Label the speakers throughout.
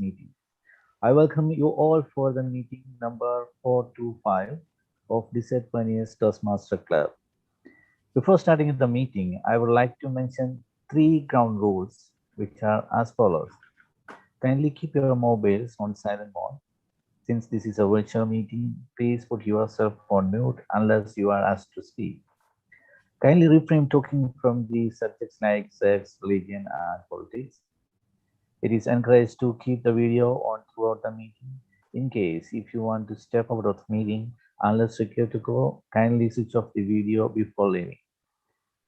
Speaker 1: meeting. I welcome you all for the meeting number 425 of Decide Pioneers Toastmaster Club. Before starting the meeting, I would like to mention 3 ground rules, which are as follows. Kindly keep your mobiles on silent mode. Since this is a virtual meeting, please put yourself on mute unless you are asked to speak. Kindly refrain talking from the subjects like sex, religion, and politics. It is encouraged to keep the video on throughout the meeting. In case if you want to step out of the meeting, unless required to go, kindly switch off the video before leaving.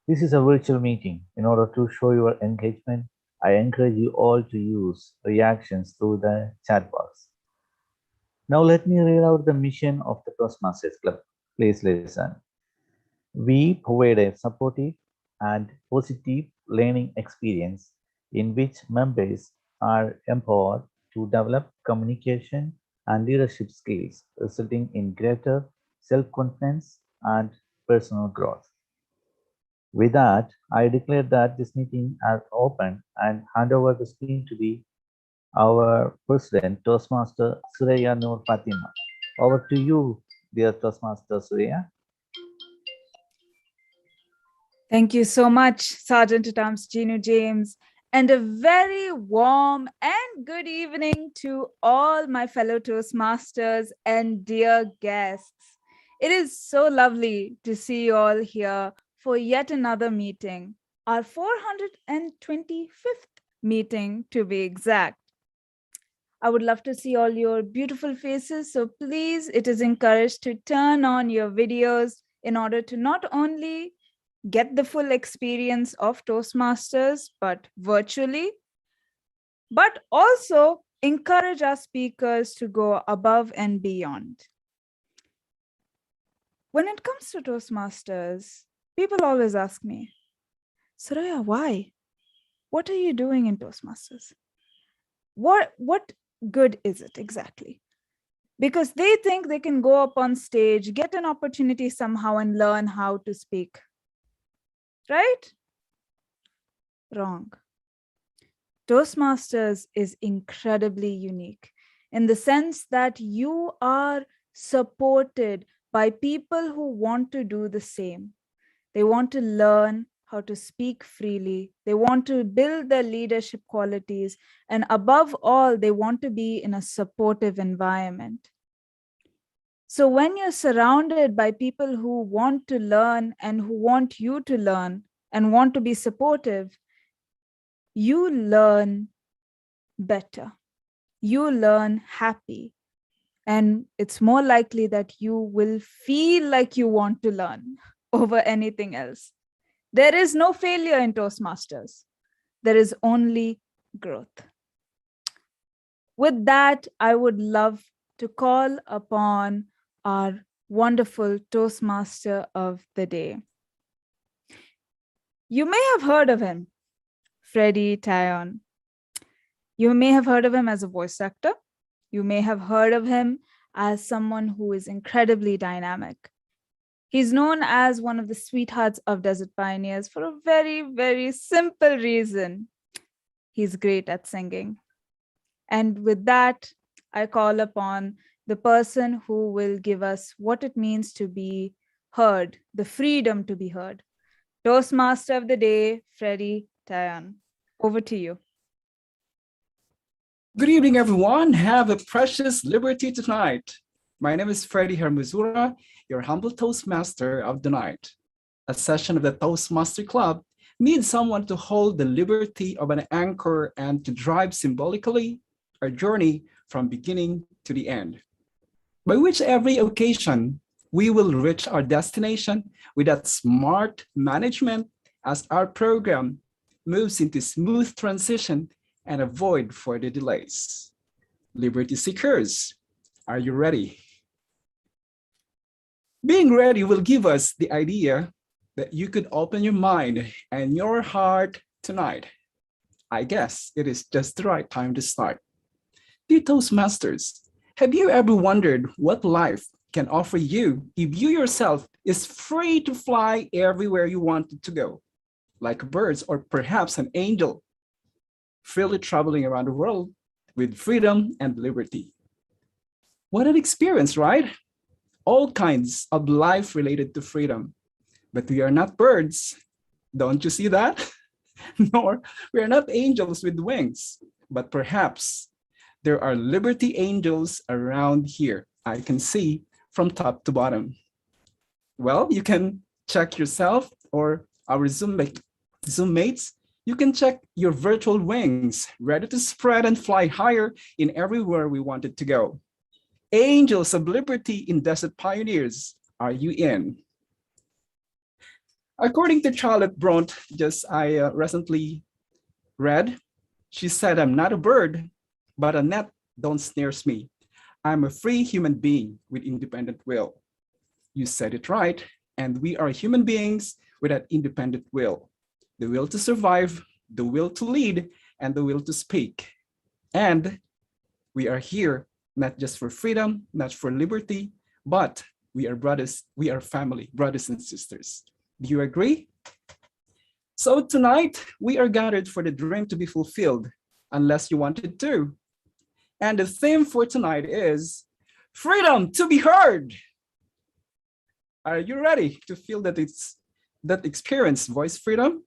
Speaker 1: This is a virtual meeting. In order to show your engagement, I encourage you all to use reactions through the chat box. Now let me read out the mission of the Toastmasters Club. Please listen. We provide a supportive and positive learning experience in which members are empowered to develop communication and leadership skills, resulting in greater self-confidence and personal growth. With that, I declare that this meeting is open and hand over the screen to our President, Toastmaster Surya Noor Fatima. Over to you, dear Toastmaster Surya.
Speaker 2: Thank you so much, Sergeant at Arms Gino James, and a very warm and good evening to all my fellow Toastmasters and dear guests. It is so lovely to see you all here for yet another meeting, our 425th meeting to be exact. I would love to see all your beautiful faces, so please, it is encouraged to turn on your videos in order to not only get the full experience of Toastmasters, but virtually, but also encourage our speakers to go above and beyond. When it comes to Toastmasters, people always ask me, Surya, why? What are you doing in Toastmasters? What good is it exactly? Because they think they can go up on stage, get an opportunity somehow and learn how to speak. Right? Wrong. Toastmasters is incredibly unique in the sense that you are supported by people who want to do the same. They want to learn how to speak freely. They want to build their leadership qualities. And above all, they want to be in a supportive environment. So when you're surrounded by people who want to learn and who want you to learn and want to be supportive, you learn better. You learn happy. And it's more likely that you will feel like you want to learn over anything else. There is no failure in Toastmasters. There is only growth. With that, I would love to call upon our wonderful Toastmaster of the day. You may have heard of him, Freddie Tayaon. You may have heard of him as a voice actor. You may have heard of him as someone who is incredibly dynamic. He's known as one of the sweethearts of Desert Pioneers for a very, very simple reason. He's great at singing. And with that, I call upon the person who will give us what it means to be heard, the freedom to be heard. Toastmaster of the day, Freddie Tayaon. Over to you.
Speaker 3: Good evening, everyone. Have a precious liberty tonight. My name is Freddie Hermosura, your humble Toastmaster of the night. A session of the Toastmaster Club needs someone to hold the liberty of an anchor and to drive symbolically our journey from beginning to the end, by which every occasion we will reach our destination with that smart management as our program moves into smooth transition and avoid further delays. Liberty seekers, are you ready? Being ready will give us the idea that you could open your mind and your heart tonight. I guess it is just the right time to start. Dear Toastmasters, have you ever wondered what life can offer you if you yourself is free to fly everywhere you wanted to go, like birds or perhaps an angel, freely traveling around the world with freedom and liberty. What an experience, right? All kinds of life related to freedom. But we are not birds. Don't you see that? Nor we are not angels with wings. But perhaps there are liberty angels around here. I can see from top to bottom. Well, you can check yourself or our Zoom mates. You can check your virtual wings, ready to spread and fly higher in everywhere we wanted to go. Angels of liberty in desert pioneers, are you in? According to Charlotte Bront, I recently read, she said, I'm not a bird, but a net don't snares me. I'm a free human being with independent will. You said it right, and we are human beings with that independent will. The will to survive, the will to lead, and the will to speak. And we are here not just for freedom, not for liberty, but we are brothers, we are family, brothers and sisters. Do you agree? So tonight, we are gathered for the dream to be fulfilled, unless you wanted to. And the theme for tonight is freedom to be heard. Are you ready to feel that experience, voice freedom?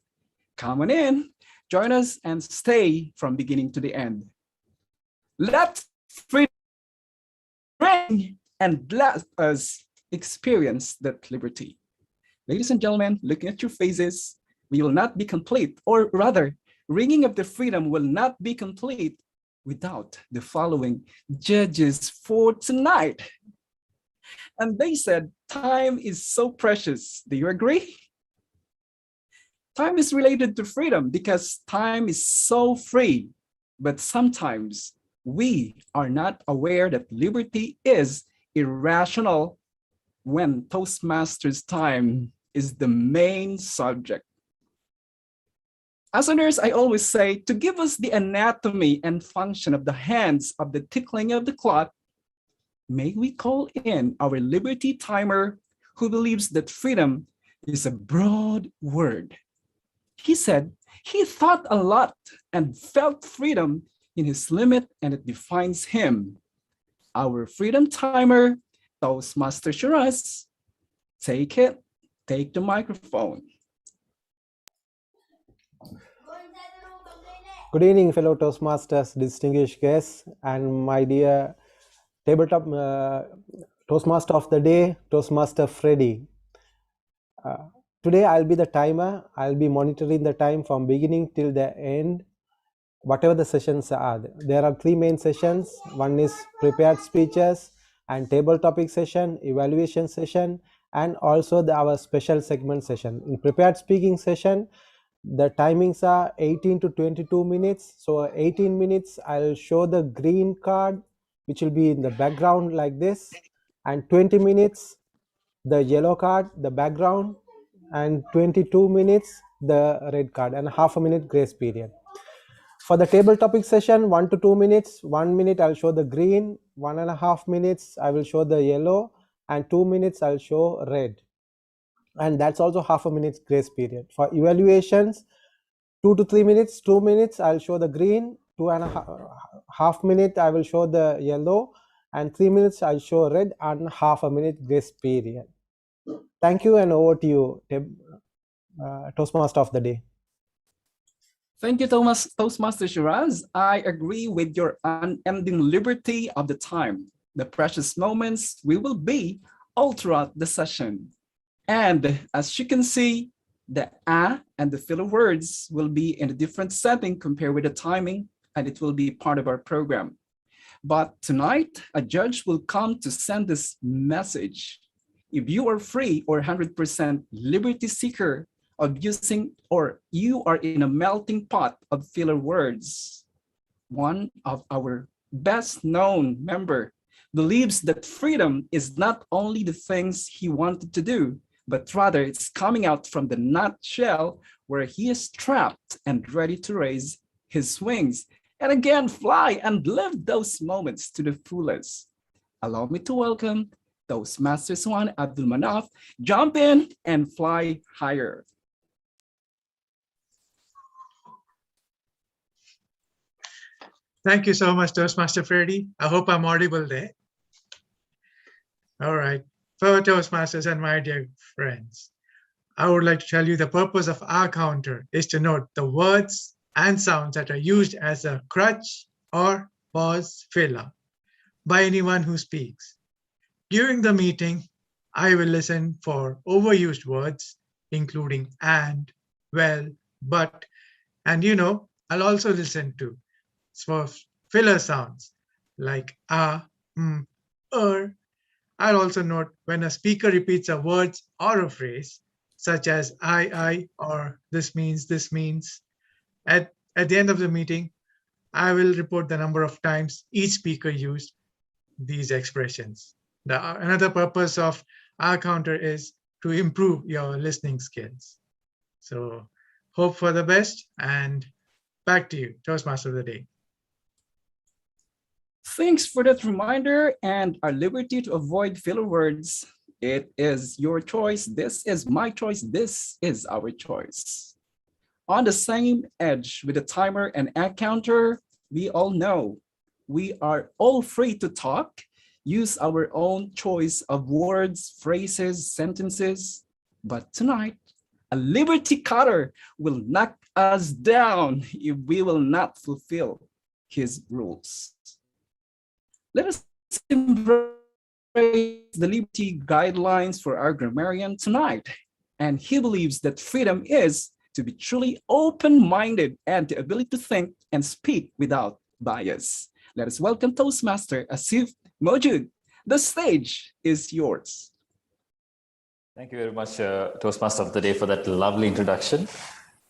Speaker 3: Come on in, join us, and stay from beginning to the end. Let freedom ring and let us experience that liberty. Ladies and gentlemen, looking at your faces, we will not be complete, or rather, ringing of the freedom will not be complete without the following judges for tonight. And they said, time is so precious. Do you agree? Time is related to freedom because time is so free, but sometimes we are not aware that liberty is irrational when Toastmasters time is the main subject. As a nurse, I always say, to give us the anatomy and function of the hands of the tickling of the clock, may we call in our liberty timer who believes that freedom is a broad word. He said he thought a lot and felt freedom in his limit, and it defines him. Our freedom timer, Toastmaster Shiraz, take the microphone.
Speaker 4: Good evening, fellow Toastmasters, distinguished guests, and my dear tabletop Toastmaster of the day, Toastmaster Freddie. Today I'll be the timer. I'll be monitoring the time from beginning till the end, whatever the sessions are. There are three main sessions. One is prepared speeches and table topic session, evaluation session, and also our special segment session. In prepared speaking session, the timings are 18 to 22 minutes. So 18 minutes, I'll show the green card, which will be in the background like this, and 20 minutes, the yellow card, the background, and 22 minutes, the red card, and half a minute grace period. For the table topic session, 1 to 2 minutes, 1 minute I'll show the green, 1.5 minutes I will show the yellow, and 2 minutes I'll show red. And that's also half a minute grace period. For evaluations, 2 to 3 minutes, 2 minutes I'll show the green, 2.5 minutes I will show the yellow, and 3 minutes I'll show red, and half a minute grace period. Thank you, and over to you, Toastmaster of the day.
Speaker 3: Thank you, Toastmaster Shiraz. I agree with your unending liberty of the time, the precious moments we will be all throughout the session. And as you can see, the and the filler words will be in a different setting compared with the timing, and it will be part of our program. But tonight, a judge will come to send this message. If you are free or 100% liberty seeker of using, or you are in a melting pot of filler words, one of our best known member believes that freedom is not only the things he wanted to do, but rather it's coming out from the nutshell where he is trapped and ready to raise his wings and again fly and live those moments to the fullest. Allow me to welcome Toastmasters 1 Abdul Manaf. Jump in and fly higher.
Speaker 5: Thank you so much, Toastmaster Freddie. I hope I'm audible there. All right. Fellow Toastmasters and my dear friends, I would like to tell you the purpose of our counter is to note the words and sounds that are used as a crutch or pause filler by anyone who speaks. During the meeting, I will listen for overused words, including and, well, but, and I'll also listen to for filler sounds like I'll also note when a speaker repeats a word or a phrase, such as I, or this means. At the end of the meeting, I will report the number of times each speaker used these expressions. Another purpose of our counter is to improve your listening skills. So hope for the best, and back to you, Toastmaster of the Day.
Speaker 3: Thanks for that reminder and our liberty to avoid filler words. It is your choice. This is my choice. This is our choice. On the same edge with the timer and ad counter, we all know we are all free to talk, use our own choice of words, phrases, sentences. But tonight, a liberty cutter will knock us down if we will not fulfill his rules. Let us embrace the liberty guidelines for our grammarian tonight. And he believes that freedom is to be truly open-minded and the ability to think and speak without bias. Let us welcome Toastmaster Asif Mojud. The stage is yours.
Speaker 6: Thank you very much, Toastmaster of the Day, for that lovely introduction.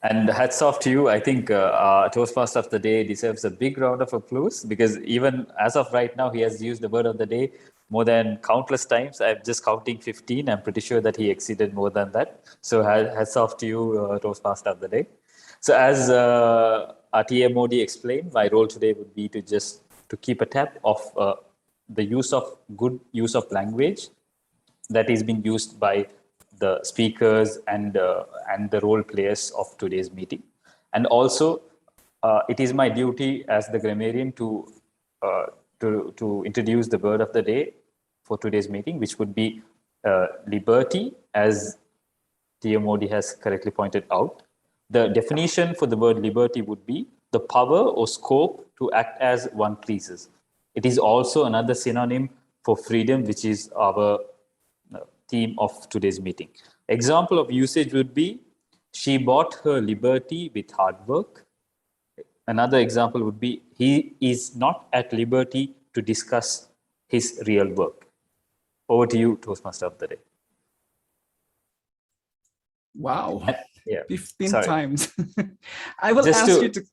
Speaker 6: And hats off to you. I think Toastmaster of the Day deserves a big round of applause, because even as of right now, he has used the word of the day more than countless times. I'm just counting 15. I'm pretty sure that he exceeded more than that. So hats off to you, Toastmaster of the Day. So as our TMOD explained, my role today would be to keep a tab of the good use of language that is being used by the speakers and the role players of today's meeting. And also, it is my duty as the grammarian to introduce the word of the day for today's meeting, which would be liberty, as TMOD has correctly pointed out. The definition for the word liberty would be the power or scope to act as one pleases. It is also another synonym for freedom, which is our theme of today's meeting. Example of usage would be, she bought her liberty with hard work. Another example would be, he is not at liberty to discuss his real work. Over to you, Toastmaster of the Day.
Speaker 3: Wow,
Speaker 6: yeah.
Speaker 3: 15
Speaker 6: Sorry.
Speaker 3: times. I will
Speaker 6: Just
Speaker 3: ask you to...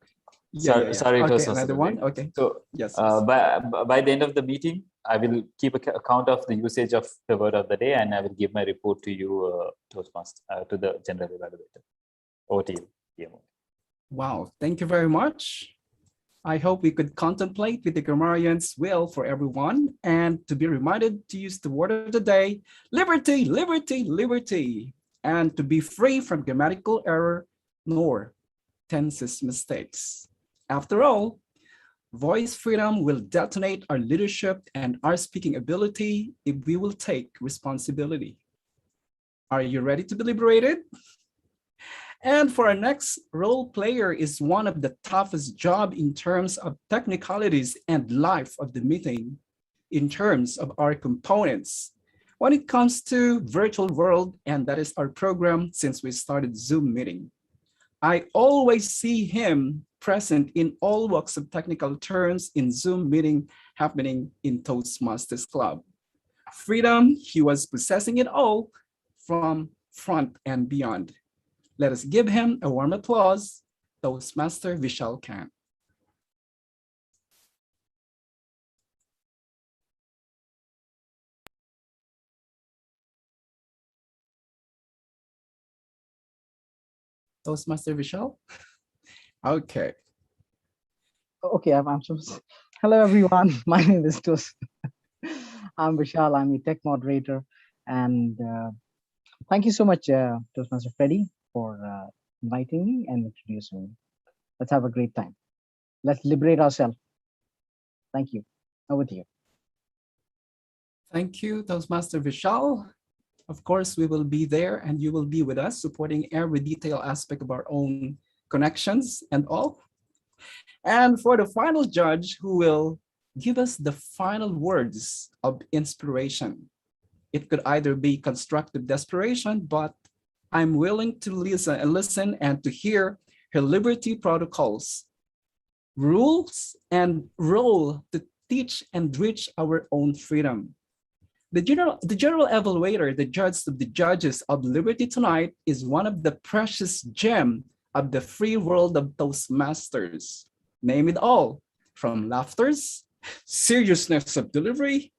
Speaker 6: Sorry,
Speaker 3: okay,
Speaker 6: Toastmaster
Speaker 3: another
Speaker 6: of the
Speaker 3: one?
Speaker 6: Day.
Speaker 3: Okay.
Speaker 6: So
Speaker 3: yes.
Speaker 6: by the end of the meeting, I will keep a count of the usage of the word of the day, and I will give my report to you, Toastmaster, to the general evaluator. Over to you, TMO.
Speaker 3: Wow, thank you very much. I hope we could contemplate with the grammarian's will for everyone, and to be reminded to use the word of the day, liberty, liberty, liberty, and to be free from grammatical error nor tenses mistakes. After all, voice freedom will detonate our leadership and our speaking ability if we will take responsibility. Are you ready to be liberated? And for our next role player is one of the toughest job in terms of technicalities and life of the meeting, in terms of our components. When it comes to virtual world, and that is our program since we started Zoom meeting, I always see him present in all walks of technical terms in Zoom meeting happening in Toastmasters Club. Freedom, he was possessing it all from front and beyond. Let us give him a warm applause, Toastmaster Vishal Khan. Toastmaster Vishal? Okay.
Speaker 7: Okay, I'm supposed. Hello, everyone. My name is Toast. I'm Vishal. I'm a tech moderator. And thank you so much, Toastmaster Freddie, for inviting me and introducing me. Let's have a great time. Let's liberate ourselves Thank you. Over to you.
Speaker 3: Thank you, Toastmaster Vishal. Of course, we will be there and you will be with us, supporting every detail aspect of our own connections and all. And for the final judge who will give us the final words of inspiration. It could either be constructive desperation, but I'm willing to listen and to hear her liberty protocols, rules, and role to teach and reach our own freedom. The general evaluator, the judge of the judges of liberty tonight, is one of the precious gem of the free world of Toastmasters. Name it all, from laughters, seriousness of delivery,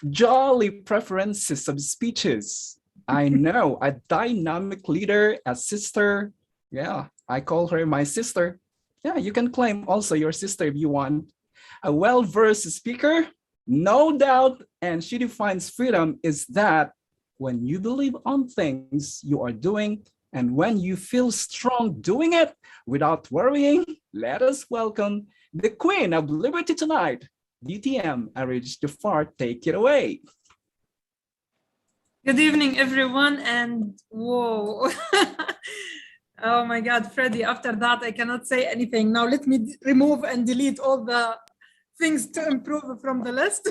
Speaker 3: jolly preferences of speeches. I know a dynamic leader, a sister. Yeah, I call her my sister. Yeah, you can claim also your sister if you want. A well-versed speaker, no doubt, and she defines freedom is that when you believe on things you are doing and when you feel strong doing it without worrying, let us welcome the Queen of Liberty tonight, DTM Arij Jafar. Take it away.
Speaker 8: Good evening, everyone, and whoa. Oh my God, Freddie, after that, I cannot say anything. Now let me remove and delete all the things to improve from the list.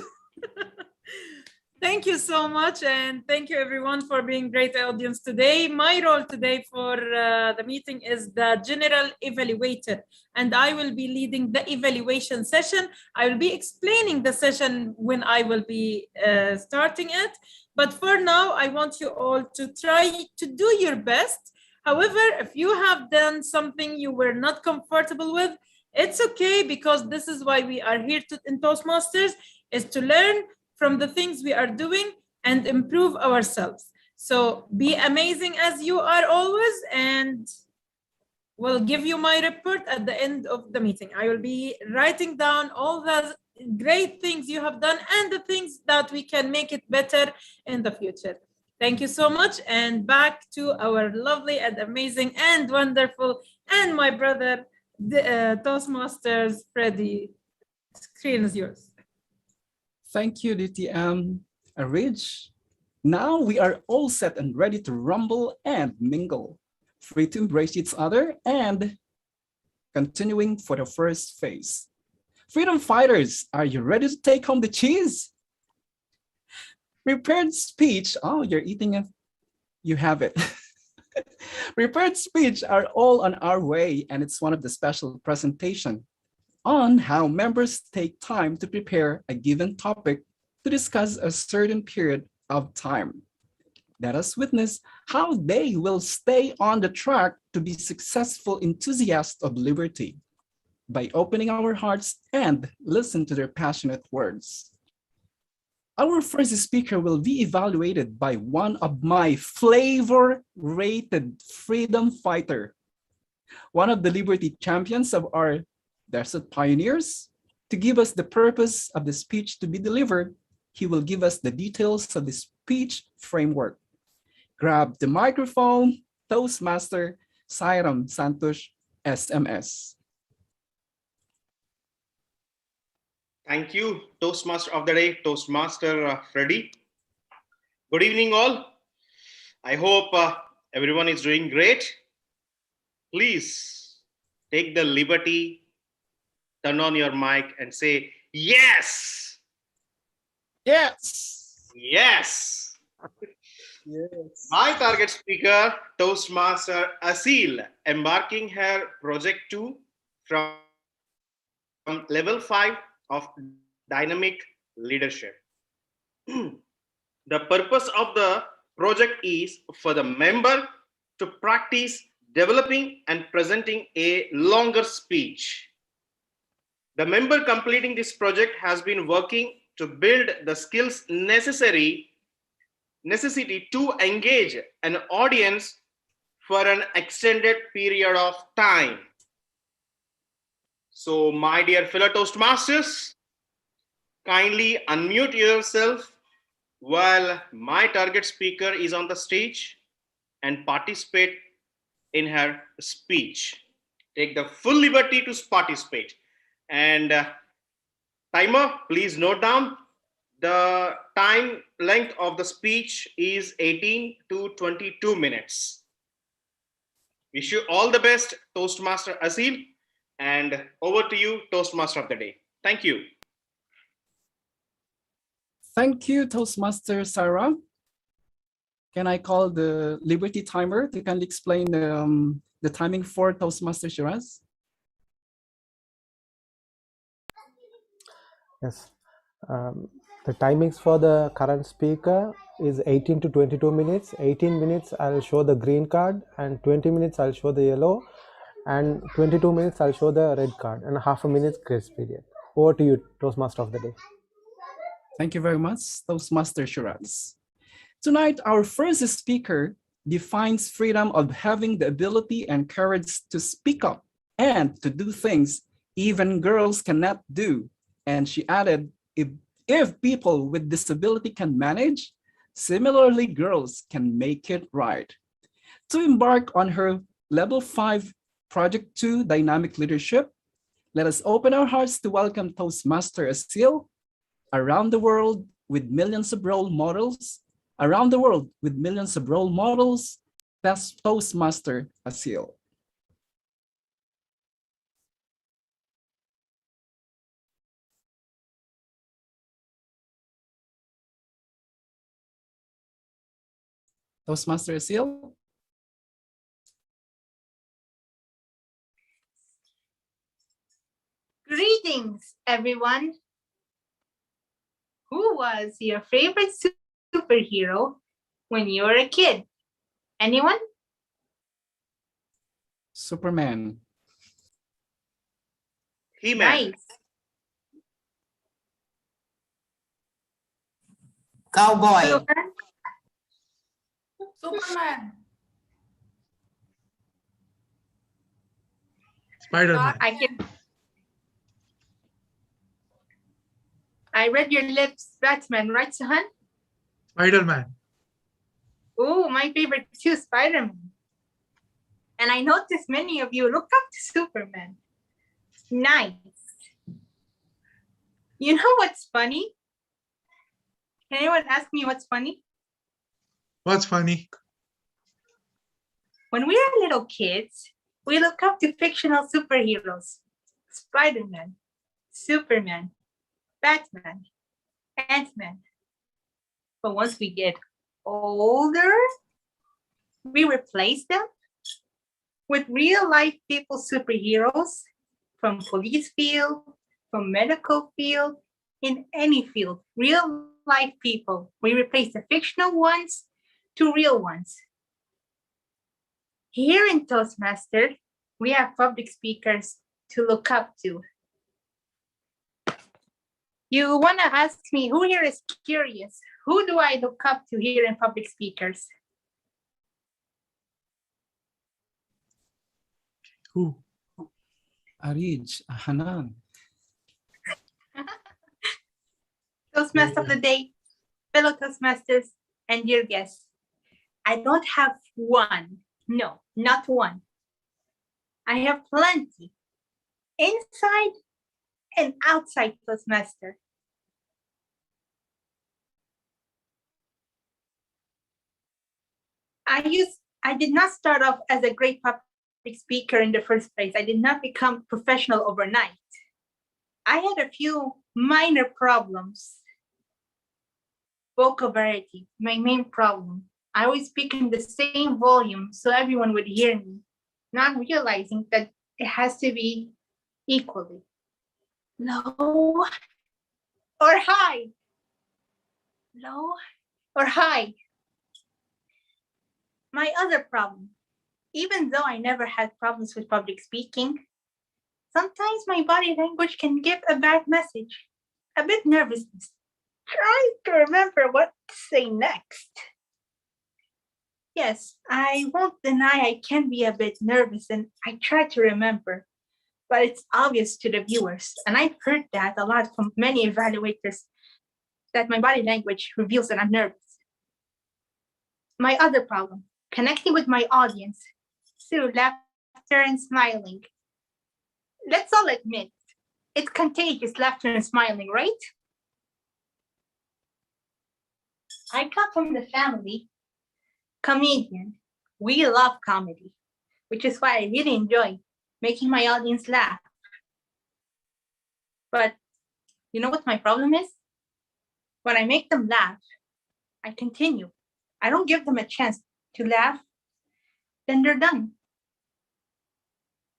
Speaker 8: Thank you so much, and thank you everyone for being great audience today. My role today for the meeting is the General Evaluator, and I will be leading the evaluation session. I will be explaining the session when I will be starting it. But for now, I want you all to try to do your best. However, if you have done something you were not comfortable with, it's okay, because this is why we are here in Toastmasters, is to learn from the things we are doing and improve ourselves. So be amazing as you are always, and we'll give you my report at the end of the meeting. I will be writing down all the great things you have done and the things that we can make it better in the future. Thank you so much, and back to our lovely and amazing and wonderful and my brother, Toastmasters, Freddie. Screen is yours.
Speaker 3: Thank you, DTM Arij. Now we are all set and ready to rumble and mingle, free to embrace each other and continuing for the first phase. Freedom fighters, are you ready to take home the cheese? Prepared speech, oh, you're eating it, you have it. Prepared speech are all on our way, and it's one of the special presentation on how members take time to prepare a given topic to discuss a certain period of time. Let us witness how they will stay on the track to be successful enthusiasts of liberty by opening our hearts and listen to their passionate words. Our first speaker will be evaluated by one of my flavor-rated freedom fighter, one of the liberty champions of our Desert Pioneers. To give us the purpose of the speech to be delivered, he will give us the details of the speech framework. Grab the microphone, Toastmaster Sairam Santos, SMS.
Speaker 9: Thank you, Toastmaster of the day, Toastmaster Freddie. Good evening, all. I hope everyone is doing great. Please take the liberty, turn on your mic and say, yes.
Speaker 3: Yes.
Speaker 9: Yes.
Speaker 3: Yes.
Speaker 9: My target speaker, Toastmaster Asil, embarking her Project 2 from level 5 of dynamic leadership. The purpose of the project is for the member to practice developing and presenting a longer speech. The member completing this project has been working to build the skills necessity to engage an audience for an extended period of time. So, my dear fellow Toastmasters, kindly unmute yourself while my target speaker is on the stage and participate in her speech. Take the full liberty to participate. And Timer, please note down. The time length of the speech is 18 to 22 minutes. Wish you all the best, Toastmaster Asil. And over to you, Toastmaster of the day. Thank you.
Speaker 3: Thank you, Toastmaster Sarah. Can I call the Liberty Timer to kindly explain the timing for Toastmaster Shiraz?
Speaker 4: Yes. The timings for the current speaker is 18 to 22 minutes. 18 minutes I'll show the green card, and 20 minutes I'll show the yellow, and 22 minutes I'll show the red card, and half a minute grace period. Over to you, Toastmaster of the day.
Speaker 3: Thank you very much, Toastmaster Shiraz. Tonight, our first speaker defines freedom of having the ability and courage to speak up and to do things even girls cannot do. And she added, if people with disability can manage, similarly, girls can make it right. To embark on her Level 5 Project 2 Dynamic Leadership, let us open our hearts to welcome Toastmaster Asil. Around the world with millions of role models, that's Toastmaster Asil. Toastmaster Asil.
Speaker 10: Greetings, everyone. Who was your favorite superhero when you were a kid? Anyone?
Speaker 3: Superman.
Speaker 9: He-Man.
Speaker 10: Nice.
Speaker 11: Cowboy.
Speaker 8: Superman.
Speaker 5: Spider-Man.
Speaker 10: I read your lips, Batman, right, Sahan?
Speaker 5: Spider-Man.
Speaker 10: Oh, my favorite too, Spider-Man. And I noticed many of you look up to Superman. Nice. You know what's funny? Can anyone ask me what's funny?
Speaker 5: What's funny?
Speaker 10: When we were little kids, we look up to fictional superheroes. Spider-Man, Superman, Batman, Ant-Man. But once we get older, we replace them with real life people superheroes from police field, from medical field, in any field, real life people. We replace the fictional ones to real ones. Here in Toastmaster, we have public speakers to look up to. You want to ask me, who here is curious? Who do I look up to here in public speakers?
Speaker 5: Who?
Speaker 3: Arij, Hanan.
Speaker 10: Toastmaster of the day, fellow Toastmasters, and dear guests. I don't have one, no, not one. I have plenty, inside and outside Toastmaster. I did not start off as a great public speaker in the first place. I did not become professional overnight. I had a few minor problems. Vocal variety, my main problem. I always speak in the same volume so everyone would hear me, not realizing that it has to be equally low or high. Low or high. My other problem, even though I never had problems with public speaking, sometimes my body language can give a bad message, a bit nervousness, trying to remember what to say next. Yes, I won't deny I can be a bit nervous and I try to remember, but it's obvious to the viewers, and I've heard that a lot from many evaluators, that my body language reveals that I'm nervous. My other problem, connecting with my audience through laughter and smiling. Let's all admit, It's contagious laughter and smiling, right? I come from the family comedian. We love comedy, which is why I really enjoy making my audience laugh. But you know what my problem is? When I make them laugh, I continue. I don't give them a chance to laugh, then they're done.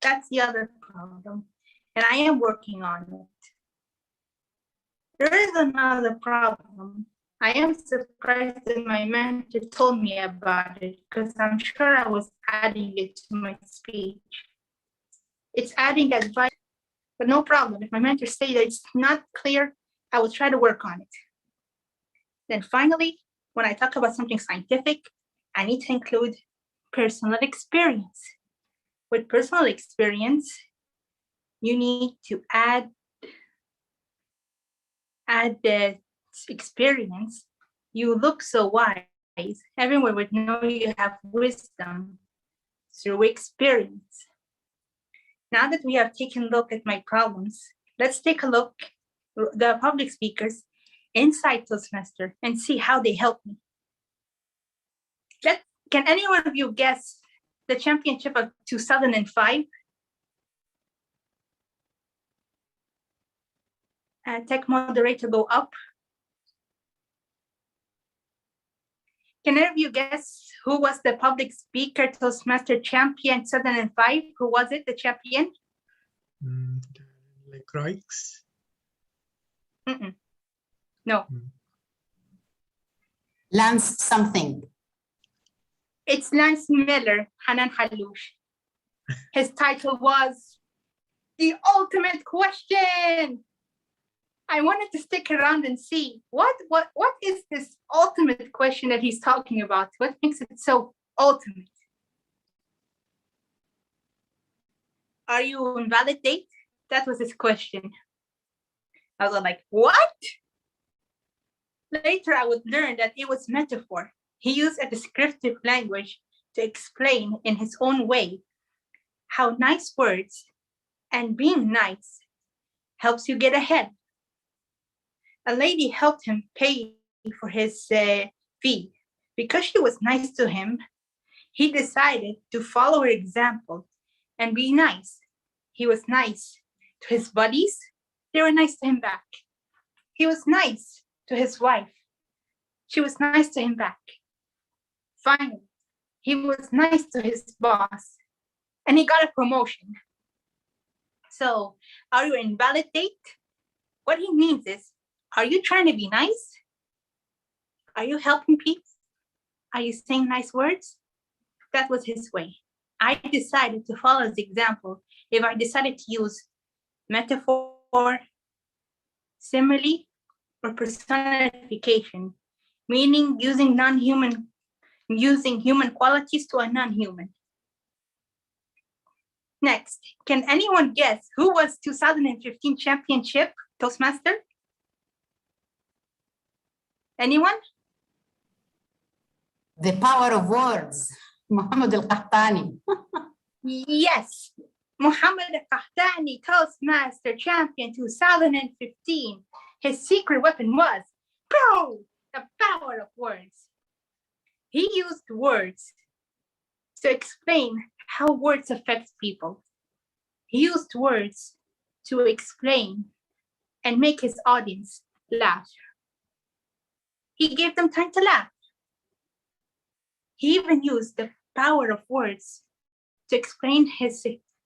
Speaker 10: That's the other problem, and I am working on it. There is another problem. I am surprised that my mentor told me about it because I'm sure I was adding it to my speech. It's adding advice, but no problem. If my mentor says that it's not clear, I will try to work on it. Then finally, when I talk about something scientific, I need to include personal experience. With personal experience, you need to add the experience. You look so wise. Everyone would know you have wisdom through experience. Now that we have taken a look at my problems, let's take a look at the public speakers inside Toastmaster and see how they help me. Can any one of you guess the championship of 2005? Tech moderator, go up. Can any of you guess who was the public speaker Toastmaster champion 2005? Who was it, the champion?
Speaker 5: Like Roix?
Speaker 10: No.
Speaker 11: Lance something.
Speaker 10: It's Lance Miller, Hanan Halouche. His title was The Ultimate Question. I wanted to stick around and see what is this ultimate question that he's talking about? What makes it so ultimate? Are you invalidate? That was his question. I was like, what? Later, I would learn that it was metaphor. He used a descriptive language to explain in his own way how nice words and being nice helps you get ahead. A lady helped him pay for his fee. Because she was nice to him, he decided to follow her example and be nice. He was nice to his buddies. They were nice to him back. He was nice to his wife. She was nice to him back. Finally, he was nice to his boss and he got a promotion. So, are you invalidate? What he means is, are you trying to be nice? Are you helping people? Are you saying nice words? That was his way. I decided to follow his example if I decided to use metaphor, simile, or personification, meaning using human qualities to a non-human. Next, can anyone guess who was 2015 championship Toastmaster? Anyone?
Speaker 11: The power of words. Muhammad al-Qahtani.
Speaker 10: Yes, Muhammad al-Qahtani, Toastmaster champion 2015. His secret weapon was, the power of words. He used words to explain how words affect people. He used words to explain and make his audience laugh. He gave them time to laugh. He even used the power of words to explain his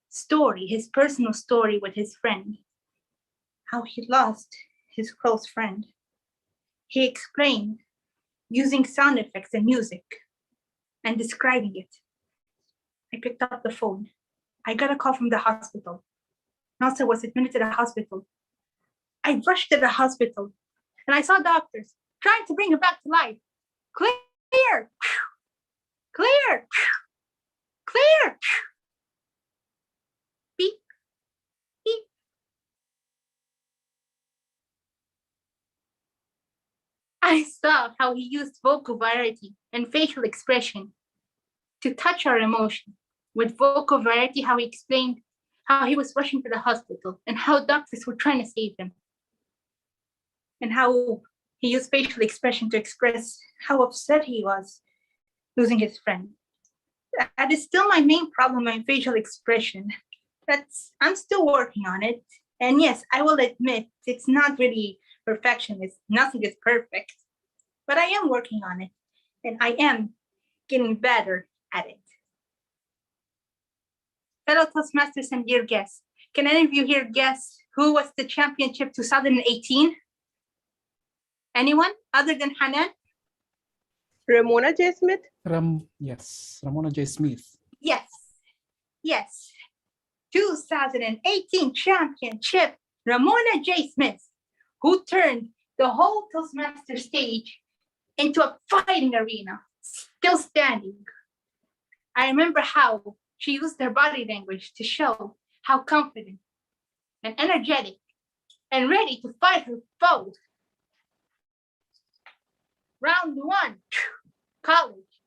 Speaker 10: story, his personal story with his friend, how he lost his close friend. He explained using sound effects and music and describing it. I picked up the phone. I got a call from the hospital. Nasser was admitted to the hospital. I rushed to the hospital and I saw doctors trying to bring him back to life. Clear, clear, clear. Beep, beep. I saw how he used vocal variety and facial expression to touch our emotion. With vocal variety, how he explained how he was rushing to the hospital and how doctors were trying to save him, and how he used facial expression to express how upset he was losing his friend. That is still my main problem, my facial expression. I'm still working on it. And yes, I will admit it's not really perfection. Nothing is perfect, but I am working on it and I am getting better at it. Fellow Toastmasters and dear guests, can any of you here guess who was the championship 2018? Anyone other than Hanan?
Speaker 12: Ramona J. Smith?
Speaker 3: Yes, Ramona J. Smith.
Speaker 10: Yes. 2018 championship, Ramona J. Smith, who turned the whole Toastmaster stage into a fighting arena, still standing. I remember how she used her body language to show how confident and energetic and ready to fight her foe. Round 1, college.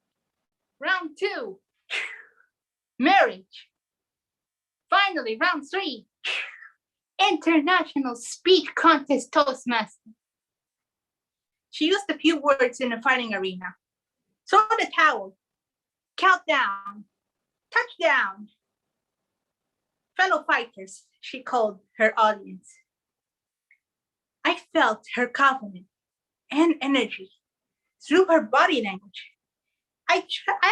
Speaker 10: Round 2, marriage. Finally, round 3, international speech contest Toastmaster. She used a few words in a fighting arena. Throw the towel, countdown, touchdown. Fellow fighters, she called her audience. I felt her confidence and energy through her body language. I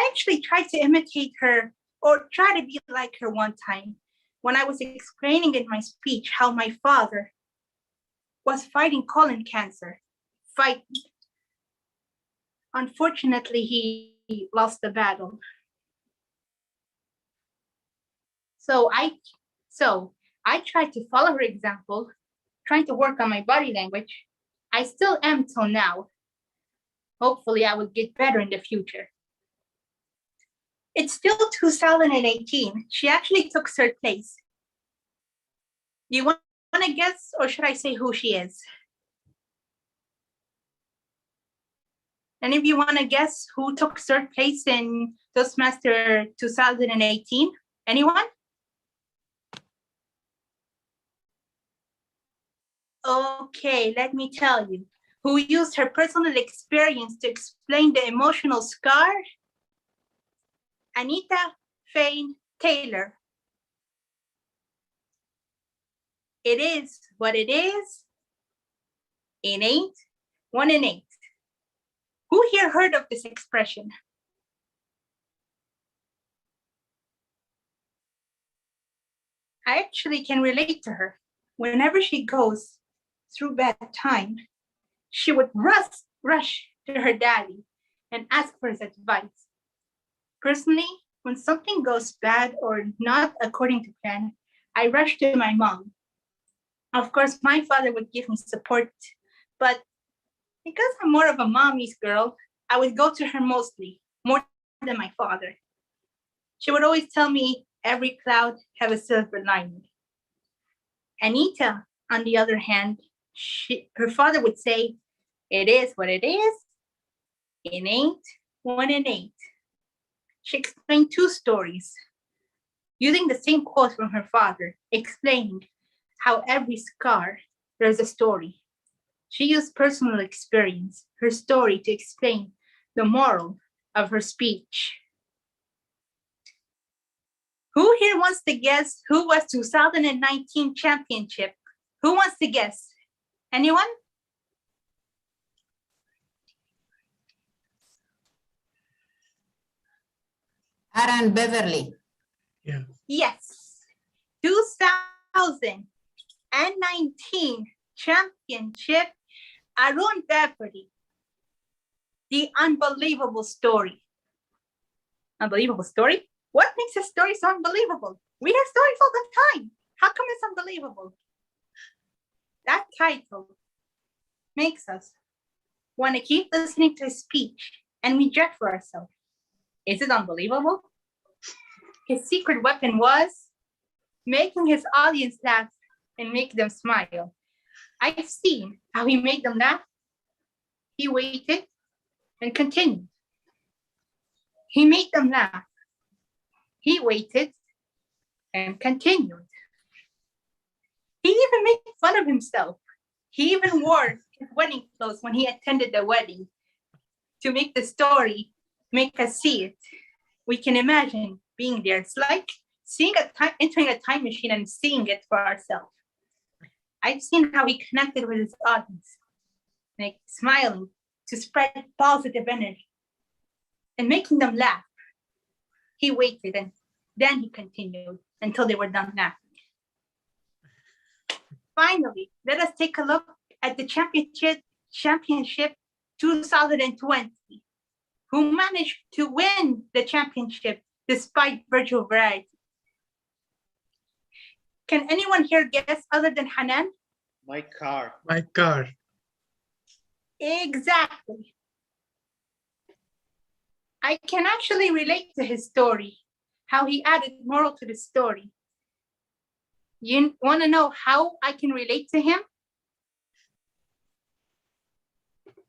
Speaker 10: actually tried to imitate her or try to be like her one time when I was explaining in my speech how my father was fighting colon cancer. Unfortunately, he lost the battle. So I tried to follow her example, trying to work on my body language. I still am till now. Hopefully I will get better in the future. It's still 2018. She actually took third place. Do you want to guess, or should I say who she is? Any of you want to guess who took third place in Toastmaster 2018? Anyone? Okay, let me tell you. Who used her personal experience to explain the emotional scar? Anita Faye Taylor. It is what it is. It ain't 1 in 8. Who here heard of this expression? I actually can relate to her. Whenever she goes through bad time, she would rush to her daddy and ask for his advice. Personally, when something goes bad or not according to plan, I rush to my mom. Of course, my father would give me support, but because I'm more of a mommy's girl, I would go to her mostly, more than my father. She would always tell me every cloud have a silver lining. Anita, on the other hand, her father would say, it is what it is. It ain't 1 in 8. She explained 2 stories, using the same quote from her father, explaining how every scar, there's a story. She used personal experience, her story, to explain the moral of her speech. Who here wants to guess who was 2019 championship? Who wants to guess? Anyone?
Speaker 11: Aaron Beverly.
Speaker 5: Yeah.
Speaker 10: Yes. 2019 championship, Aaron Beverly. The unbelievable story. Unbelievable story? What makes a story so unbelievable? We hear stories all the time. How come it's unbelievable? That title makes us want to keep listening to his speech and we judge for ourselves. Is it unbelievable? His secret weapon was making his audience laugh and make them smile. I've seen how he made them laugh. He waited and continued. He made them laugh. He waited and continued. He even made fun of himself. He even wore his wedding clothes when he attended the wedding to make the story make us see it. We can imagine being there. It's like entering a time machine and seeing it for ourselves. I've seen how he connected with his audience, like smiling to spread positive energy and making them laugh. He waited and then he continued until they were done laughing. Finally, let us take a look at the championship 2020, who managed to win the championship despite virtual variety. Can anyone here guess other than Hanan?
Speaker 9: My car.
Speaker 5: My car.
Speaker 10: Exactly. I can actually relate to his story, how he added moral to the story. You want to know how I can relate to him?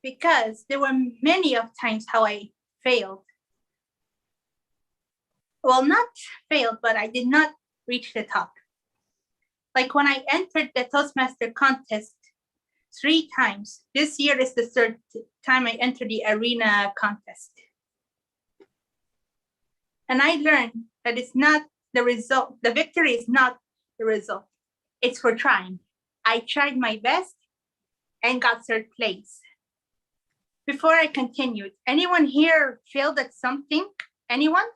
Speaker 10: Because there were many of times how I failed. Well, not failed, but I did not reach the top. Like when I entered the Toastmaster contest 3 times. This year is the 3rd time I entered the arena contest. And I learned that it's not the result. The victory is not the result. It's for trying. I tried my best and got 3rd place. Before I continued, anyone here failed at something? Anyone?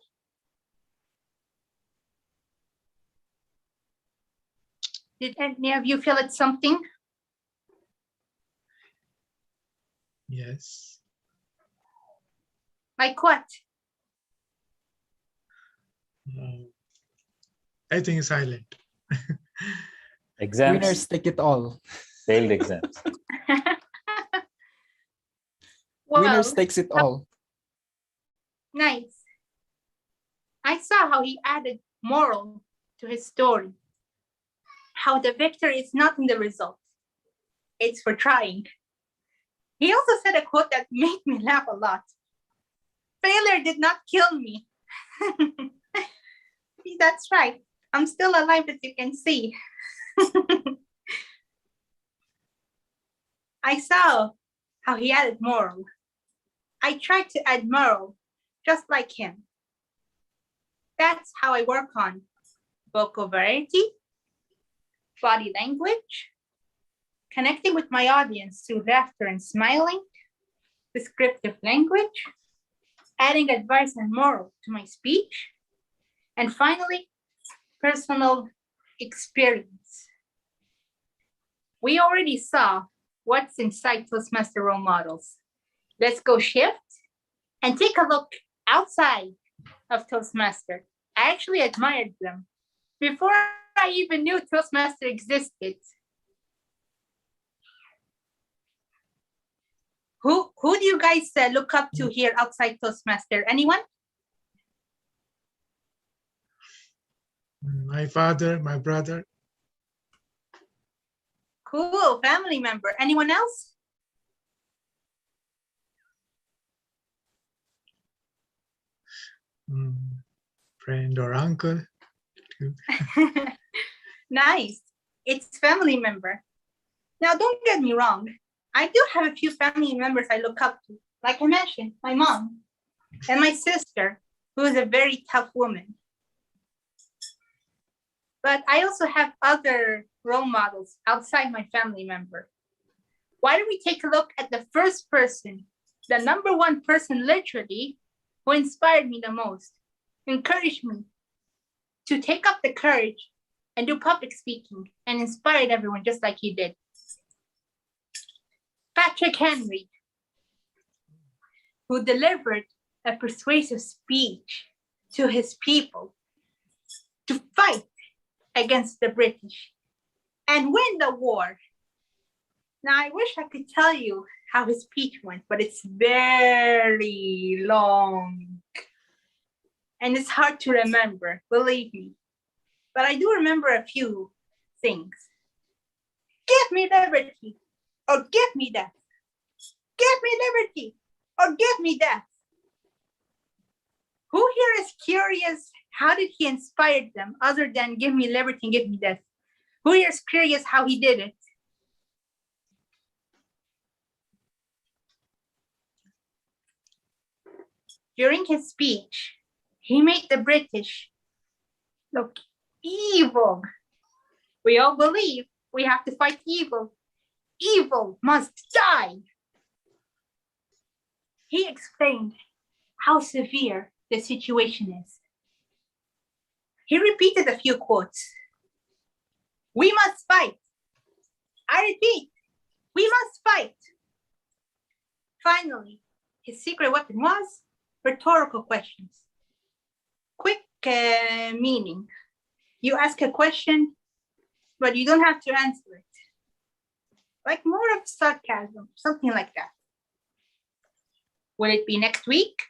Speaker 10: Did any of you fail at something?
Speaker 5: Yes.
Speaker 10: Like what?
Speaker 5: I think silent.
Speaker 6: Exams.
Speaker 3: Winners take it all.
Speaker 6: Failed exams.
Speaker 10: Well,
Speaker 3: Winners takes it all.
Speaker 10: nice. I saw how he added moral to his story. How the victory is not in the result. It's for trying. He also said a quote that made me laugh a lot. Failure did not kill me. That's right. I'm still alive, as you can see. I saw how he added moral. I tried to add moral, just like him. That's how I work on vocal variety, body language, connecting with my audience through laughter and smiling, descriptive language, adding advice and moral to my speech, and finally, personal experience. We already saw what's inside Toastmaster role models. Let's go shift and take a look outside of Toastmaster. I actually admired them before I even knew Toastmaster existed. Who do you guys look up to here outside Toastmaster? Anyone?
Speaker 5: My father, my brother.
Speaker 10: Cool, family member. Anyone else?
Speaker 5: Friend or uncle.
Speaker 10: Nice. It's family member. Now, don't get me wrong. I do have a few family members I look up to. Like I mentioned, my mom and my sister, who is a very tough woman. But I also have other role models outside my family member. Why don't we take a look at the first person, the number one person literally, who inspired me the most, encouraged me to take up the courage and do public speaking and inspired everyone just like he did. Patrick Henry, who delivered a persuasive speech to his people to fight against the British and win the war. Now, I wish I could tell you how his speech went, but it's very long. And it's hard to remember, believe me. But I do remember a few things. Give me liberty, or give me death. Give me liberty, or give me death. Who here is curious? How did he inspire them other than give me liberty and give me death? Who here is curious how he did it? During his speech, he made the British look evil. We all believe we have to fight evil. Evil must die. He explained how severe the situation is. He repeated a few quotes. We must fight. I repeat, we must fight. Finally, his secret weapon was rhetorical questions. Quick meaning. You ask a question, but you don't have to answer it. Like more of sarcasm, something like that. Will it be next week?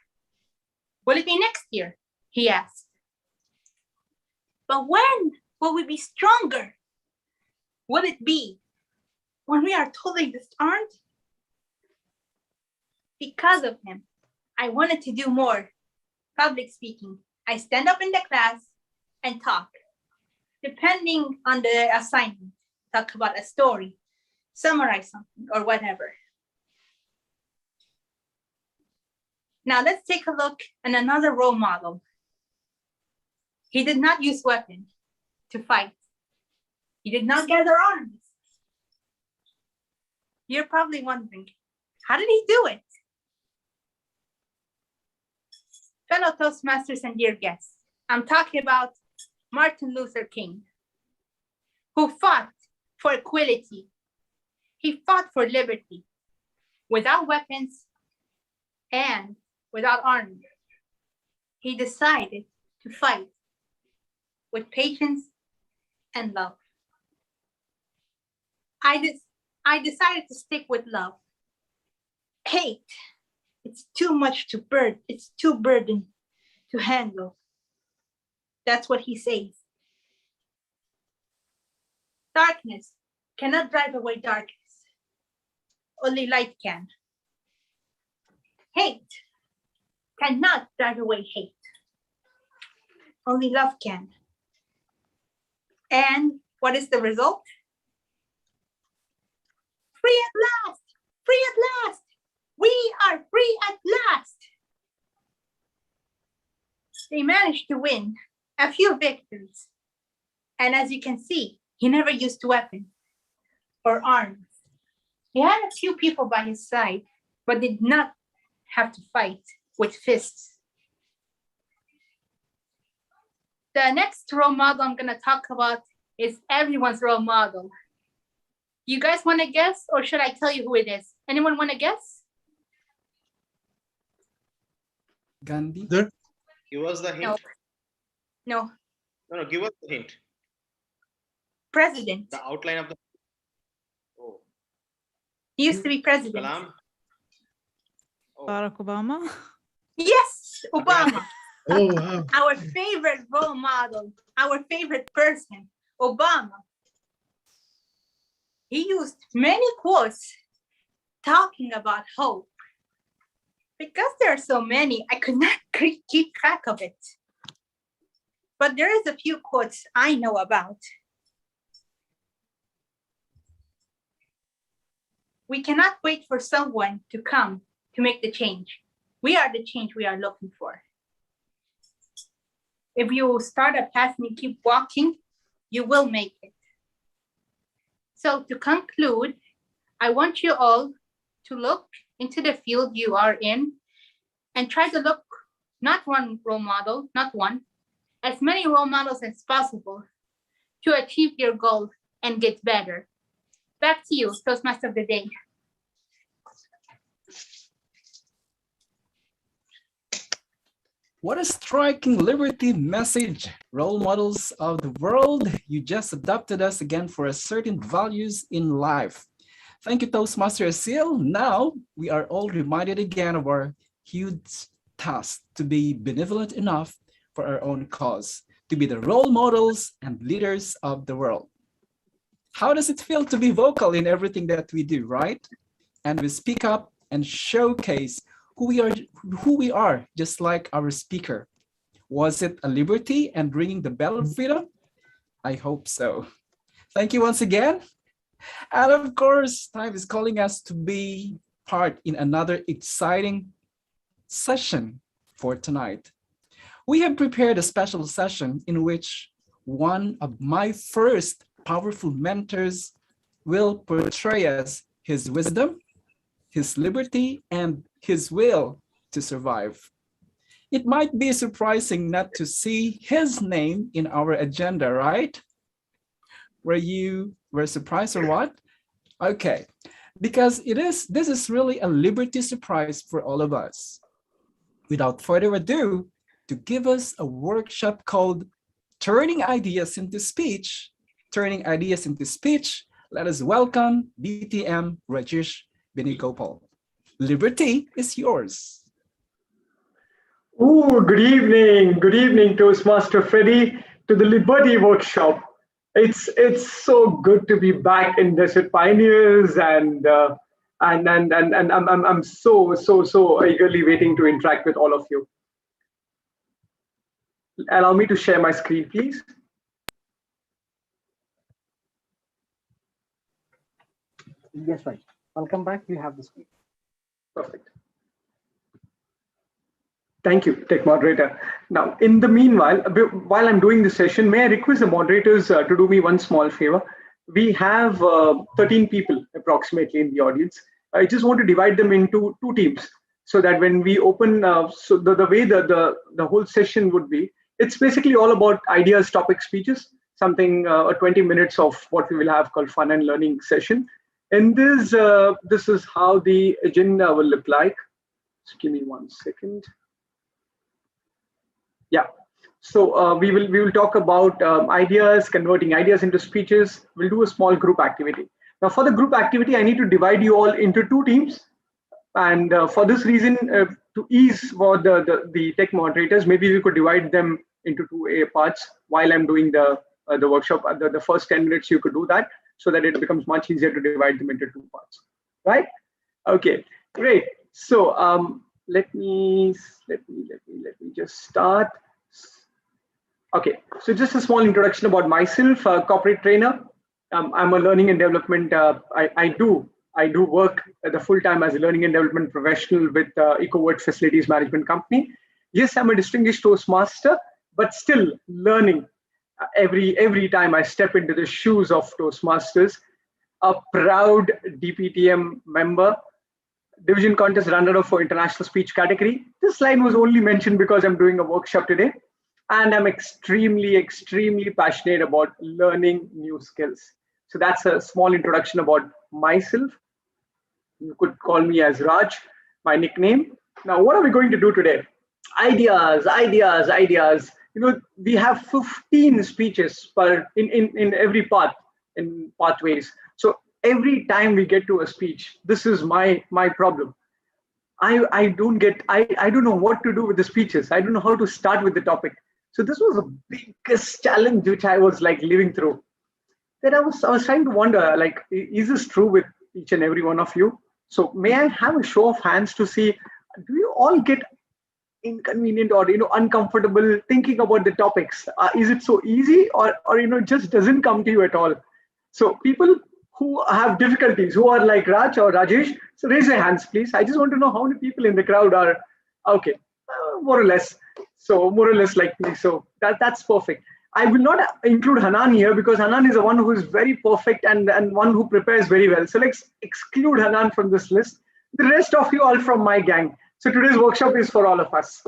Speaker 10: Will it be next year? He asked. But when will we be stronger? Will it be when we are totally disarmed? Because of him, I wanted to do more public speaking. I stand up in the class and talk, depending on the assignment. Talk about a story, summarize something, or whatever. Now let's take a look at another role model. He did not use weapons to fight. He did not gather arms. You're probably wondering, how did he do it? Fellow Toastmasters and dear guests, I'm talking about Martin Luther King, who fought for equality. He fought for liberty without weapons and without arms. He decided to fight with patience and love. I decided to stick with love. Hate, it's too much to burden. It's too burden to handle. That's what he says. Darkness cannot drive away darkness. Only light can. Hate cannot drive away hate. Only love can. And what is the result? Free at last! Free at last! We are free at last! They managed to win a few victories. And as you can see, he never used weapons or arms. He had a few people by his side, but did not have to fight with fists. The next role model I'm gonna talk about is everyone's role model. You guys wanna guess, or should I tell you who it is? Anyone wanna guess?
Speaker 3: Gandhi?
Speaker 9: Give us the hint.
Speaker 10: No.
Speaker 9: No, give us the hint.
Speaker 10: President.
Speaker 9: The outline of the. Oh.
Speaker 10: He used to be president.
Speaker 9: Kalam.
Speaker 2: Barack Obama?
Speaker 10: Yes, Obama.
Speaker 5: Oh, wow.
Speaker 10: Our favorite role model, our favorite person, Obama. He used many quotes talking about hope. Because there are so many, I could not keep track of it. But there is a few quotes I know about. We cannot wait for someone to come to make the change. We are the change we are looking for. If you start a path and you keep walking, you will make it. So to conclude, I want you all to look into the field you are in and try to look not one role model, not one, as many role models as possible to achieve your goal and get better. Back to you, Toastmaster of the Day.
Speaker 3: What a striking liberty message. Role models of the world, you just adopted us again for a certain values in life. Thank you, Toastmaster Asil. Now we are all reminded again of our huge task to be benevolent enough for our own cause, to be the role models and leaders of the world. How does it feel to be vocal in everything that we do, right? And we speak up and showcase who we are, just like our speaker. Was it a liberty and ringing the bell of freedom? I hope so. Thank you once again. And of course, time is calling us to be part in another exciting session for tonight. We have prepared a special session in which one of my first powerful mentors will portray us his wisdom, his liberty, and his will to survive. It might be surprising not to see his name in our agenda, right? Were surprised or what? Okay, because this is really a liberty surprise for all of us. Without further ado, to give us a workshop called Turning Ideas into Speech, let us welcome BTM Rajesh Venugopal. Liberty is yours.
Speaker 13: Oh, good evening, Toastmaster Freddie, to the Liberty Workshop. It's so good to be back in Desert Pioneers, and I'm so eagerly waiting to interact with all of you. Allow me to share my screen, please.
Speaker 7: Yes, right. Welcome back. You have the screen.
Speaker 13: Perfect. Thank you, Tech Moderator. Now, in the meanwhile, while I'm doing this session, may I request the moderators to do me one small favor? We have 13 people approximately in the audience. I just want to divide them into 2 teams so that when we open, so the way the whole session would be, it's basically all about ideas, topic, speeches, something 20 minutes of what we will have called fun and learning session. And this is how the agenda will look like. Just give me 1 second. Yeah, so we will talk about ideas, converting ideas into speeches. We'll do a small group activity. Now, for the group activity, I need to divide you all into 2 teams, and for this reason, to ease for the tech moderators, maybe we could divide them into 2 parts while I'm doing the workshop. The first 10 minutes you could do that, so that it becomes much easier to divide them into 2 parts, right? Okay, great. So let me just start. Okay, so just a small introduction about myself. Corporate trainer. I'm a learning and development. I do work the full time as a learning and development professional with EcoWord Facilities Management Company. Yes, I'm a distinguished Toastmaster, but still learning every time I step into the shoes of Toastmasters. A proud DPTM member, Division Contest runner-up for International Speech category. This line was only mentioned because I'm doing a workshop today, and I'm extremely passionate about learning new skills. So that's a small introduction about myself. You could call me as Raj, my nickname. Now, what are we going to do today? Ideas. You know, we have 15 speeches in every path, in pathways. So every time we get to a speech, this is my problem. I don't know what to do with the speeches. I don't know how to start with the topic. So this was the biggest challenge which I was like living through. Then I was trying to wonder, like, is this true with each and every one of you? So may I have a show of hands to see, do you all get inconvenient or uncomfortable thinking about the topics? Is it so easy, or it just doesn't come to you at all? So people who have difficulties, who are like Raj or Rajesh, so raise your hands, please. I just want to know how many people in the crowd are okay, more or less. So more or less like me. So that's perfect. I will not include Hanan here because Hanan is the one who is very perfect and one who prepares very well. So let's exclude Hanan from this list. The rest of you all from my gang. So today's workshop is for all of us.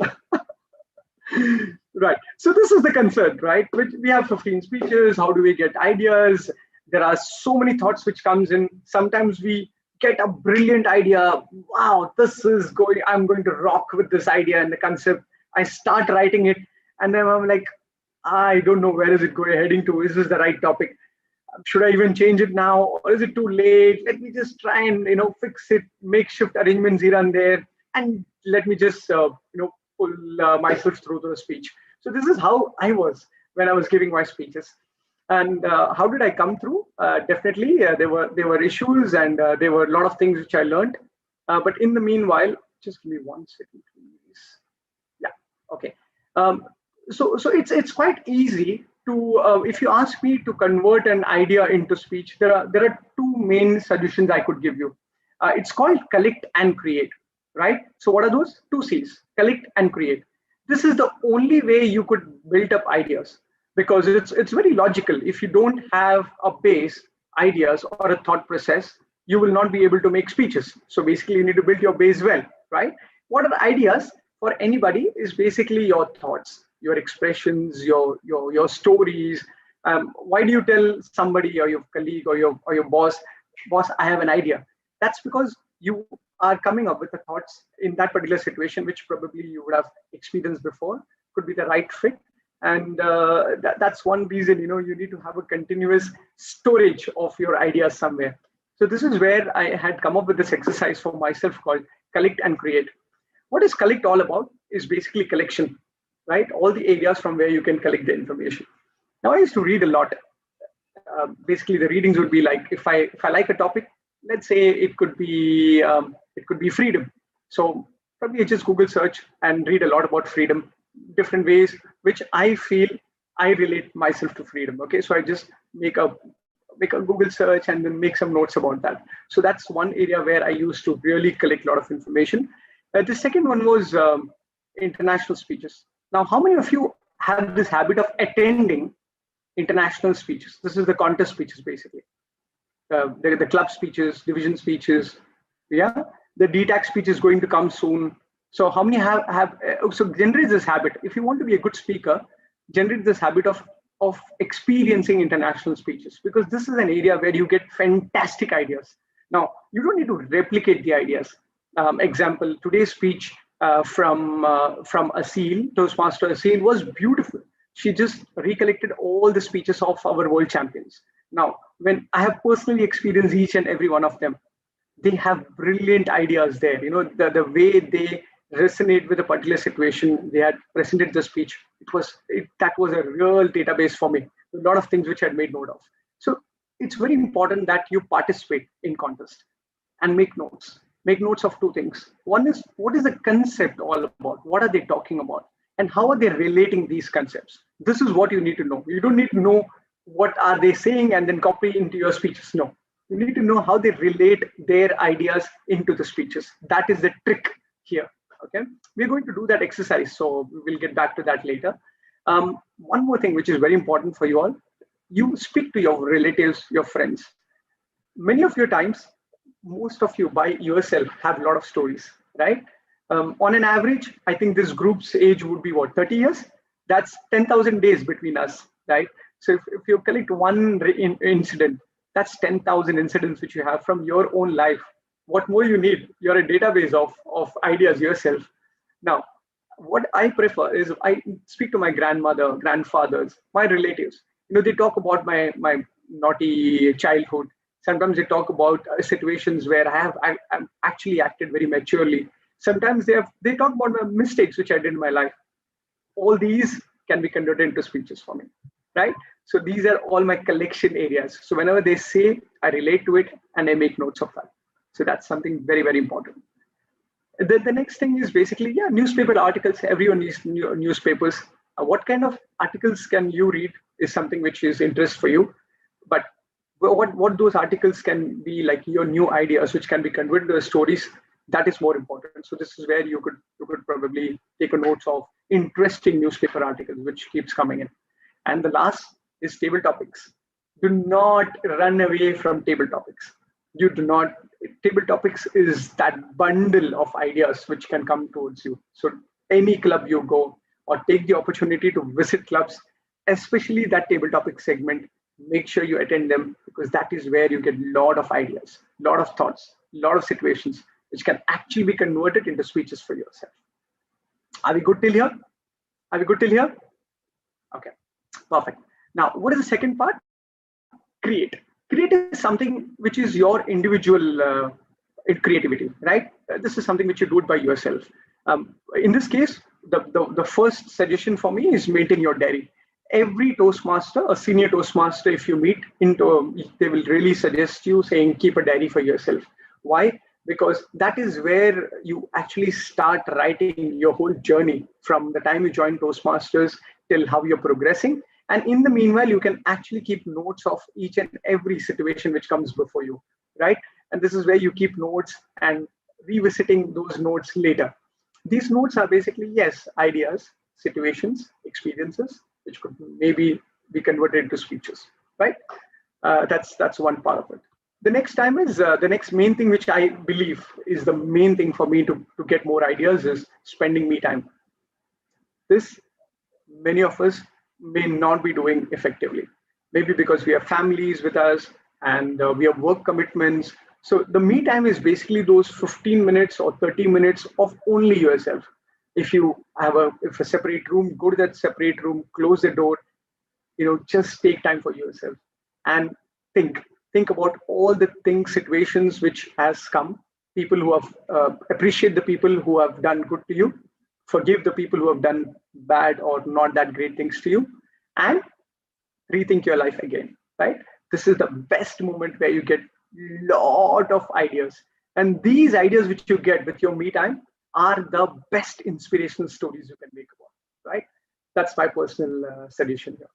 Speaker 13: Right. So this is the concern, right? We have 15 speeches. How do we get ideas? There are so many thoughts which comes in. Sometimes we get a brilliant idea. Wow, I'm going to rock with this idea and the concept. I start writing it, and then I'm like, I don't know where is it heading to. Is this the right topic? Should I even change it now, or is it too late? Let me just try and fix it, makeshift arrangements here and there, and let me just pull myself through the speech. So this is how I was when I was giving my speeches. And how did I come through? Definitely, there were issues, and there were a lot of things which I learned. But in the meanwhile, just give me 1 second, please. Yeah. Okay. So it's quite easy if you ask me to convert an idea into speech, there are two main suggestions I could give you. It's called collect and create, right? So what are those? Two C's: collect and create. This is the only way you could build up ideas, because it's very logical. If you don't have a base, ideas, or a thought process, you will not be able to make speeches. So basically, you need to build your base well, right? What are ideas for anybody is basically your thoughts, your expressions, your stories. Why do you tell somebody or your colleague or your boss, I have an idea? That's because you are coming up with the thoughts in that particular situation, which probably you would have experienced before, could be the right fit. And that's one reason, you need to have a continuous storage of your ideas somewhere. So this is where I had come up with this exercise for myself called collect and create. What is collect all about is basically collection, right? All the areas from where you can collect the information. Now I used to read a lot. Basically the readings would be like, if I like a topic, let's say it could be freedom. So probably I just Google search and read a lot about freedom, different ways which I feel I relate myself to freedom. Okay, so I just make a Google search and then make some notes about that. So that's one area where I used to really collect a lot of information. The second one was international speeches. Now, how many of you have this habit of attending international speeches? This is the contest speeches, basically. The club speeches, division speeches. Yeah, the DTAC speech is going to come soon. So how many have so generate this habit? If you want to be a good speaker, generate this habit of experiencing international speeches, because this is an area where you get fantastic ideas. Now, you don't need to replicate the ideas. Example, today's speech from Asil, Toastmaster Asil, was beautiful. She just recollected all the speeches of our world champions. Now, when I have personally experienced each and every one of them, they have brilliant ideas there. The way they resonate with a particular situation, they had presented the speech. That was a real database for me. A lot of things which I had made note of. So it's very important that you participate in contest and make notes. Make notes of two things. One is, what is the concept all about? What are they talking about? And how are they relating these concepts? This is what you need to know. You don't need to know what are they saying and then copy into your speeches. No, you need to know how they relate their ideas into the speeches. That is the trick here. Okay, we're going to do that exercise, so we'll get back to that later. One more thing which is very important for you all: you speak to your relatives, your friends. Many of your times, most of you by yourself have a lot of stories, right? On an average, I think this group's age would be what, 30 years? That's 10,000 days between us, right? So if you collect one incident, that's 10,000 incidents which you have from your own life. What more you need? You're a database of ideas yourself. Now, what I prefer is I speak to my grandmother, grandfathers, my relatives. They talk about my naughty childhood. Sometimes they talk about situations where I'm actually acted very maturely. Sometimes they talk about the mistakes which I did in my life. All these can be converted into speeches for me, right? So these are all my collection areas. So whenever they say, I relate to it and I make notes of that. So that's something very, very important. The next thing is basically, newspaper articles. Everyone needs newspapers. What kind of articles can you read is something which is interest for you. But what those articles can be like your new ideas, which can be converted into stories, that is more important. So this is where you could probably take a note of interesting newspaper articles, which keeps coming in. And the last is table topics. Do not run away from table topics. You do not. Table topics is that bundle of ideas which can come towards you. So any club you go, or take the opportunity to visit clubs, especially that table topic segment, make sure you attend them, because that is where you get a lot of ideas, a lot of thoughts, a lot of situations which can actually be converted into speeches for yourself. Are we good till here? Are we good till here? Okay, perfect. Now, what is the second part? Create. Create is something which is your individual creativity, right? This is something which you do it by yourself. In this case, the first suggestion for me is maintain your diary. Every Toastmaster, a senior Toastmaster, if you meet, they will really suggest you saying keep a diary for yourself. Why? Because that is where you actually start writing your whole journey from the time you join Toastmasters till how you're progressing. And in the meanwhile, you can actually keep notes of each and every situation which comes before you, right? And this is where you keep notes and revisiting those notes later. These notes are basically, yes, ideas, situations, experiences, which could maybe be converted into speeches, right? That's one part of it. The next time is the next main thing, which I believe is the main thing for me to get more ideas, is spending me time. This many of us may not be doing effectively, maybe because we have families with us and we have work commitments. So the me time is basically those 15 minutes or 30 minutes of only yourself. If you have a separate room, go to that separate room, close the door, just take time for yourself and think about all the things, situations which has come, people who have appreciate the people who have done good to you, forgive the people who have done bad or not that great things to you, and rethink your life again, right? This is the best moment where you get lot of ideas, and these ideas which you get with your me time are the best inspirational stories you can make about, right? That's my personal suggestion here.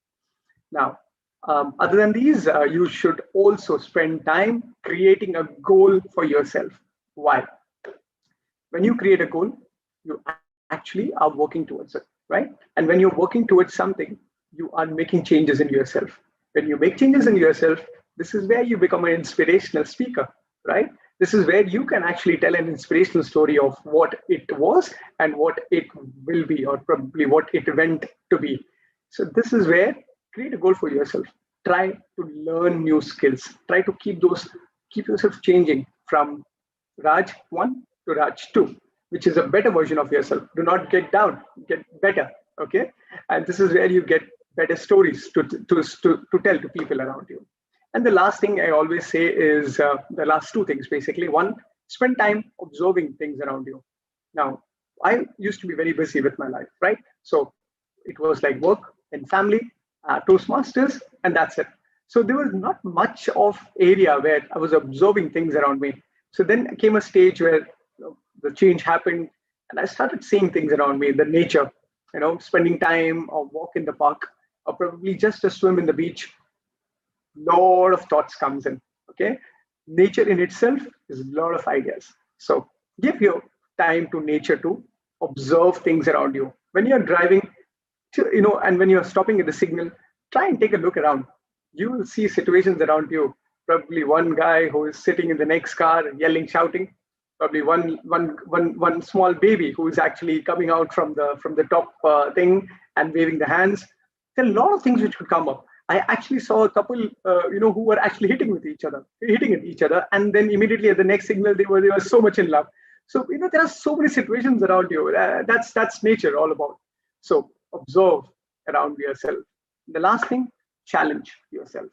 Speaker 13: Now, other than these, you should also spend time creating a goal for yourself. Why? When you create a goal, you actually are working towards it, right? And when you're working towards something, you are making changes in yourself. When you make changes in yourself, this is where you become an inspirational speaker, right? This is where you can actually tell an inspirational story of what it was and what it will be, or probably what it went to be. So this is where create a goal for yourself. Try to learn new skills. Try to keep yourself changing from Raj 1 to Raj 2, which is a better version of yourself. Do not get down, get better, okay? And this is where you get better stories to tell to people around you. And the last thing I always say is the last two things, basically. One, spend time observing things around you. Now, I used to be very busy with my life, right? So it was like work and family, Toastmasters, and that's it. So there was not much of area where I was observing things around me. So then came a stage where the change happened, and I started seeing things around me, the nature, spending time or walk in the park, or probably just a swim in the beach. Lot of thoughts comes in, okay? Nature in itself is a lot of ideas. So give your time to nature to observe things around you. When you're driving, and when you're stopping at the signal, try and take a look around. You will see situations around you. Probably one guy who is sitting in the next car yelling, shouting. Probably one small baby who is actually coming out from the top thing and waving the hands. There are a lot of things which could come up. I actually saw a couple, who were actually hitting at each other, and then immediately at the next signal they were so much in love. So there are so many situations around you. That's nature all about. So observe around yourself. The last thing, challenge yourself.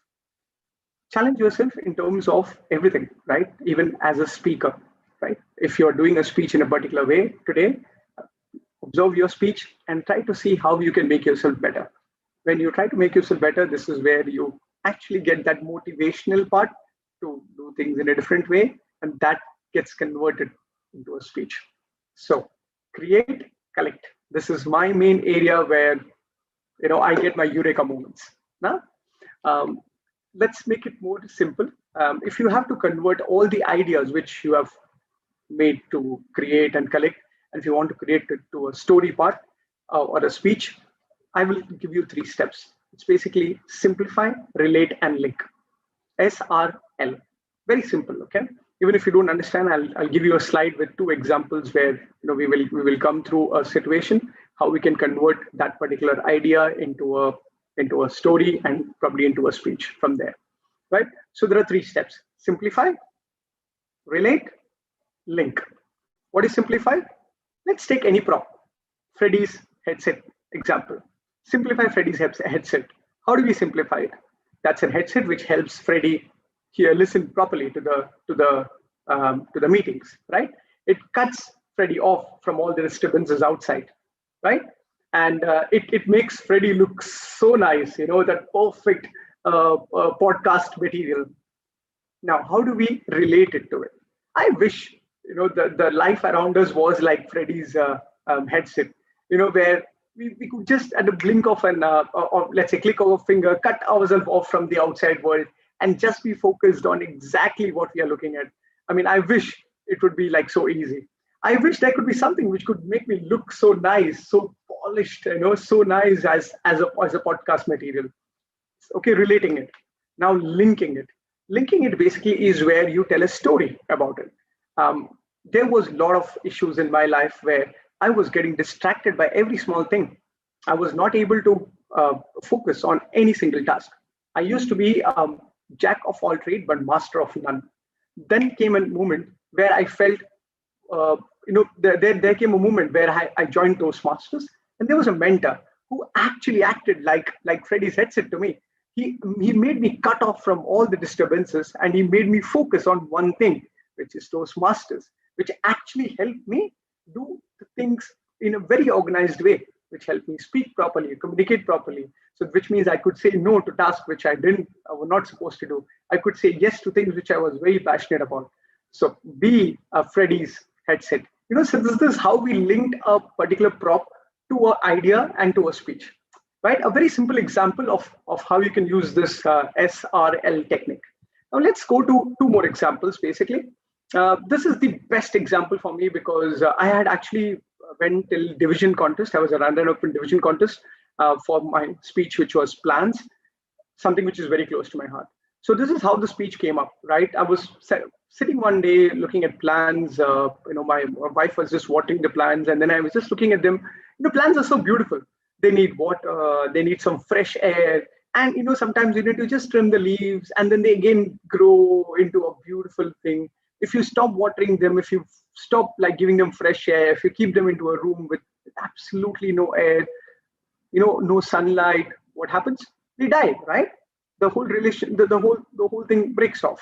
Speaker 13: Challenge yourself in terms of everything, right? Even as a speaker, right? If you're doing a speech in a particular way today, observe your speech and try to see how you can make yourself better. When you try to make yourself better, this is where you actually get that motivational part to do things in a different way, and that gets converted into a speech. So create, collect. This is my main area where I get my eureka moments. Now, let's make it more simple. If you have to convert all the ideas which you have made to create and collect, and if you want to create it to a story part or a speech, I will give you 3 steps. It's basically simplify, relate, and link. SRL. Very simple, okay? Even if you don't understand, I'll give you a slide with 2 examples where we will come through a situation, how we can convert that particular idea into a story and probably into a speech from there, right? So there are 3 steps: simplify, relate, link. What is simplify? Let's take any prop. Freddie's headset example. Simplify Freddie's headset. How do we simplify it? That's a headset which helps Freddie listen properly to the meetings, right? It cuts Freddie off from all the disturbances outside, right? And it makes Freddie look so nice, that perfect podcast material. Now, how do we relate it to it? I wish the life around us was like Freddie's headset, where we could just at a blink of an, or let's say click of a finger, cut ourselves off from the outside world and just be focused on exactly what we are looking at. I mean, I wish it would be like so easy. I wish there could be something which could make me look so nice, so polished, so nice as a podcast material. Okay, relating it. Now linking it. Linking it basically is where you tell a story about it. There was a lot of issues in my life where I was getting distracted by every small thing. I was not able to focus on any single task. I used to be jack of all trade, but master of none. Then came a moment where I felt, there came a moment where I joined Toastmasters, and there was a mentor who actually acted like Freddie said it to me. He made me cut off from all the disturbances, and he made me focus on one thing, which is Toastmasters, which actually helped me do the things in a very organized way, which helped me speak properly, communicate properly. So which means I could say no to tasks which I was not supposed to do. I could say yes to things which I was very passionate about. So be Freddie's headset. So this is how we linked a particular prop to an idea and to a speech. Right, a very simple example of how you can use this SRL technique. Now let's go to two more examples. Basically, this is the best example for me because I had actually went till division contest. I was a runner-up in division contest for my speech, which was plans, something which is very close to my heart. So this is how the speech came up. Right, I was sitting one day looking at plans. My wife was just watering the plans, and then I was just looking at them. The plans are so beautiful. They need water, they need some fresh air. And, sometimes you need to just trim the leaves and then they again grow into a beautiful thing. If you stop watering them, if you stop giving them fresh air, if you keep them into a room with absolutely no air, no sunlight, what happens? They die, right? The whole relation, the whole thing breaks off.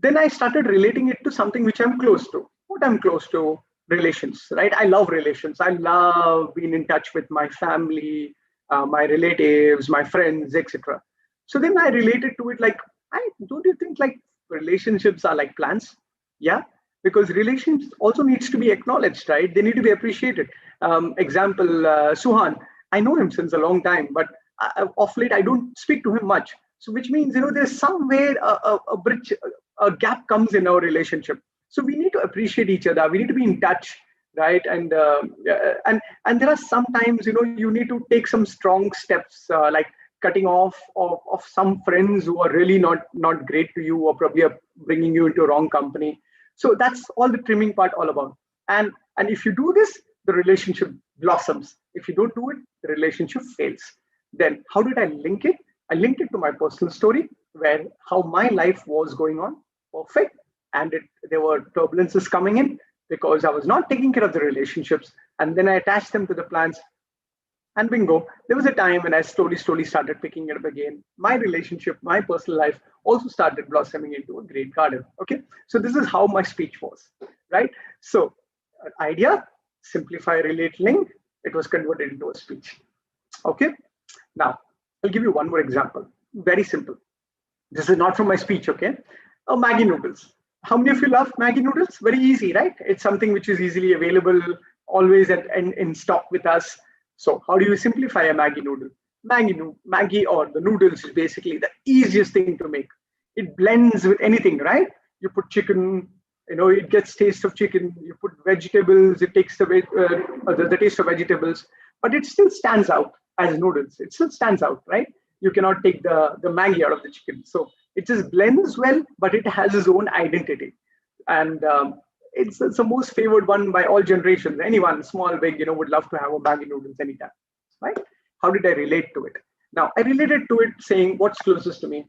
Speaker 13: Then I started relating it to something which I'm close to. What I'm close to? Relations, right? I love relations. I love being in touch with my family, my relatives, my friends, etc. So then I related to it don't you think relationships are like plants? Yeah, because relations also needs to be acknowledged, right? They need to be appreciated. Example, Suhan, I know him since a long time, but of late I don't speak to him much. So which means, there's somewhere a bridge, a gap comes in our relationship. So we need to appreciate each other. We need to be in touch, right? And there are sometimes, you need to take some strong steps, like cutting off of some friends who are really not great to you, or probably are bringing you into wrong company. So that's all the trimming part all about. And if you do this, the relationship blossoms. If you don't do it, the relationship fails. Then how did I link it? I linked it to my personal story, where how my life was going on. Perfect. And there were turbulences coming in because I was not taking care of the relationships. And then I attached them to the plans. And bingo, there was a time when I slowly started picking it up again. My relationship, my personal life also started blossoming into a great garden. Okay, so this is how my speech was, right? So idea, simplify, relate, link, it was converted into a speech. Okay, now I'll give you one more example. Very simple. This is not from my speech, okay? Maggi noodles. How many of you love Maggi noodles? Very easy, right? It's something which is easily available, always in stock with us. So how do you simplify a Maggi noodle? Maggi or the noodles is basically the easiest thing to make. It blends with anything, right? You put chicken, it gets taste of chicken. You put vegetables, it takes the taste of vegetables, but it still stands out as noodles. It still stands out, right? You cannot take the Maggi out of the chicken. So it just blends well, but it has its own identity. And it's the most favored one by all generations. Anyone, small, big, would love to have a Maggi noodles anytime, right? How did I relate to it? Now, I related to it saying what's closest to me,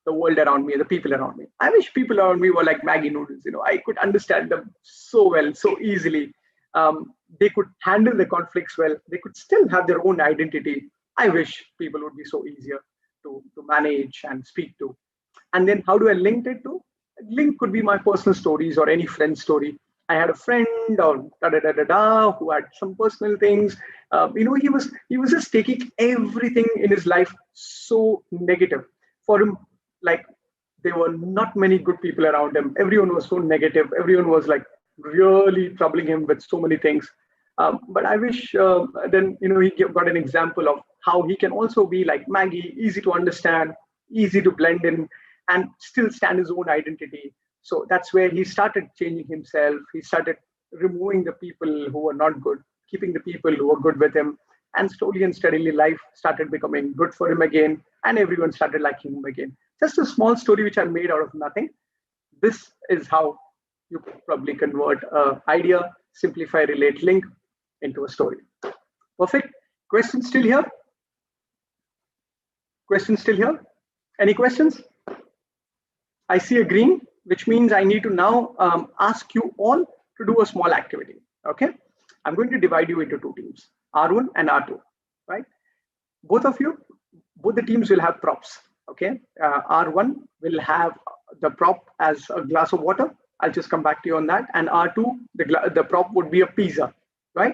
Speaker 13: the world around me, the people around me. I wish people around me were like Maggi noodles. I could understand them so well, so easily. They could handle the conflicts well. They could still have their own identity. I wish people would be so easier to manage and speak to. And then how do I link it to? Link could be my personal stories or any friend's story. I had a friend or who had some personal things. He was just taking everything in his life so negative. For him, there were not many good people around him. Everyone was so negative. Everyone was really troubling him with so many things. But I wish then he got an example of how he can also be like Maggie, easy to understand, easy to blend in, and still stand his own identity. So that's where he started changing himself. He started removing the people who were not good, keeping the people who were good with him, and slowly and steadily life started becoming good for him again, and everyone started liking him again. Just a small story which I made out of nothing. This is how you probably convert an idea, simplify, relate, link into a story. Perfect. Questions still here? Questions still here? Any questions? I see a green, which means I need to now ask you all to do a small activity. Okay. I'm going to divide you into two teams, R1 and R2, right? Both of you, both the teams will have props. Okay. R1 will have the prop as a glass of water. I'll just come back to you on that. And R2, the prop would be a pizza, right?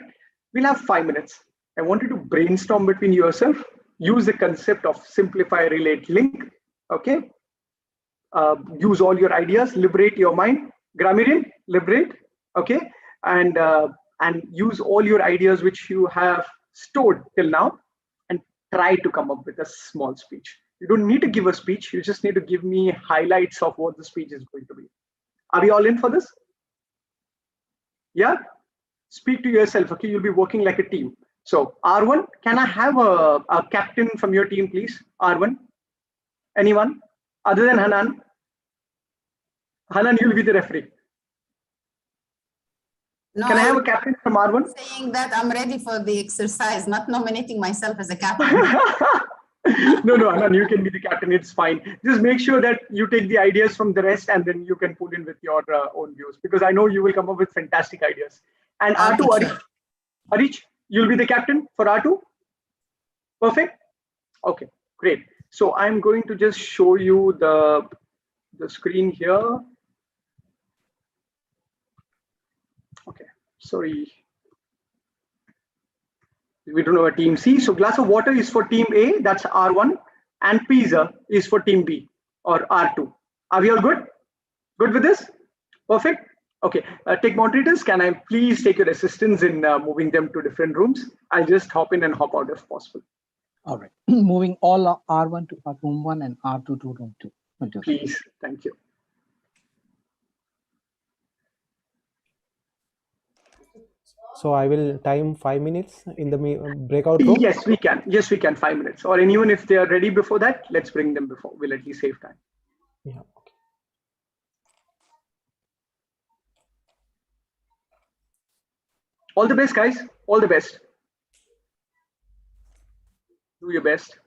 Speaker 13: We'll have 5 minutes. I want you to brainstorm between yourself, use the concept of simplify, relate, link. Okay. Use all your ideas, liberate your mind. Grammarian, liberate. Okay. And use all your ideas which you have stored till now and try to come up with a small speech. You don't need to give a speech. You just need to give me highlights of what the speech is going to be. Are we all in for this? Yeah? Speak to yourself. Okay, you'll be working like a team. So R1, can I have a captain from your team, please? R1? Anyone? Other than Hanan? Hanan, you'll be the referee.
Speaker 11: No,
Speaker 13: Can I have a captain from R1?
Speaker 11: Saying that I'm ready for the exercise, not nominating myself as a captain.
Speaker 13: No, Hanan, you can be the captain. It's fine. Just make sure that you take the ideas from the rest and then you can put in with your own views, because I know you will come up with fantastic ideas. And R2, Arich, you'll be the captain for R2? Perfect. Okay, great. So I'm going to just show you the screen here. Okay, sorry. We don't have a team C. So glass of water is for team A, that's R1, and pizza is for team B or R2. Are we all good? Good with this? Perfect. Okay, take moderators. Can I please take your assistance in moving them to different rooms? I'll just hop in and hop out if possible.
Speaker 7: All right. Moving all R1 to room 1 and R2 to room 2.
Speaker 13: Please, thank you.
Speaker 4: So I will time 5 minutes in the breakout room.
Speaker 13: Yes, we can. Yes, we can. 5 minutes. Or anyone, if they are ready before that, let's bring them before. We'll at least save time.
Speaker 4: Yeah. Okay.
Speaker 13: All the best, guys. All the best. Do your best.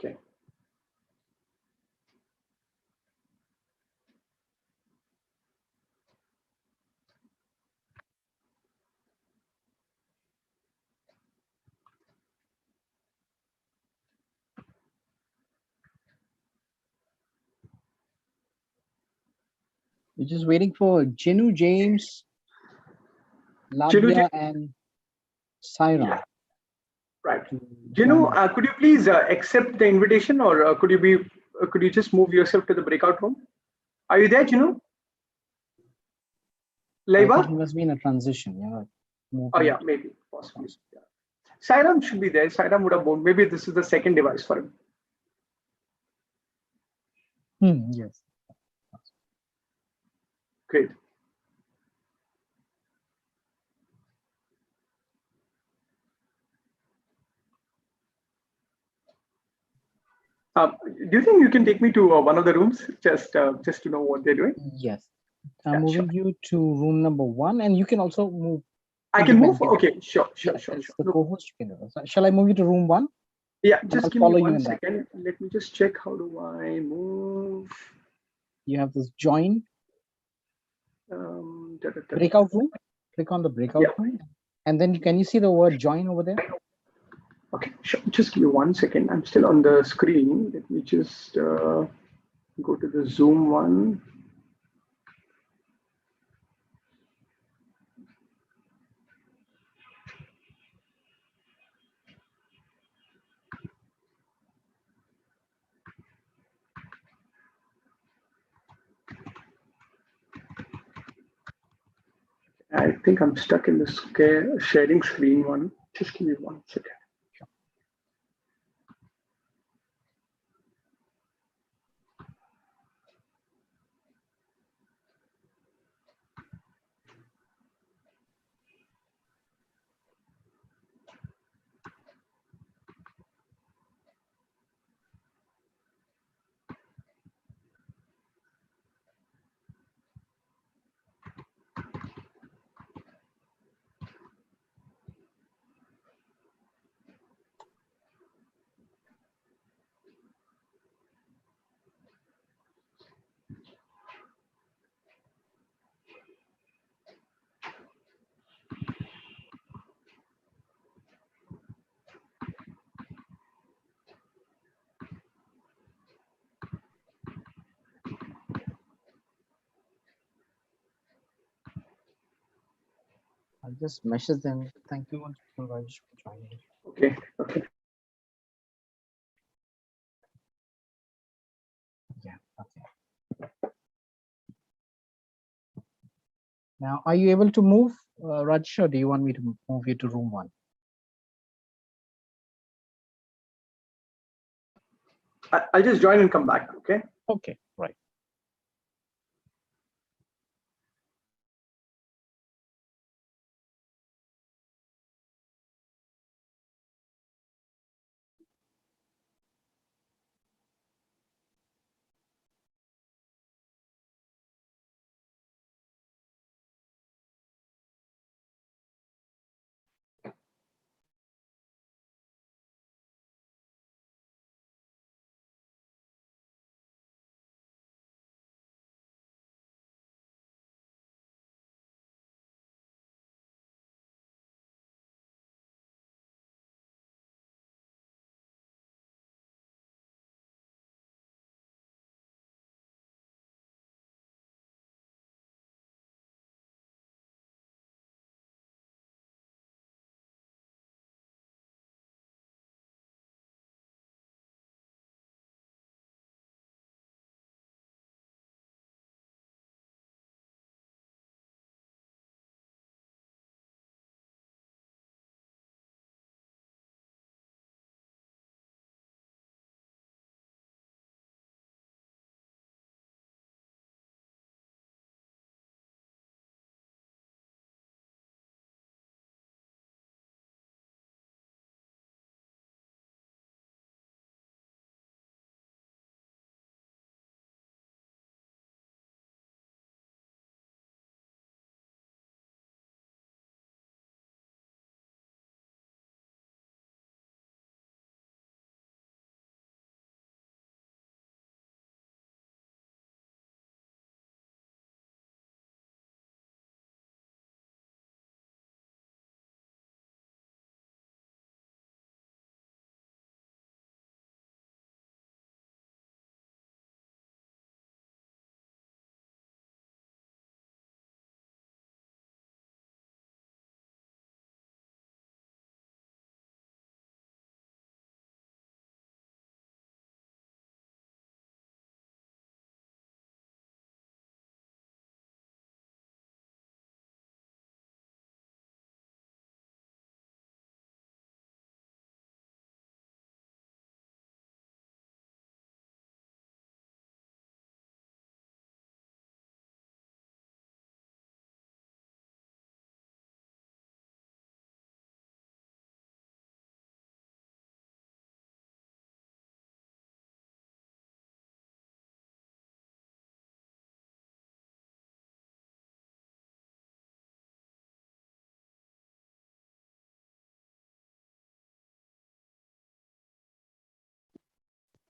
Speaker 13: Okay.
Speaker 7: We're just waiting for Jinu, James, Lavia, and Siron.
Speaker 13: Yeah. Right. Jinu, could you please accept the invitation, or could you just move yourself to the breakout room? Are you there, Jinu? Leiva?
Speaker 7: He must be in a transition. Yeah.
Speaker 13: Oh yeah, maybe possibly. Yeah. Siron should be there. Siron would have moved. Maybe this is the second device for him.
Speaker 7: Yes.
Speaker 13: Great. Do you think you can take me to one of the rooms just to know what they're doing?
Speaker 7: Yes. I'm moving you to room number 1, and you can also move.
Speaker 13: I can move? Okay, sure.
Speaker 7: The co-host you can do. Shall I move you to room 1?
Speaker 13: Yeah, just give me 1 second. Let me just check. How do I move?
Speaker 7: You have this join. Breakout room. Click on the breakout room. And then can you see the word join over there?
Speaker 13: Okay, sure. Just give me 1 second. I'm still on the screen. Let me just go to the Zoom one. I think I'm stuck in the sharing screen one. Just give me 1 second.
Speaker 7: I'll just message them. Thank you, Rajesh, for joining.
Speaker 13: Okay, okay.
Speaker 7: Yeah, okay. Now, are you able to move, Rajesh, or do you want me to move you to room 1?
Speaker 13: I'll just join and come back, okay?
Speaker 7: Okay, right.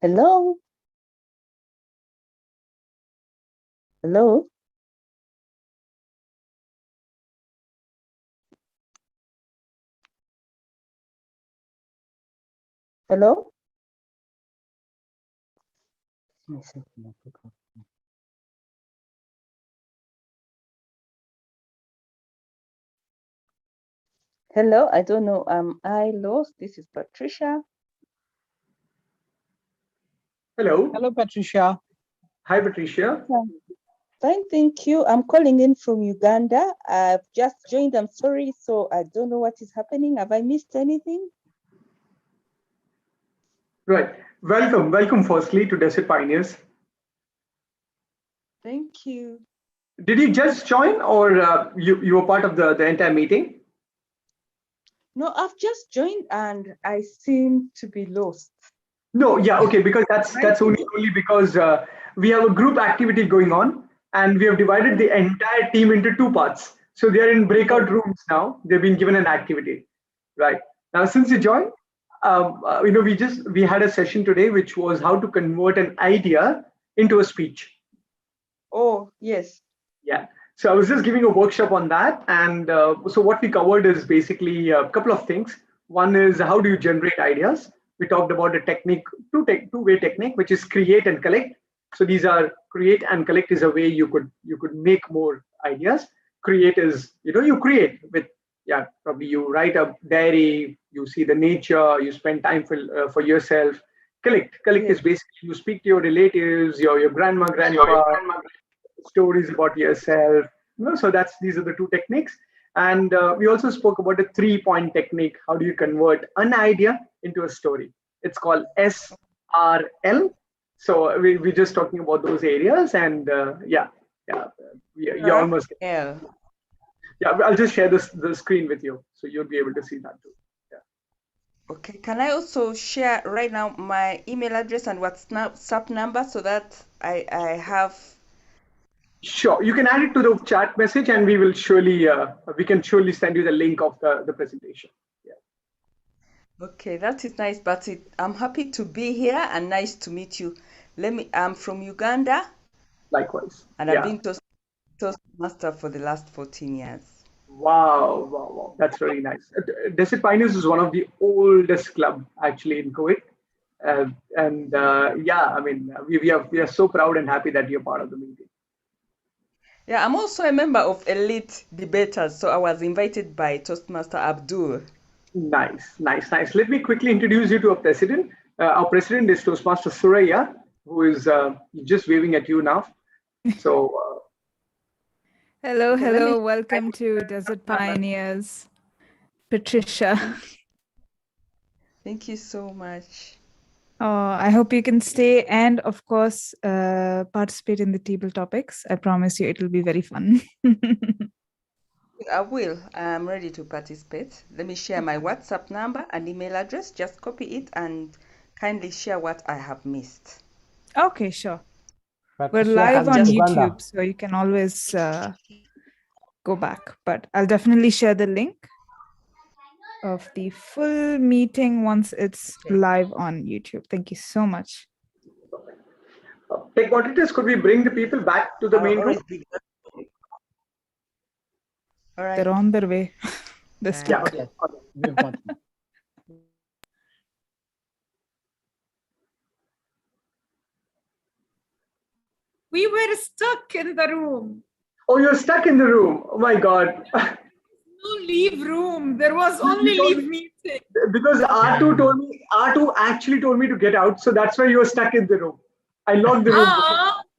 Speaker 14: Hello? Hello? Hello? Hello, I don't know. I lost. This is Patricia.
Speaker 13: Hello.
Speaker 7: Hello, Patricia.
Speaker 13: Hi, Patricia.
Speaker 14: Fine, thank you. I'm calling in from Uganda. I've just joined. I'm sorry, so I don't know what is happening. Have I missed anything?
Speaker 13: Right. Welcome firstly to Desert Pioneers.
Speaker 14: Thank you.
Speaker 13: Did you just join, or you were part of the entire meeting?
Speaker 14: No, I've just joined and I seem to be lost.
Speaker 13: No, yeah, okay, because that's only because we have a group activity going on, and we have divided the entire team into two parts. So they are in breakout rooms now. They've been given an activity, right? Now, since you joined, we had a session today, which was how to convert an idea into a speech.
Speaker 14: Oh, yes.
Speaker 13: Yeah. So I was just giving a workshop on that. And so what we covered is basically a couple of things. One is how do you generate ideas? We talked about a technique, two-way technique, which is create and collect. So these are create and collect is a way you could make more ideas. Create is, you create with, probably you write a diary, you see the nature, you spend time for yourself. Collect is basically you speak to your relatives, your grandma, grandpa, stories about yourself. So these are the two techniques. And we also spoke about a 3-point technique. How do you convert an idea into a story? It's called SRL. So we're just talking about those areas. And you're almost. Yeah, I'll just share the screen with you, so you'll be able to see that too. Yeah.
Speaker 14: Okay. Can I also share right now my email address and WhatsApp number so that I have.
Speaker 13: Sure, you can add it to the chat message, and we will surely send you the link of the presentation. Yeah.
Speaker 14: Okay, that is nice, but I'm happy to be here and nice to meet you. I'm from Uganda.
Speaker 13: Likewise.
Speaker 14: And I've been Toastmaster for the last 14 years.
Speaker 13: Wow, that's very nice. Desert Pioneers is one of the oldest club actually in Kuwait, we are so proud and happy that you're part of the meeting.
Speaker 14: Yeah, I'm also a member of Elite Debaters, so I was invited by Toastmaster Abdul.
Speaker 13: Nice. Let me quickly introduce you to our president. Our president is Toastmaster Suraya, who is just waving at you now. So.
Speaker 2: Hello. Welcome to Desert Pioneers. Patricia.
Speaker 14: Thank you so much.
Speaker 2: I hope you can stay and, of course, participate in the table topics. I promise you it will be very fun.
Speaker 14: I will. I'm ready to participate. Let me share my WhatsApp number and email address. Just copy it and kindly share what I have missed.
Speaker 2: Okay, sure.
Speaker 4: Patricia,
Speaker 2: we're live on YouTube,
Speaker 4: Uganda.
Speaker 2: so you can always go back. But I'll definitely share the link of the full meeting once it's live on YouTube. Thank you so much.
Speaker 13: Tech moderators, could we bring the people back to the main room?
Speaker 14: All right.
Speaker 2: They're on their way.
Speaker 13: Yeah, okay.
Speaker 8: We were stuck in the room.
Speaker 13: Oh, you're stuck in the room. Oh my God.
Speaker 8: No leave room. There was only leave meeting.
Speaker 13: Because R2 actually told me to get out, so that's why you were stuck in the room. I locked the room.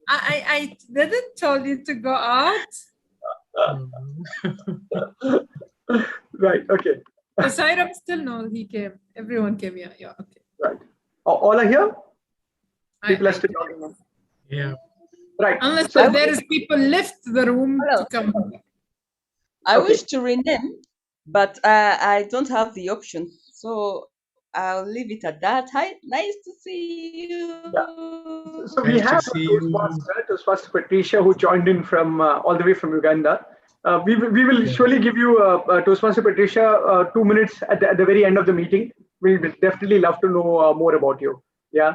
Speaker 8: I didn't tell you to go out.
Speaker 13: Right, okay.
Speaker 8: Asairam still no, he came. Everyone came, yeah, okay.
Speaker 13: Right. All are here? People are still talking.
Speaker 5: Yeah.
Speaker 13: Right.
Speaker 8: Unless there is people left the room to come.
Speaker 14: I wish to rename, but I don't have the option. So I'll leave it at that. Hi, nice to see you.
Speaker 13: Yeah. So we have Toastmaster Patricia, who joined in from all the way from Uganda. We will surely give you Toastmaster Patricia 2 minutes at the very end of the meeting. We'll definitely love to know more about you. Yeah,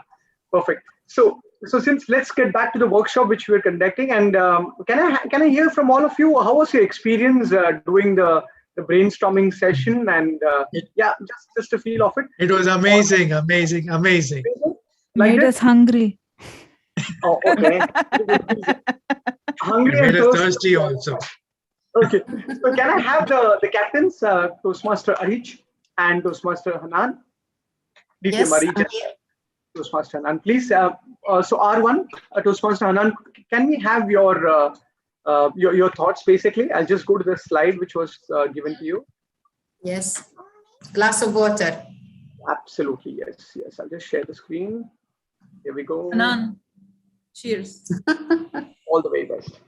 Speaker 13: perfect. So since let's get back to the workshop which we're conducting, and can I hear from all of you, how was your experience doing the the brainstorming session, and yeah, just a feel of it.
Speaker 5: It was amazing, amazing, amazing.
Speaker 2: Made us hungry.
Speaker 13: Oh, okay. Hungry
Speaker 5: It made
Speaker 13: and
Speaker 5: us thirsty also.
Speaker 13: Okay, so can I have the captains, Toastmaster Arich and Toastmaster Hanan?
Speaker 11: Yes,
Speaker 13: Arich and Toastmaster Hanan, please. So R1, Toastmaster Hanan, can we have your thoughts basically? I'll just go to the slide which was given to you.
Speaker 11: Yes. Glass of water.
Speaker 13: Absolutely, yes. I'll just share the screen. Here we go.
Speaker 8: Hanan, cheers.
Speaker 13: All the way best.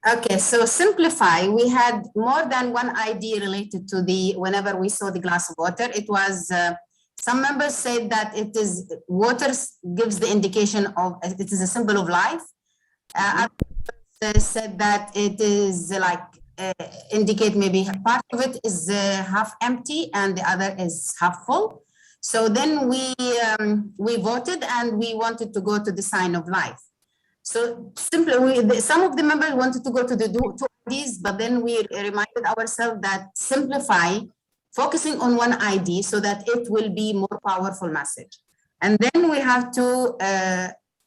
Speaker 11: Okay, so simplify. We had more than one idea related to whenever we saw the glass of water. It was, some members said that it is, water gives the indication of, it is a symbol of life. Others said that it is like, indicate maybe part of it is half empty and the other is half full. So then we voted and we wanted to go to the sign of life. So simply, some of the members wanted to go to the two IDs, but then we reminded ourselves that simplify, focusing on one ID so that it will be more powerful message. And then we have to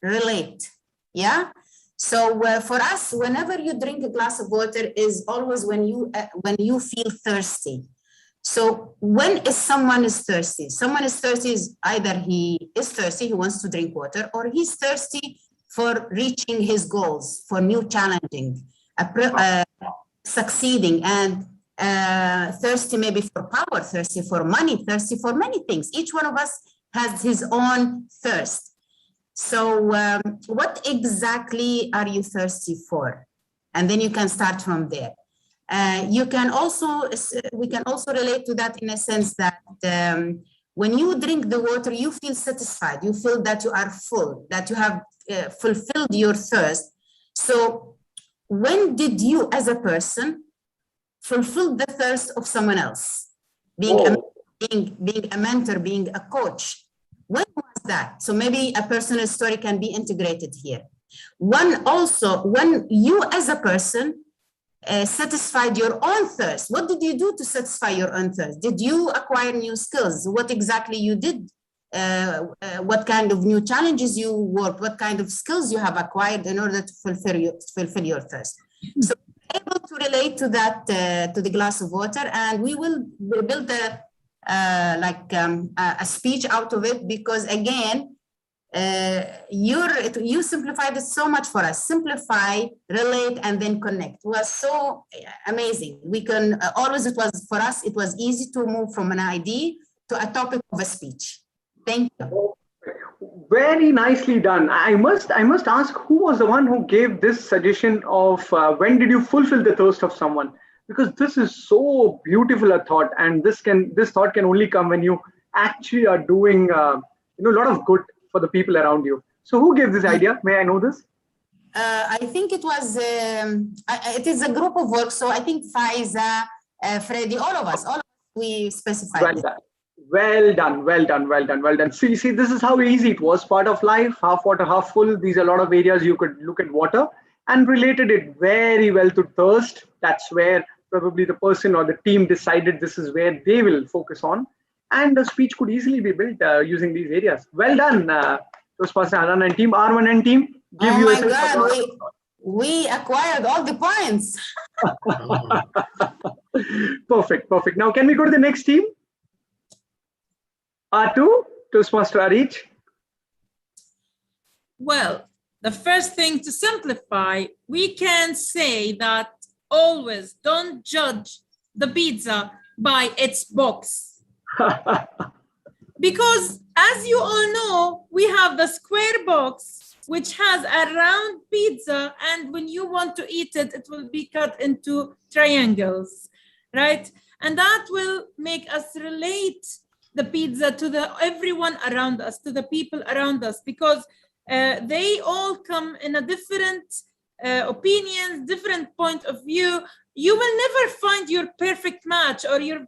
Speaker 11: relate, yeah? So for us, whenever you drink a glass of water is always when you feel thirsty. So when someone is thirsty? Someone is thirsty is either he is thirsty, he wants to drink water, or he's thirsty for reaching his goals, for new challenging, succeeding, and thirsty maybe for power, thirsty for money, thirsty for many things. Each one of us has his own thirst. So what exactly are you thirsty for? And then you can start from there. We can also relate to that in a sense that when you drink the water, you feel satisfied. You feel that you are full, that you have fulfilled your thirst. So when did you as a person fulfill the thirst of someone else? Being a mentor, being a coach. When was that? So maybe a personal story can be integrated here. One also, when you as a person satisfied your own thirst, what did you do to satisfy your own thirst? Did you acquire new skills? What exactly you did? What kind of new challenges you worked? What kind of skills you have acquired in order to fulfill your thirst? So able to relate to that, to the glass of water, and we will build a speech out of it, because again, you simplified it so much for us. Simplify, relate, and then connect. It was so amazing. We can always, it was for us, it was easy to move from an idea to a topic of a speech. Thank you.
Speaker 13: Very nicely done. I must ask, who was the one who gave this suggestion of when did you fulfill the thirst of someone? Because this is so beautiful a thought, and this thought can only come when you actually are doing a lot of good for the people around you. So who gave this idea? May I know this?
Speaker 11: I think it was, it is a group of work. So I think Faiza, Freddie, all of us, we specified it.
Speaker 13: Well done. See, this is how easy it was. Part of life, half water, half full. These are a lot of areas you could look at water and related it very well to thirst. That's where probably the person or the team decided this is where they will focus on. And the speech could easily be built using these areas. Well done, Toastmaster Hanan and team, R1 and team.
Speaker 11: Give you my God, we acquired all the points.
Speaker 13: Perfect. Now, can we go to the next team? R2, Toastmaster Arich.
Speaker 8: Well, the first thing to simplify, we can say that always don't judge the pizza by its box. Because as you all know, we have the square box, which has a round pizza, and when you want to eat it, it will be cut into triangles, right? And that will make us relate the pizza to everyone around us, to the people around us, because they all come in a different opinions, different point of view. You will never find your perfect match or your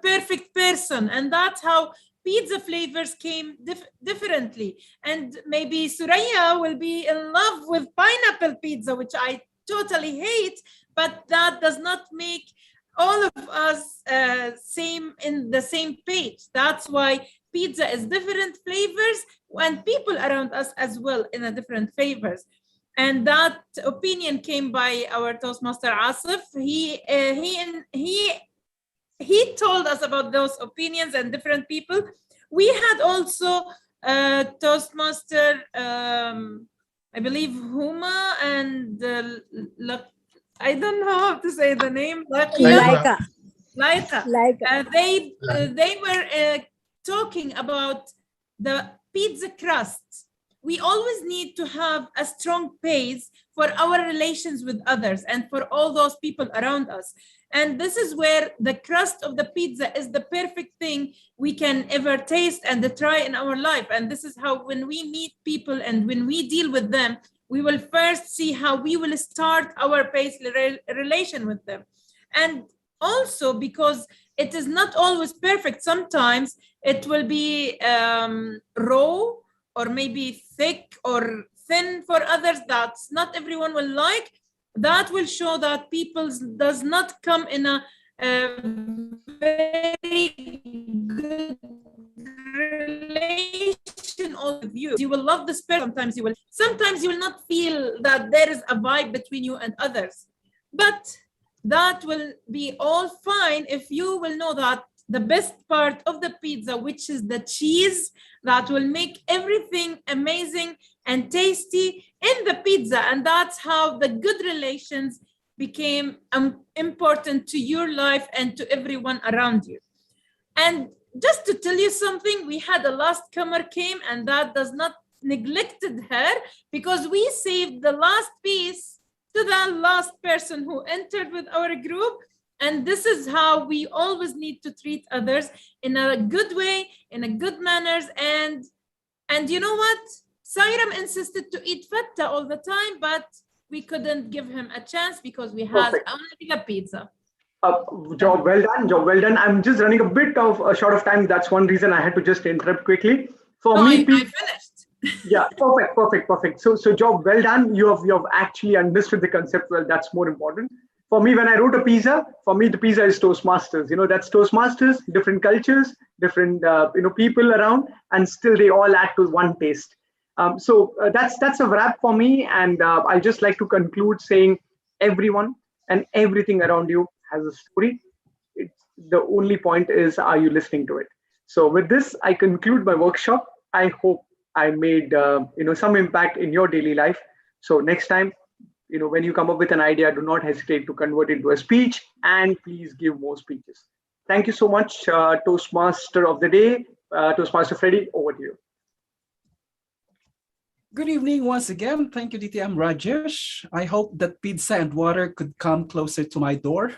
Speaker 8: perfect person, and that's how pizza flavors came differently. And maybe Suraya will be in love with pineapple pizza, which I totally hate, but that does not make all of us in the same page. That's why pizza is different flavors and people around us as well in a different flavors. And that opinion came by our Toastmaster Asif. He told us about those opinions and different people. We had also Toastmaster, I believe Huma and I don't know how to say the name.
Speaker 12: Laika.
Speaker 8: They were talking about the pizza crust. We always need to have a strong base for our relations with others and for all those people around us. And this is where the crust of the pizza is the perfect thing we can ever taste and try in our life. And this is how, when we meet people and when we deal with them, we will first see how we will start our base relation with them. And also because it is not always perfect, sometimes it will be raw or maybe thick or thin for others. That's not everyone will like. That will show that people does not come in a very good relation with you. You will love this person. Sometimes you will not feel that there is a vibe between you and others. But that will be all fine if you will know that the best part of the pizza, which is the cheese, that will make everything amazing and tasty in the pizza. And that's how the good relations became important to your life and to everyone around you. And just to tell you something, we had a last comer came, and that does not neglected her, because we saved the last piece to the last person who entered with our group. And this is how we always need to treat others, in a good way, in a good manners. And you know what? Sairam insisted to eat feta all the time, but we couldn't give him a chance because we had only the pizza.
Speaker 13: Job well done. I'm just running a bit of a short of time. That's one reason I had to just interrupt quickly. For me,
Speaker 8: I finished.
Speaker 13: Yeah, perfect. So job well done. You have actually understood the concept well. That's more important. For me, when I wrote a pizza, for me the pizza is Toastmasters. That's Toastmasters, different cultures, different people around, and still they all add to one taste. So that's a wrap for me, and I'll just like to conclude saying everyone and everything around you has a story. The only point is, are you listening to it? So with this, I conclude my workshop. I hope I made some impact in your daily life. So next time, when you come up with an idea, do not hesitate to convert it into a speech, and please give more speeches. Thank you so much, Toastmaster of the day, Toastmaster Freddie. Over to you.
Speaker 3: Good evening once again. Thank you, DTM Rajesh. I hope that pizza and water could come closer to my door.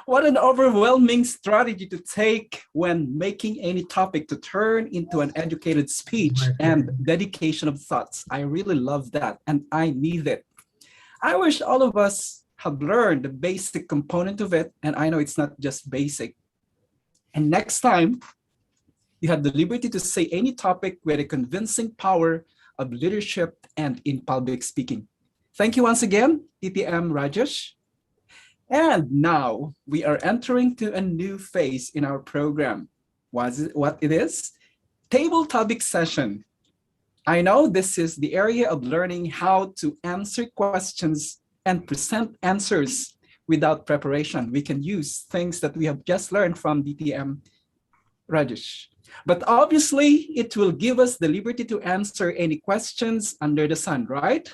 Speaker 3: What an overwhelming strategy to take when making any topic to turn into an educated speech and dedication of thoughts. I really love that, and I need it. I wish all of us have learned the basic component of it, and I know it's not just basic. And next time, you have the liberty to say any topic with a convincing power of leadership and in public speaking. Thank you once again, DTM Rajesh. And now we are entering to a new phase in our program. What it is? Table topic session. I know this is the area of learning how to answer questions and present answers without preparation. We can use things that we have just learned from DTM Rajesh. But obviously, it will give us the liberty to answer any questions under the sun, right?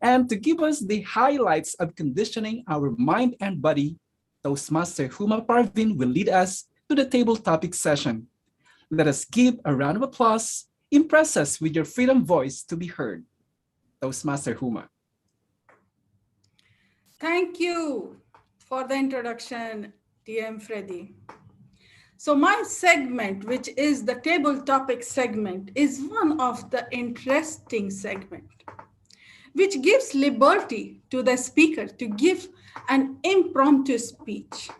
Speaker 3: And to give us the highlights of conditioning our mind and body, Toastmaster Huma Parvin will lead us to the table topic session. Let us give a round of applause. Impress us with your freedom voice to be heard. Toastmaster Huma.
Speaker 15: Thank you for the introduction, TM Freddie. So my segment, which is the table topic segment, is one of the interesting segment, which gives liberty to the speaker to give an impromptu speech.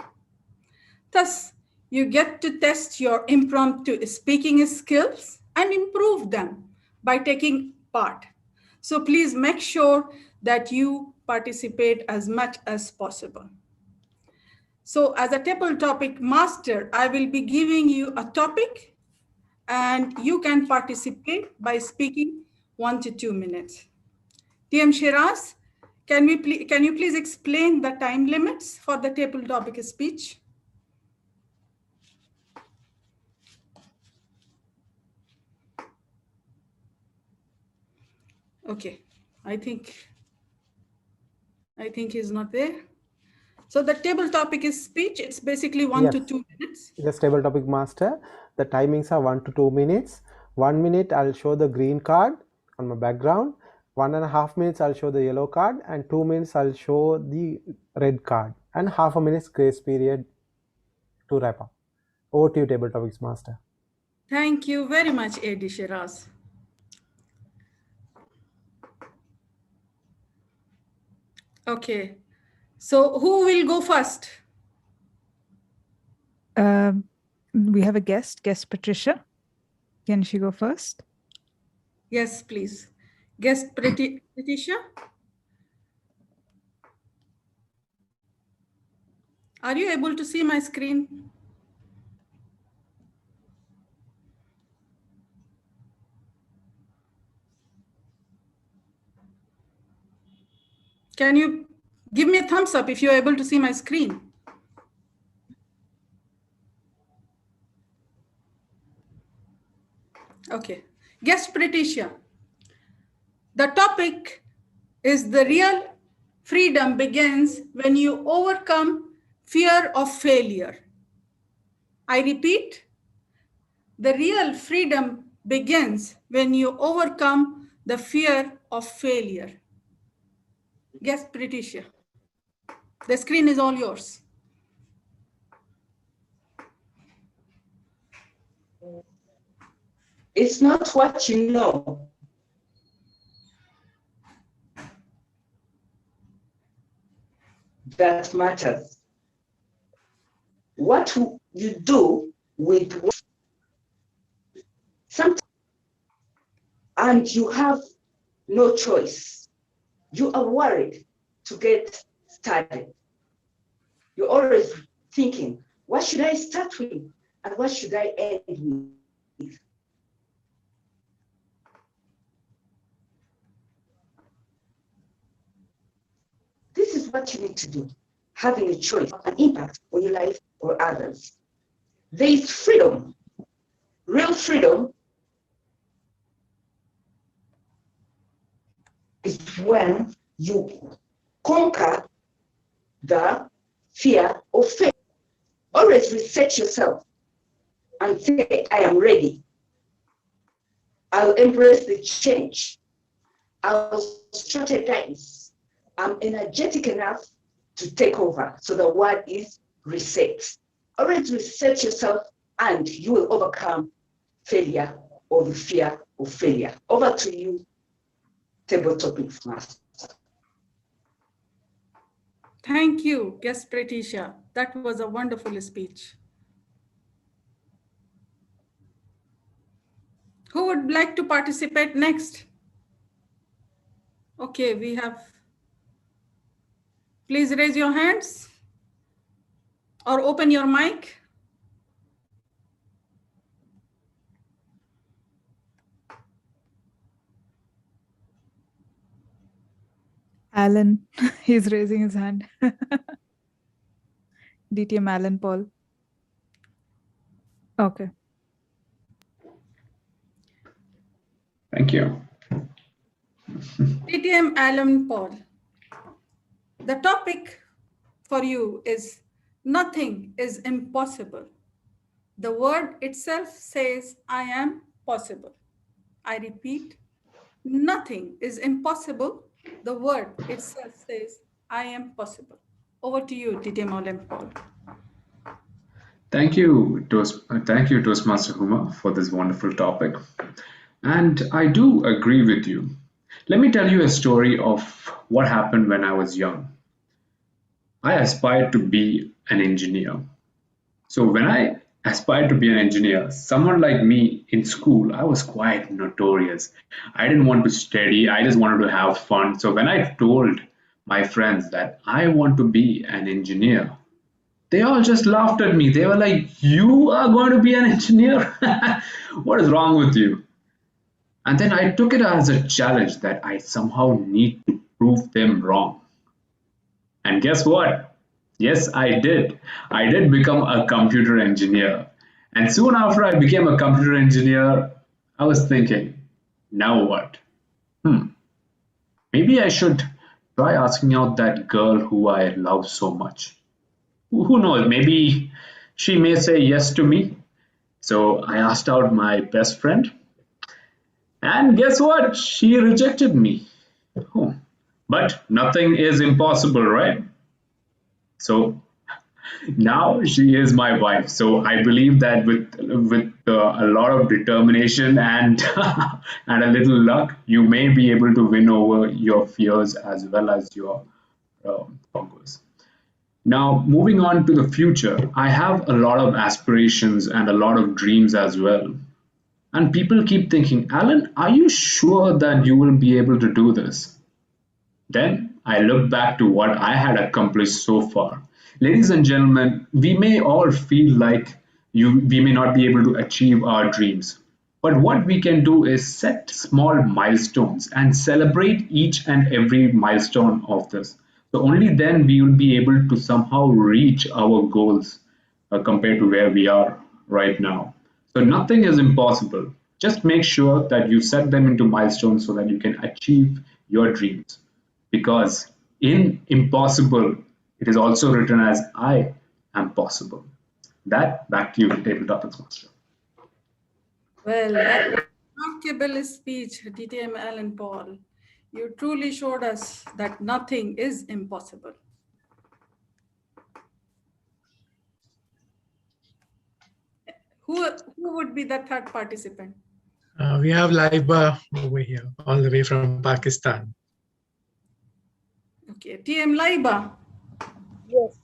Speaker 15: Thus, you get to test your impromptu speaking skills and improve them by taking part. So please make sure that you participate as much as possible. So as a table topic master, I will be giving you a topic and you can participate by speaking 1 to 2 minutes. TM Shiraz, can you please explain the time limits for the table topic speech? Okay, I think he's not there. So the table topic is speech. It's basically 1 to 2 minutes.
Speaker 4: Yes, table topic master. The timings are 1 to 2 minutes. 1 minute, I'll show the green card on my background. 1.5 minutes, I'll show the yellow card, and 2 minutes, I'll show the red card, and half a minute's grace period to wrap up. Over to you, table topics master.
Speaker 15: Thank you very much, A.D. Shiraz. Okay, so who will go first?
Speaker 2: We have a guest Patricia. Can she go first?
Speaker 15: Yes, please. Guest Patricia. Are you able to see my screen? Can you give me a thumbs up if you're able to see my screen? Okay. Guest Patricia. The topic is the real freedom begins when you overcome fear of failure. I repeat, the real freedom begins when you overcome the fear of failure. Guest Patricia. The screen is all yours.
Speaker 14: It's not what you know that matters. What you do with what sometimes, and you have no choice. You are worried to get started. You're always thinking, what should I start with and what should I end with? This is what you need to do, having a choice, an impact on your life or others. There is freedom, real freedom is when you conquer the fear of failure. Always reset yourself and say, I am ready. I'll embrace the change. I'll strategize. I'm energetic enough to take over. So the word is reset. Always reset yourself and you will overcome failure or the fear of failure. Over to you, table topics master.
Speaker 15: Thank you, Guest Patricia. That was a wonderful speech. Who would like to participate next? Okay, we have. Please raise your hands or open your mic.
Speaker 2: Alan, he's raising his hand. DTM Alan Paul. Okay.
Speaker 3: Thank you.
Speaker 15: DTM Alan Paul. The topic for you is nothing is impossible. The word itself says, I am possible. I repeat, nothing is impossible. The word itself says, I am possible. Over to you, DTM Alan Paul.
Speaker 3: Thank you, Toastmaster Huma, for this wonderful topic. And I do agree with you. Let me tell you a story of what happened when I was young. I aspired to be an engineer. So when I aspired to be an engineer, someone like me in school, I was quite notorious. I didn't want to study, I just wanted to have fun. So when I told my friends that I want to be an engineer,
Speaker 16: they all just laughed at me. They were like, "You are going to be an engineer? What is wrong with you?" And then I took it as a challenge that I somehow need to prove them wrong. And guess what? Yes, I did. I did become a computer engineer. And soon after I became a computer engineer, I was thinking, now what? Maybe I should try asking out that girl who I love so much. Who knows? Maybe she may say yes to me. So I asked out my best friend. And guess what? She rejected me. Oh. But nothing is impossible, right? So now she is my wife. So I believe that with a lot of determination and and a little luck, you may be able to win over your fears as well as your conquers. Now, moving on to the future, I have a lot of aspirations and a lot of dreams as well. And people keep thinking, Alan, are you sure that you will be able to do this? Then I look back to what I had accomplished so far. Ladies and gentlemen, we may all feel like we may not be able to achieve our dreams. But what we can do is set small milestones and celebrate each and every milestone of this. So only then we will be able to somehow reach our goals compared to where we are right now. So nothing is impossible. Just make sure that you set them into milestones so that you can achieve your dreams. Because in impossible, it is also written as I am possible. That back to you, Tabletop Toastmaster.
Speaker 15: Well, that was a remarkable speech, DTM Alan Paul. You truly showed us that nothing is impossible. Who would be the third participant?
Speaker 5: We have Laiba over here, all the way from Pakistan.
Speaker 15: Okay, TM Laiba.
Speaker 12: Yes.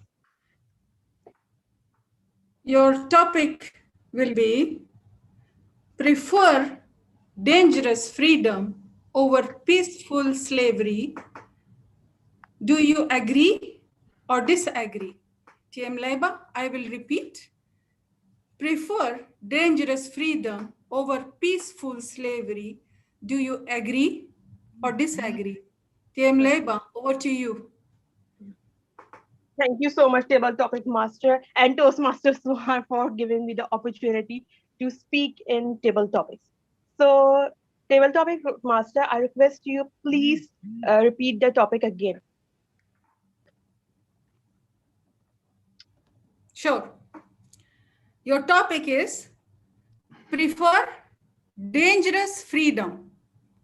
Speaker 15: Your topic will be prefer dangerous freedom over peaceful slavery. Do you agree or disagree? TM Laiba, I will repeat. Prefer dangerous freedom over peaceful slavery. Do you agree or disagree? TM Laiba, over to you.
Speaker 12: Thank you so much, Table Topic Master and Toastmasters for giving me the opportunity to speak in Table Topics. So, Table Topic Master, I request you please repeat the topic again.
Speaker 15: Sure. Your topic is prefer dangerous freedom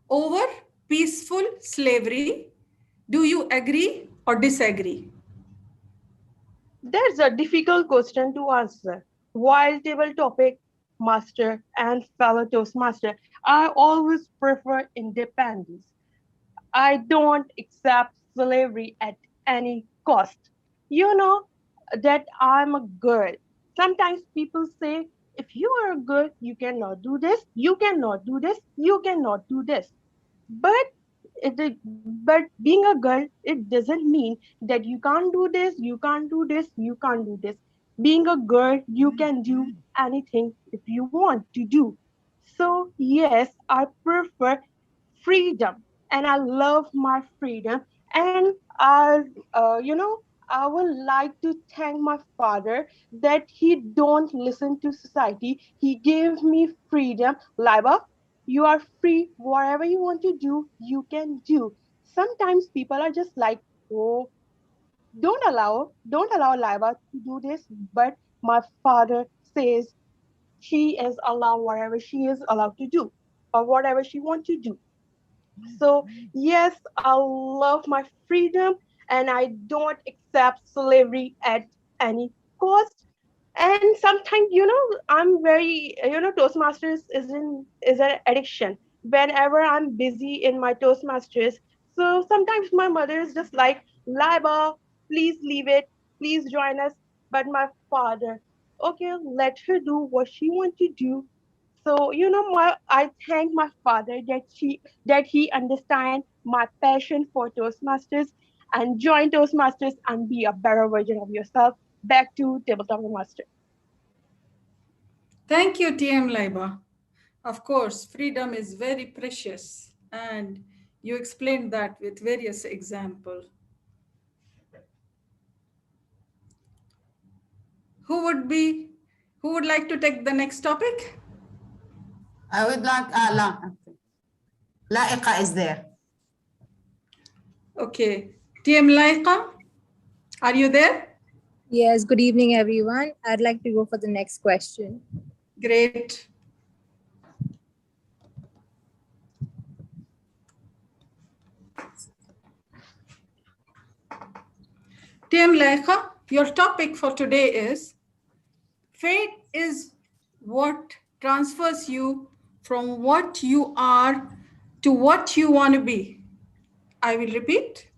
Speaker 15: over peaceful slavery. Do you agree or disagree?
Speaker 12: That's a difficult question to answer. While Table Topic Master and fellow Toastmaster, I always prefer independence. I don't accept slavery at any cost. You know that I'm a girl. Sometimes people say, if you are a girl, you cannot do this, you cannot do this, you cannot do this. But being a girl, it doesn't mean that you can't do this, you can't do this, you can't do this. Being a girl, you can do anything if you want to do. So yes, I prefer freedom, and I love my freedom. And I would like to thank my father that he don't listen to society. He gave me freedom. Liba, you are free. Whatever you want to do, you can do. Sometimes people are just like, oh, don't allow Liba to do this. But my father says she is allowed whatever she is allowed to do or whatever she wants to do. So yes, I love my freedom and I don't accept slavery at any cost. And sometimes, I'm very, Toastmasters is an addiction. Whenever I'm busy in my Toastmasters, so sometimes my mother is just like, Liba, please leave it, please join us. But my father, okay, let her do what she wants to do. So I thank my father that he understand my passion for Toastmasters and join Toastmasters and be a better version of yourself. Back to Table Topic Master.
Speaker 15: Thank you, TM Laiba. Of course, freedom is very precious, and you explained that with various examples. Who would like to take the next topic?
Speaker 11: I would like, Laika is there.
Speaker 15: Okay, TM Laika, are you there?
Speaker 17: Yes, good evening, everyone. I'd like to go for the next question.
Speaker 15: Great. TM Laika, your topic for today is fate is what transfers you from what you are to what you want to be. I will repeat.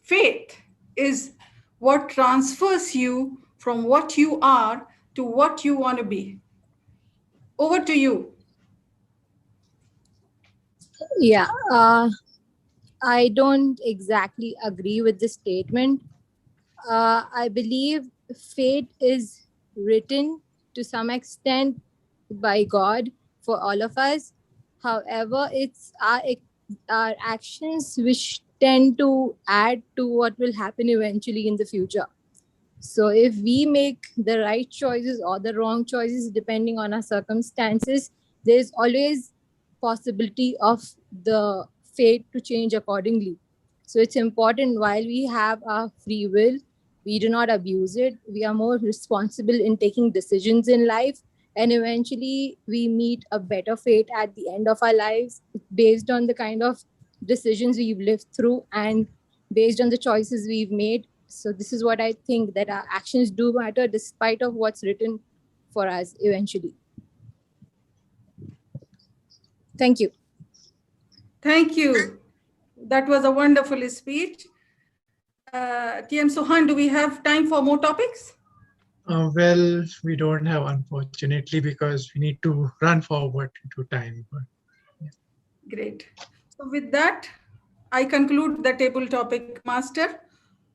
Speaker 15: Faith is what transfers you from what you are to what you want to be. Over to you.
Speaker 17: Yeah, I don't exactly agree with this statement. I believe fate is written to some extent by God for all of us. However, it's our actions which tend to add to what will happen eventually in the future. So if we make the right choices or the wrong choices, depending on our circumstances, there's always possibility of the fate to change accordingly. So it's important while we have our free will, we do not abuse it. We are more responsible in taking decisions in life. And eventually we meet a better fate at the end of our lives based on the kind of decisions we've lived through and based on the choices we've made. So this is what I think, that our actions do matter despite of what's written for us eventually. Thank you.
Speaker 15: Thank you. That was a wonderful speech. TM Sohan, do we have time for more topics?
Speaker 5: Well, we don't have, unfortunately, because we need to run forward into time.
Speaker 15: Great. So with that, I conclude the table topic master.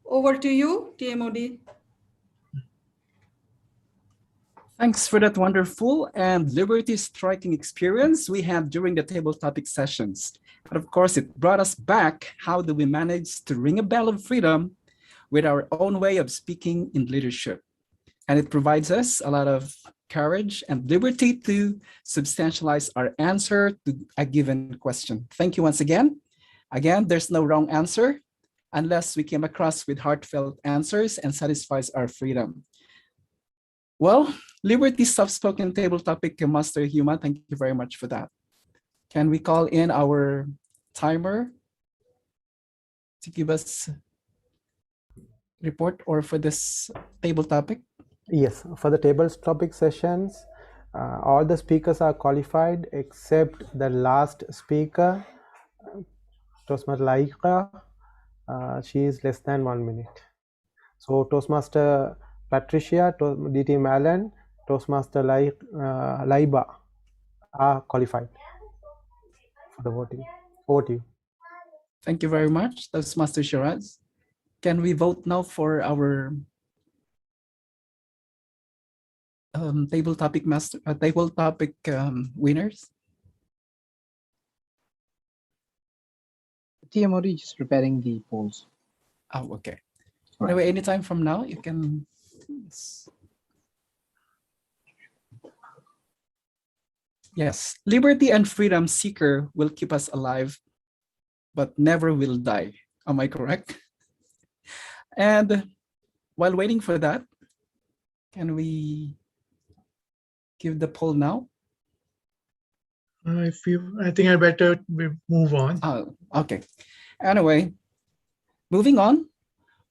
Speaker 15: Over to you, TMOD.
Speaker 3: Thanks for that wonderful and liberty-striking experience we had during the table topic sessions. And of course, it brought us back. How do we manage to ring a bell of freedom with our own way of speaking in leadership? And it provides us a lot of courage and liberty to substantialize our answer to a given question. Thank you once again. Again, there's no wrong answer unless we came across with heartfelt answers and satisfies our freedom. Well, Liberty Soft-Spoken Table Topic Master Huma, thank you very much for that. Can we call in our timer to give us report or for this table topic?
Speaker 4: Yes, for the table topic sessions, all the speakers are qualified except the last speaker, Toastmaster Laika. She is less than 1 minute. So Toastmaster Patricia, DT Malin, Toastmaster Laiba are qualified for the voting. Over to you.
Speaker 3: Thank you very much, Toastmaster Shiraz. Can we vote now for our table topic winners?
Speaker 7: TMOD just preparing the polls.
Speaker 3: Oh, okay. Anyway, anytime from now, you can. Yes, liberty and freedom seeker will keep us alive, but never will die. Am I correct? And while waiting for that, can we give the poll now?
Speaker 5: I think I better move on.
Speaker 3: Oh, okay. Anyway, moving on.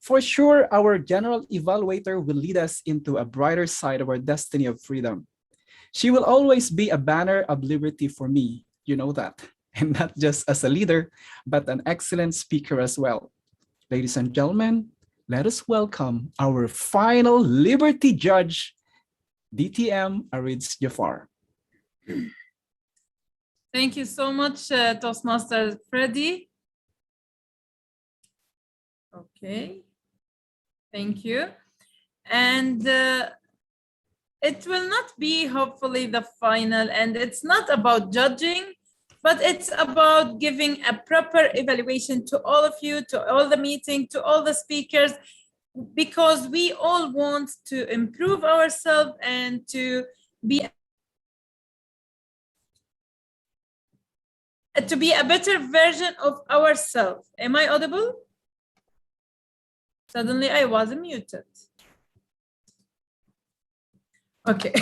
Speaker 3: For sure, our general evaluator will lead us into a brighter side of our destiny of freedom. She will always be a banner of liberty for me, you know that, and not just as a leader, but an excellent speaker as well. Ladies and gentlemen, let us welcome our final liberty judge, DTM Ariz Jafar.
Speaker 8: Thank you so much, Toastmaster Freddie. Okay, thank you. And it will not be hopefully the final, and it's not about judging, but it's about giving a proper evaluation to all of you, to all the meeting, to all the speakers, because we all want to improve ourselves and to be a better version of ourselves. Am I audible? Suddenly I was muted. Okay.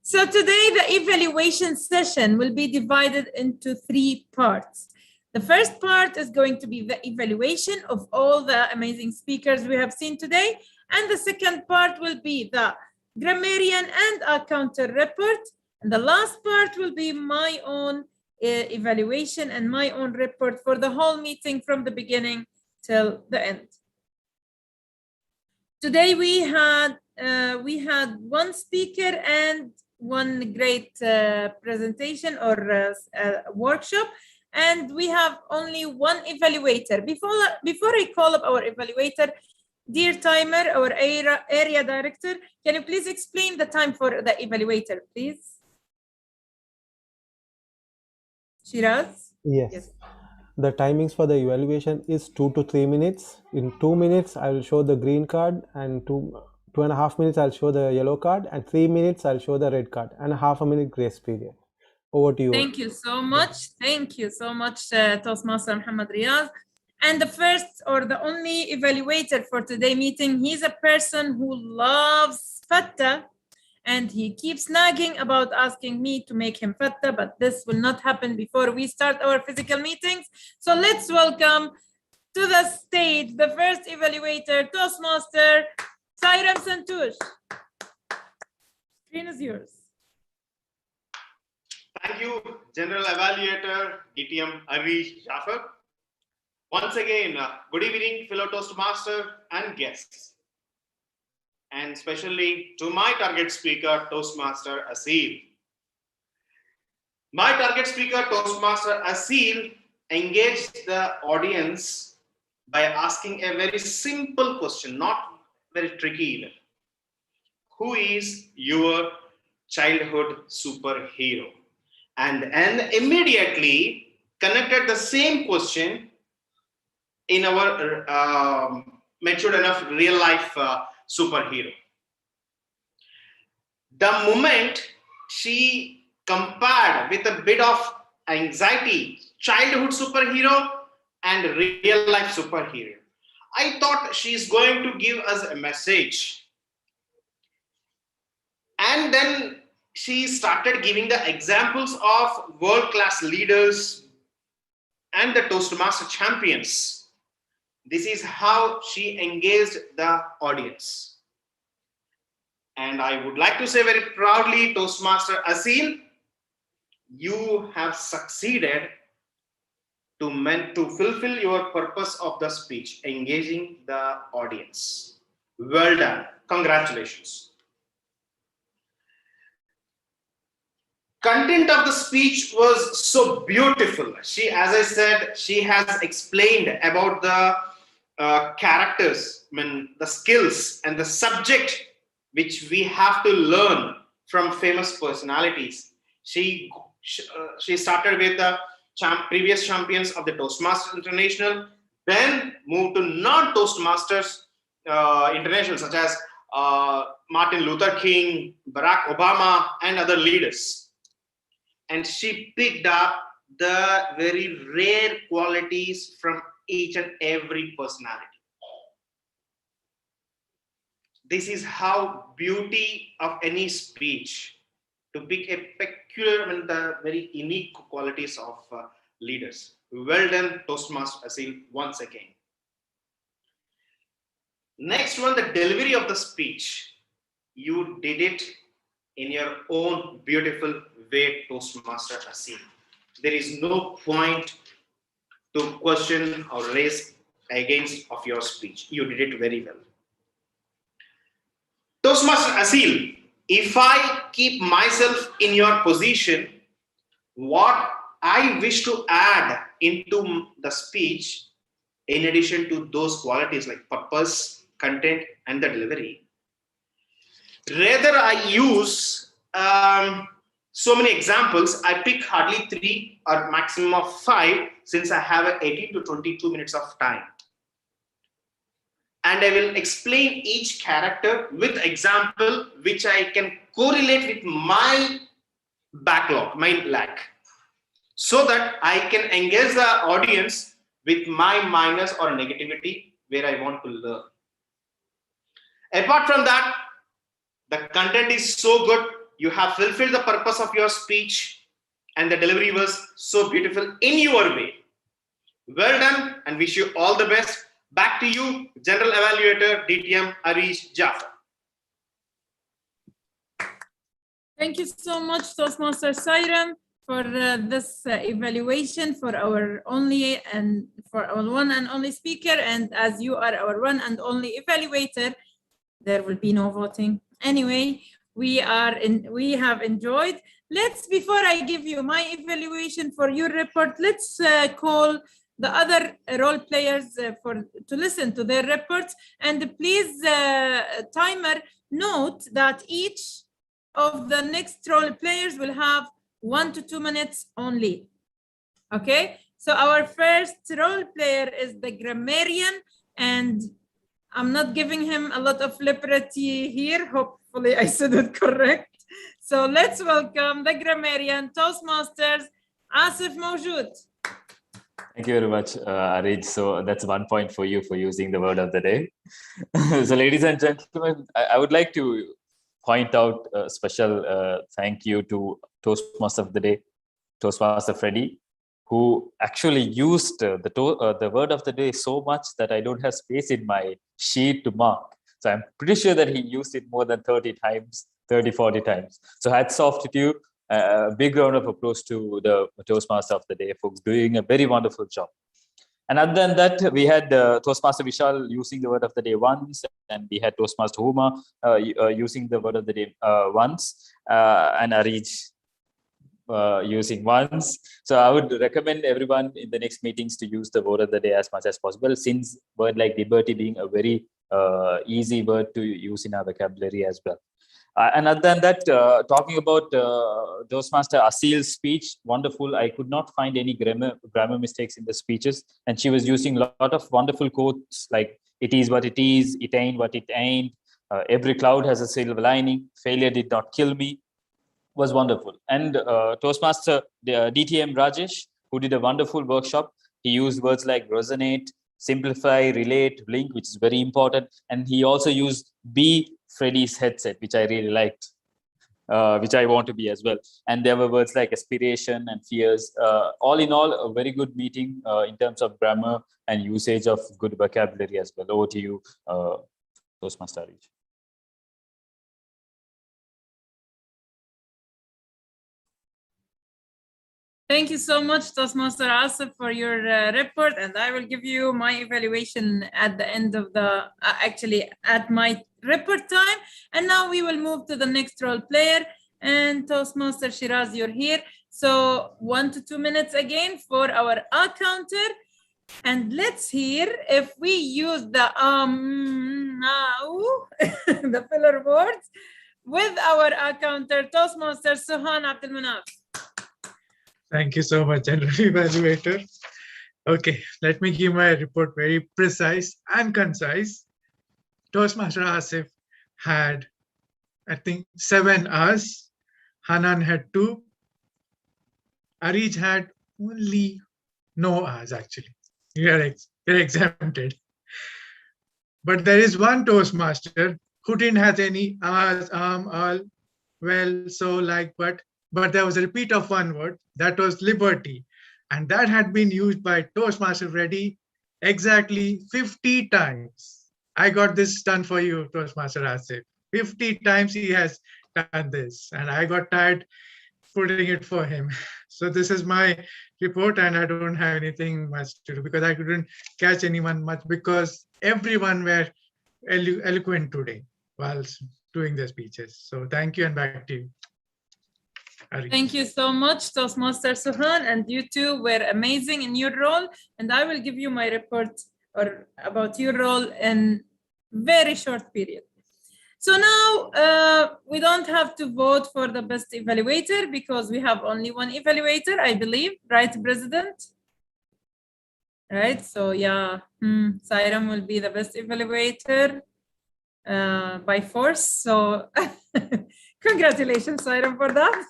Speaker 8: So today the evaluation session will be divided into 3 parts. The first part is going to be the evaluation of all the amazing speakers we have seen today. And the second part will be the grammarian and a counter report. And the last part will be my own evaluation and my own report for the whole meeting from the beginning till the end. Today we had one speaker and one great presentation or workshop, and we have only one evaluator. Before I call up our evaluator, dear timer, our area director, can you please explain the time for the evaluator, please? Shiraz?
Speaker 4: Yes. The timings for the evaluation is 2 to 3 minutes. In 2 minutes, I will show the green card, and 2.5 minutes, I'll show the yellow card, and 3 minutes, I'll show the red card, and a half a minute grace period. Over to you.
Speaker 8: Thank you so much. Thank you so much, Toastmaster Muhammad Riyaz. And the first or the only evaluator for today's meeting, he's a person who loves fatta, and he keeps nagging about asking me to make him fatta, but this will not happen before we start our physical meetings. So let's welcome to the stage the first evaluator, Toastmaster Sairam Santush. Screen is yours.
Speaker 9: Thank you, General Evaluator, DTM Arish Jafar. Once again, good evening, fellow Toastmaster and guests. And especially to my target speaker, Toastmaster Asil. My target speaker, Toastmaster Asil, engaged the audience by asking a very simple question, not very tricky either. Who is your childhood superhero? And immediately connected the same question in our matured enough real life superhero. The moment she compared with a bit of anxiety, childhood superhero and real life superhero, I thought she's going to give us a message. And then she started giving the examples of world-class leaders and the Toastmaster champions. This is how she engaged the audience. And I would like to say very proudly, Toastmaster Asil, you have succeeded to fulfill your purpose of the speech, engaging the audience. Well done. Congratulations. Content of the speech was so beautiful. She, as I said, she has explained about the characters, the skills and the subject which we have to learn from famous personalities. She started with the previous champions of the Toastmasters International, then moved to non-Toastmasters International, such as Martin Luther King, Barack Obama, and other leaders. And she picked up the very rare qualities from each and every personality. This is how beauty of any speech, to pick a peculiar and the very unique qualities of leaders. Well done, Toastmaster Asil, once again. Next one, the delivery of the speech. You did it in your own beautiful way, Toastmaster Asil. There is no point to question or raise against of your speech. You did it very well. Toastmaster Asil, if I keep myself in your position, what I wish to add into the speech, in addition to those qualities like purpose, content, and the delivery. Rather, I use so many examples. I pick hardly 3 or maximum of 5 since I have 18 to 22 minutes of time. And I will explain each character with example which I can correlate with my backlog, my lag, so that I can engage the audience with my minus or negativity where I want to learn. Apart from that, the content is so good. You have fulfilled the purpose of your speech and the delivery was so beautiful in your way. Well done and wish you all the best. Back to you, General Evaluator, DTM Arish Jaffer.
Speaker 8: Thank you so much, Toastmaster Siren, for this evaluation for our only and for our one and only speaker. And as you are our one and only evaluator, there will be no voting. Anyway, we have enjoyed. Before I give you my evaluation for your report, let's call the other role players to listen to their reports. And please, timer, note that each of the next role players will have 1 to 2 minutes only. Okay, so our first role player is the grammarian, and I'm not giving him a lot of liberty here. Hopefully I said it correct. So let's welcome the grammarian, Toastmasters, Asif Mawjood.
Speaker 6: Thank you very much, Arish. So that's 1 point for you for using the word of the day. So ladies and gentlemen, I would like to point out a special thank you to Toastmaster of the day, Toastmaster Freddie, who actually used the word of the day so much that I don't have space in my sheet to mark. So I'm pretty sure that he used it more than 30 times, 30, 40 times. So hats off to you. A big round of applause to the Toastmaster of the day for doing a very wonderful job. And other than that, we had Toastmaster Vishal using the word of the day once, and we had Toastmaster Huma using the word of the day once, and Arish using once. So I would recommend everyone in the next meetings to use the word of the day as much as possible, since word like liberty being a very easy word to use in our vocabulary as well. And other than that, talking about Toastmaster Asil's speech, wonderful. I could not find any grammar mistakes in the speeches, and she was using a lot of wonderful quotes like "It is what it is, it ain't what it ain't," "Every cloud has a silver lining," "Failure did not kill me," was wonderful. And Toastmaster DTM Rajesh, who did a wonderful workshop, he used words like resonate, simplify, relate, link, which is very important, and he also used be Freddie's headset, which I really liked, which I want to be as well. And there were words like aspiration and fears. All in all, a very good meeting in terms of grammar and usage of good vocabulary as well. Over to you, Toastmaster Arish.
Speaker 8: Thank you so much, Toastmaster Asif, for your report, and I will give you my evaluation at the end of the, actually at my report time. And now we will move to the next role player, and Toastmaster Shiraz, you're here. So 1 to 2 minutes again for our counter. And let's hear if we use the now, the filler words with our counter, Toastmaster Suhan Abdelmanaf.
Speaker 5: Thank you so much, General Evaluator. Okay, let me give my report very precise and concise. Toastmaster Asif had, I think, 7 hours. Hanan had 2. Arish had only no hours, actually. You're exempted. But there is one Toastmaster who didn't have any hours, all, well, so, like, but there was a repeat of one word, that was liberty. And that had been used by Toastmaster Freddie exactly 50 times. I got this done for you, Toastmaster Asif. 50 times he has done this, and I got tired putting it for him. So this is my report, and I don't have anything much to do because I couldn't catch anyone much because everyone were eloquent today while doing their speeches. So thank you, and back to you.
Speaker 8: Thank you so much, Toastmaster Suhan, and you two were amazing in your role. And I will give you my report or about your role in very short period. So now we don't have to vote for the best evaluator because we have only one evaluator, I believe, right, President? Right, so yeah, Sairam will be the best evaluator by force. So congratulations, Sairam, for that.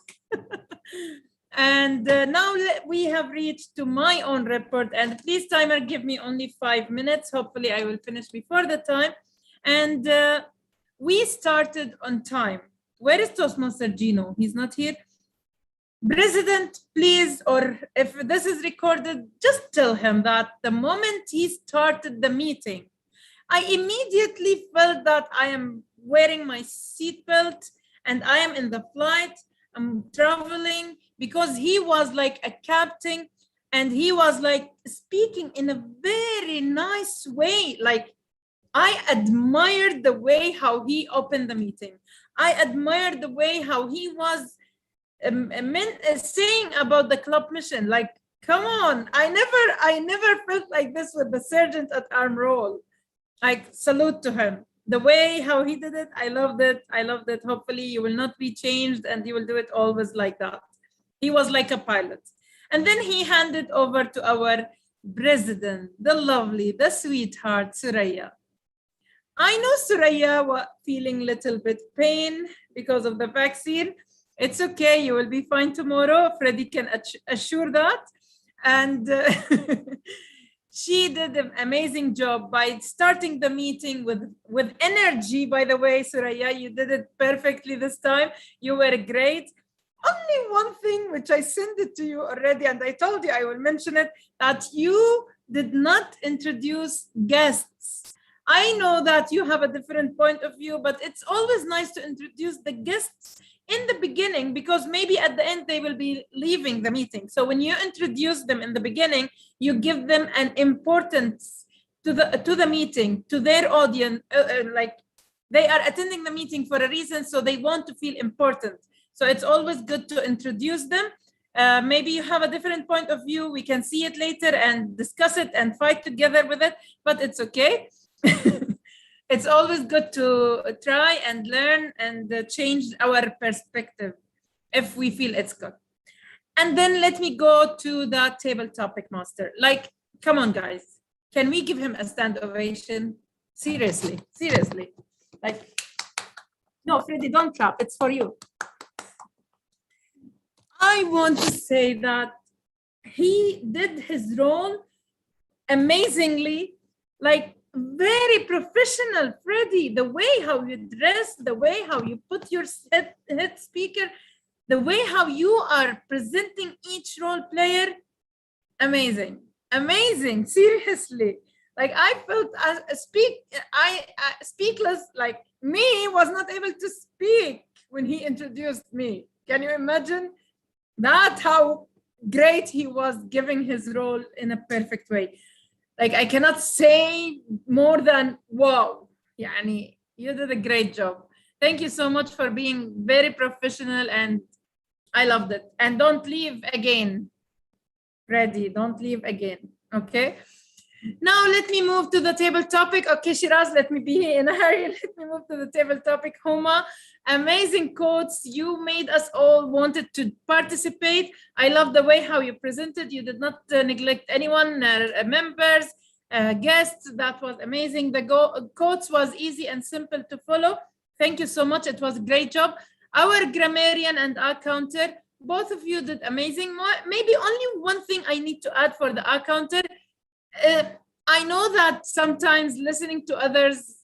Speaker 8: And now we have reached to my own report, and please timer, give me only 5 minutes. Hopefully I will finish before the time. And we started on time. Where is Toastmaster Gino? He's not here. President, please, or if this is recorded, just tell him that the moment he started the meeting, I immediately felt that I am wearing my seatbelt and I am in the flight, I'm traveling, because he was like a captain and he was like speaking in a very nice way. Like, I admired the way how he opened the meeting. I admired the way how he was saying about the club mission. Like, come on, I never felt like this with the sergeant at arm roll. Like, salute to him. The way how he did it, I loved it. I loved it. Hopefully you will not be changed and you will do it always like that. He was like a pilot. And then he handed over to our president, the lovely, the sweetheart, Suraya. I know Suraya was feeling a little bit pain because of the vaccine. It's okay, you will be fine tomorrow. Freddie can assure that. And she did an amazing job by starting the meeting with energy. By the way, Suraya, you did it perfectly this time. You were great. Only one thing, which I sent it to you already, and I told you I will mention it, that you did not introduce guests. I know that you have a different point of view, but it's always nice to introduce the guests in the beginning, because maybe at the end they will be leaving the meeting. So when you introduce them in the beginning, you give them an importance to the meeting, to their audience, like they are attending the meeting for a reason, so they want to feel important. So it's always good to introduce them. Maybe you have a different point of view. We can see it later and discuss it and fight together with it, but it's okay. It's always good to try and learn and change our perspective if we feel it's good. And then let me go to the table topic master. Like, come on, guys. Can we give him a stand ovation? Seriously, seriously. Like, no, Freddie, don't clap. It's for you. I want to say that he did his role amazingly, like, very professional, Freddie. The way how you dress, the way how you put your head speaker, the way how you are presenting each role player, amazing, amazing. Seriously, like I felt speakless. Like me was not able to speak when he introduced me. Can you imagine that? How great he was giving his role in a perfect way. Like, I cannot say more than wow. Yani, you did a great job. Thank you so much for being very professional, and I loved it. And don't leave again, Freddie. Don't leave again. Okay. Now let me move to the table topic. Okay, Shiraz, let me be in a hurry. Let me move to the table topic. Homa, amazing quotes. You made us all wanted to participate. I love the way how you presented. You did not neglect anyone, members, guests. That was amazing. The quotes was easy and simple to follow. Thank you so much. It was a great job. Our grammarian and our counter, both of you did amazing. Maybe only one thing I need to add for the counter. I know that sometimes listening to others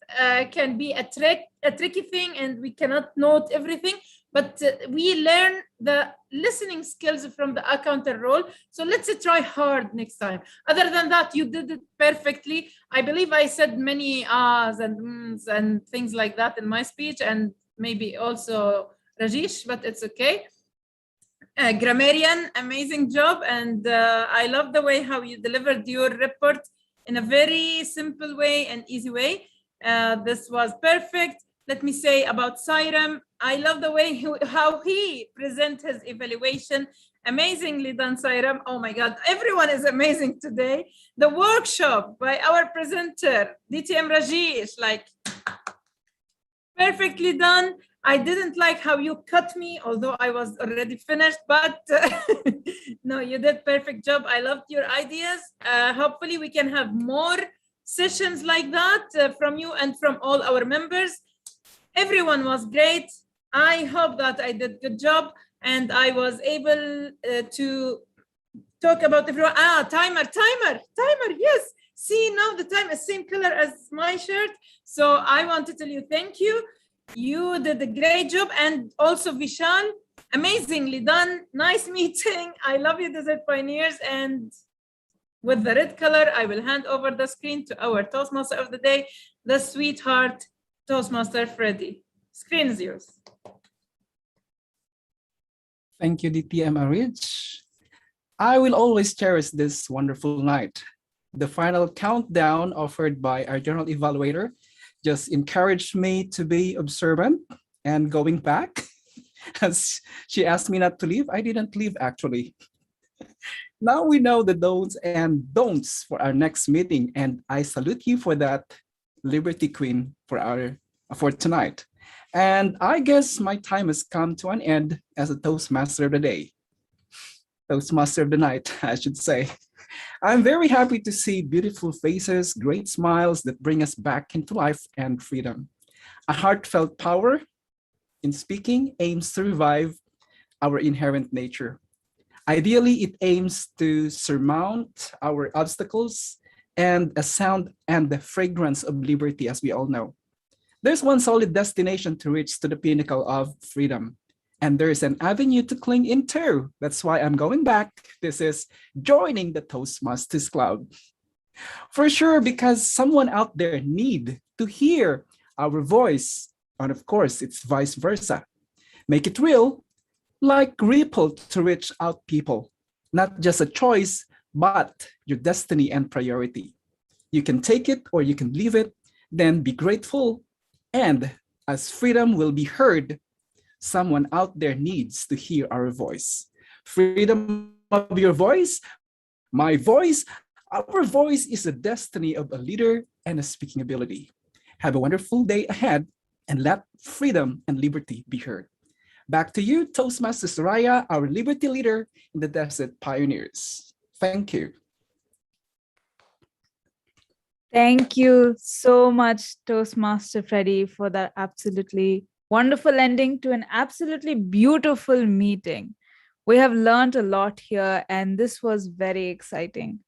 Speaker 8: can be a tricky thing, and we cannot note everything, but we learn the listening skills from the counter role. So let's try hard next time. Other than that, you did it perfectly. I believe I said many ahs and mms and things like that in my speech, and maybe also Rajesh, but it's okay. Grammarian, amazing job, and I love the way how you delivered your report in a very simple way and easy way. This was perfect. Let me say about Sairam, I love the way how he present his evaluation Amazingly done, Sairam. Oh my God, everyone is amazing today. The workshop by our presenter, DTM Rajesh, like perfectly done. I didn't like how you cut me, although I was already finished, but no, you did perfect job. I loved your ideas. Hopefully we can have more sessions like that from you and from all our members. Everyone was great. I hope that I did good job and I was able to talk about everyone. Timer, yes. See, now the time is same color as my shirt. So I want to tell you thank you. You did a great job. And also Vishal, amazingly done. Nice meeting. I love you, Desert Pioneers. And with the red color, I will hand over the screen to our Toastmaster of the day, the sweetheart Toastmaster Freddie. Screen is yours.
Speaker 3: Thank you, DTM Arij. I will always cherish this wonderful night. The final countdown offered by our general evaluator just encouraged me to be observant and going back. As she asked me not to leave, I didn't leave actually. Now we know the do's and don'ts for our next meeting, and I salute you for that, Liberty Queen, for tonight. And I guess my time has come to an end as a Toastmaster of the day. Toastmaster of the night, I should say. I'm very happy to see beautiful faces, great smiles that bring us back into life and freedom. A heartfelt power in speaking aims to revive our inherent nature. Ideally, it aims to surmount our obstacles and a sound and the fragrance of liberty, as we all know. There's one solid destination to reach to the pinnacle of freedom, and there is an avenue to cling into. That's why I'm going back. This is joining the Toastmasters Club. For sure, because someone out there need to hear our voice, and of course, it's vice versa. Make it real, like ripple to reach out people, not just a choice, but your destiny and priority. You can take it or you can leave it, then be grateful. And as freedom will be heard, someone out there needs to hear our voice. Freedom of your voice, my voice, our voice is the destiny of a leader and a speaking ability. Have a wonderful day ahead and let freedom and liberty be heard. Back to you, Toastmaster Soraya, our liberty leader in the Desert Pioneers. Thank you.
Speaker 2: Thank you so much, Toastmaster Freddie, for that absolutely wonderful ending to an absolutely beautiful meeting. We have learned a lot here, and this was very exciting.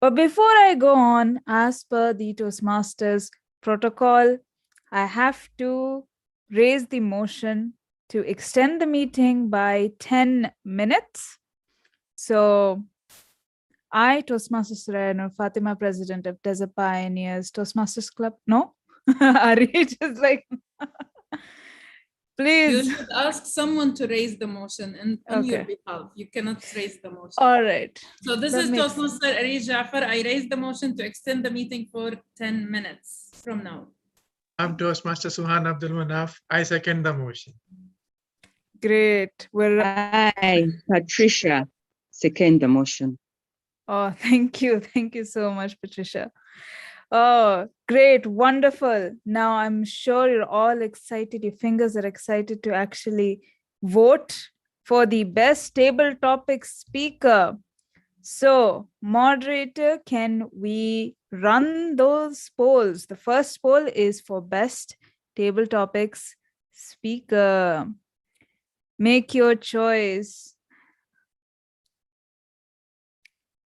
Speaker 2: But before I go on, as per the Toastmasters protocol, I have to raise the motion to extend the meeting by 10 minutes. So I, Toastmaster Suraya Fatima, President of Desert Pioneers Toastmasters Club. No? Arij is like, please.
Speaker 8: You should ask someone to raise the motion and on your
Speaker 2: Okay.
Speaker 8: behalf. You cannot raise the motion.
Speaker 2: All right.
Speaker 8: So this
Speaker 2: That
Speaker 8: is
Speaker 2: makes
Speaker 8: Toastmaster Arij Jafar. I raised the motion to extend the meeting for 10 minutes from now.
Speaker 5: I'm Toastmaster Suhan Abdul Manaf. I second the motion.
Speaker 2: Great.
Speaker 18: I, Patricia, second the motion.
Speaker 2: Oh, thank you. Thank you so much, Patricia. Oh, great. Wonderful. Now I'm sure you're all excited. Your fingers are excited to actually vote for the best table topic speaker. So, moderator, can we run those polls? The first poll is for best table topics speaker. Make your choice.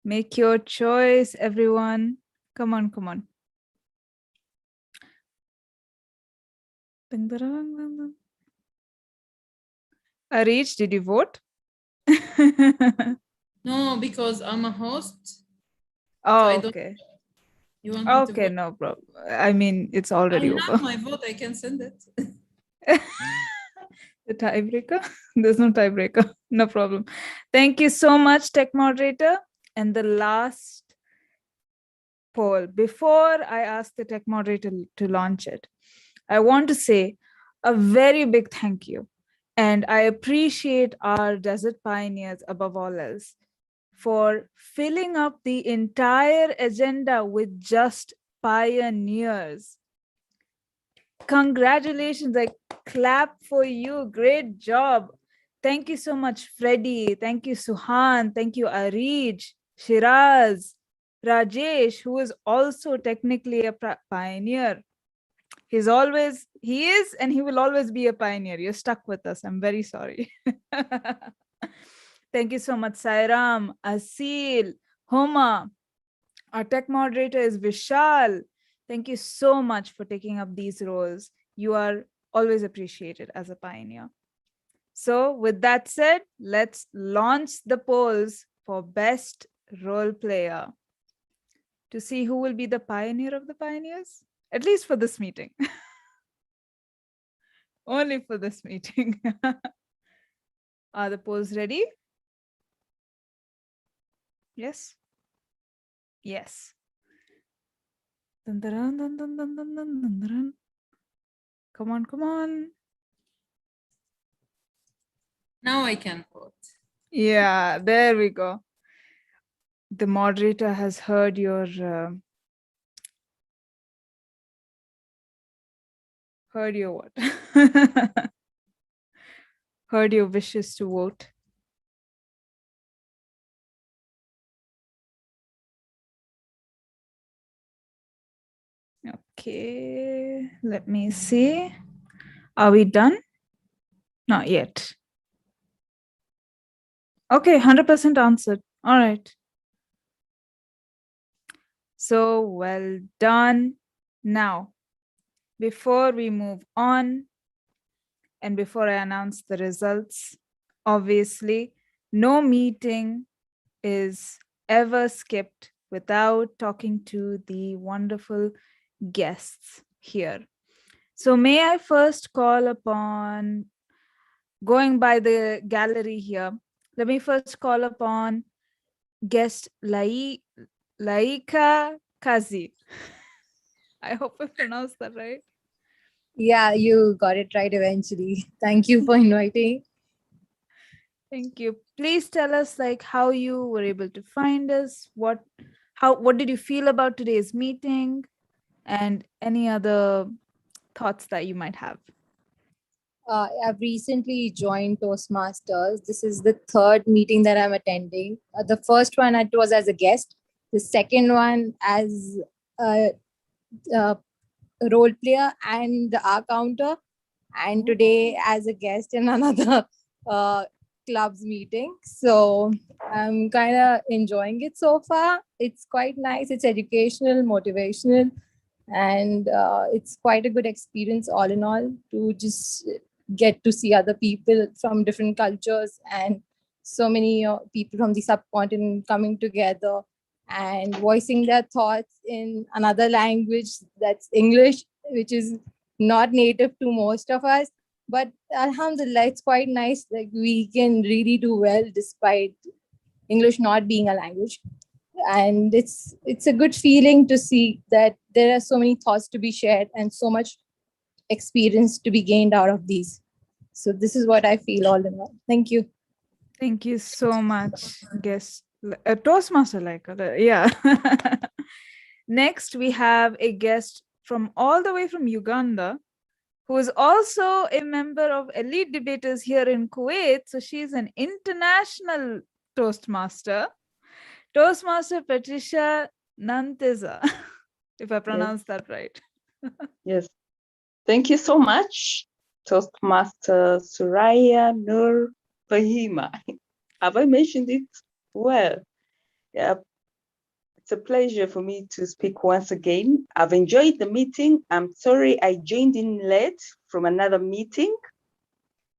Speaker 2: Make your choice, everyone. Come on, come on. Arij, did you vote?
Speaker 8: No, because I'm a host.
Speaker 2: Oh,
Speaker 8: so
Speaker 2: okay.
Speaker 8: You want me to
Speaker 2: Okay,
Speaker 8: vote?
Speaker 2: no problem. I mean, it's already
Speaker 8: I
Speaker 2: over.
Speaker 8: have my vote. I can send it.
Speaker 2: The tiebreaker? There's no tiebreaker. No problem. Thank you so much, tech moderator. And the last poll, before I ask the tech moderator to launch it, I want to say a very big thank you And I appreciate our desert pioneers above all else for filling up the entire agenda with just pioneers. Congratulations, I clap for you. Great job. Thank you so much, Freddie. Thank you, Suhan. Thank you, Arij, Shiraz, Rajesh, who is also technically a pioneer. He is, and he will always be a pioneer. You're stuck with us. I'm very sorry. Thank you so much, Sairam, Asil, Homa. Our tech moderator is Vishal. Thank you so much for taking up these roles. You are always appreciated as a pioneer. So with that said, let's launch the polls for best role player to see who will be the pioneer of the pioneers, at least for this meeting. Only for this meeting. Are the polls ready? Yes? Yes. Dun, dun, dun, dun, dun, dun, dun, dun, dun. Come on, come on.
Speaker 8: Now I can vote.
Speaker 2: Yeah, there we go. The moderator has heard your what? Heard your wishes to vote. Okay, let me see. Are we done? Not yet. Okay, 100% answered. All right. So well done. Now, before we move on, and before I announce the results, obviously, no meeting is ever skipped without talking to the wonderful guests here. So may I first call upon, going by the gallery here, let me first call upon guest Laika Kazi. I hope I pronounced that right.
Speaker 17: Yeah, you got it right eventually. Thank you for inviting.
Speaker 2: Thank you. Please tell us like how you were able to find us, what did you feel about today's meeting, and any other thoughts that you might have.
Speaker 17: I've recently joined Toastmasters. This is the third meeting that I'm attending. The first one it was as a guest. The second one as a role player and the counter. And today as a guest in another club's meeting. So I'm kind of enjoying it so far. It's quite nice. It's educational, motivational, and it's quite a good experience all in all to just get to see other people from different cultures and so many people from the subcontinent coming together and voicing their thoughts in another language that's English, which is not native to most of us. But alhamdulillah, it's quite nice. Like we can really do well despite English not being a language. And it's a good feeling to see that there are so many thoughts to be shared and so much experience to be gained out of these. So this is what I feel all in all. Thank you.
Speaker 2: Thank you so much, guest Toastmaster yeah. Next, we have a guest from all the way from Uganda, who is also a member of Elite Debaters here in Kuwait. So she's an international Toastmaster. Toastmaster Patricia Nanteza, if I pronounce that right.
Speaker 18: Yes. Thank you so much, Toastmaster Suraya Nur Fahima. Have I mentioned it well? Yeah. It's a pleasure for me to speak once again. I've enjoyed the meeting. I'm sorry I joined in late from another meeting.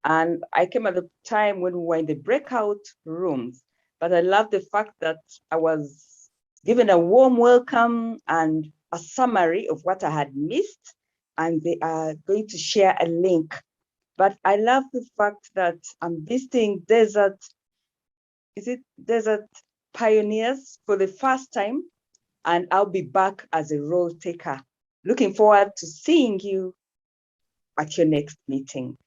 Speaker 18: And I came at the time when we were in the breakout rooms. But I love the fact that I was given a warm welcome and a summary of what I had missed. And they are going to share a link. But I love the fact that I'm visiting Desert Pioneers for the first time, and I'll be back as a role taker. Looking forward to seeing you at your next meeting.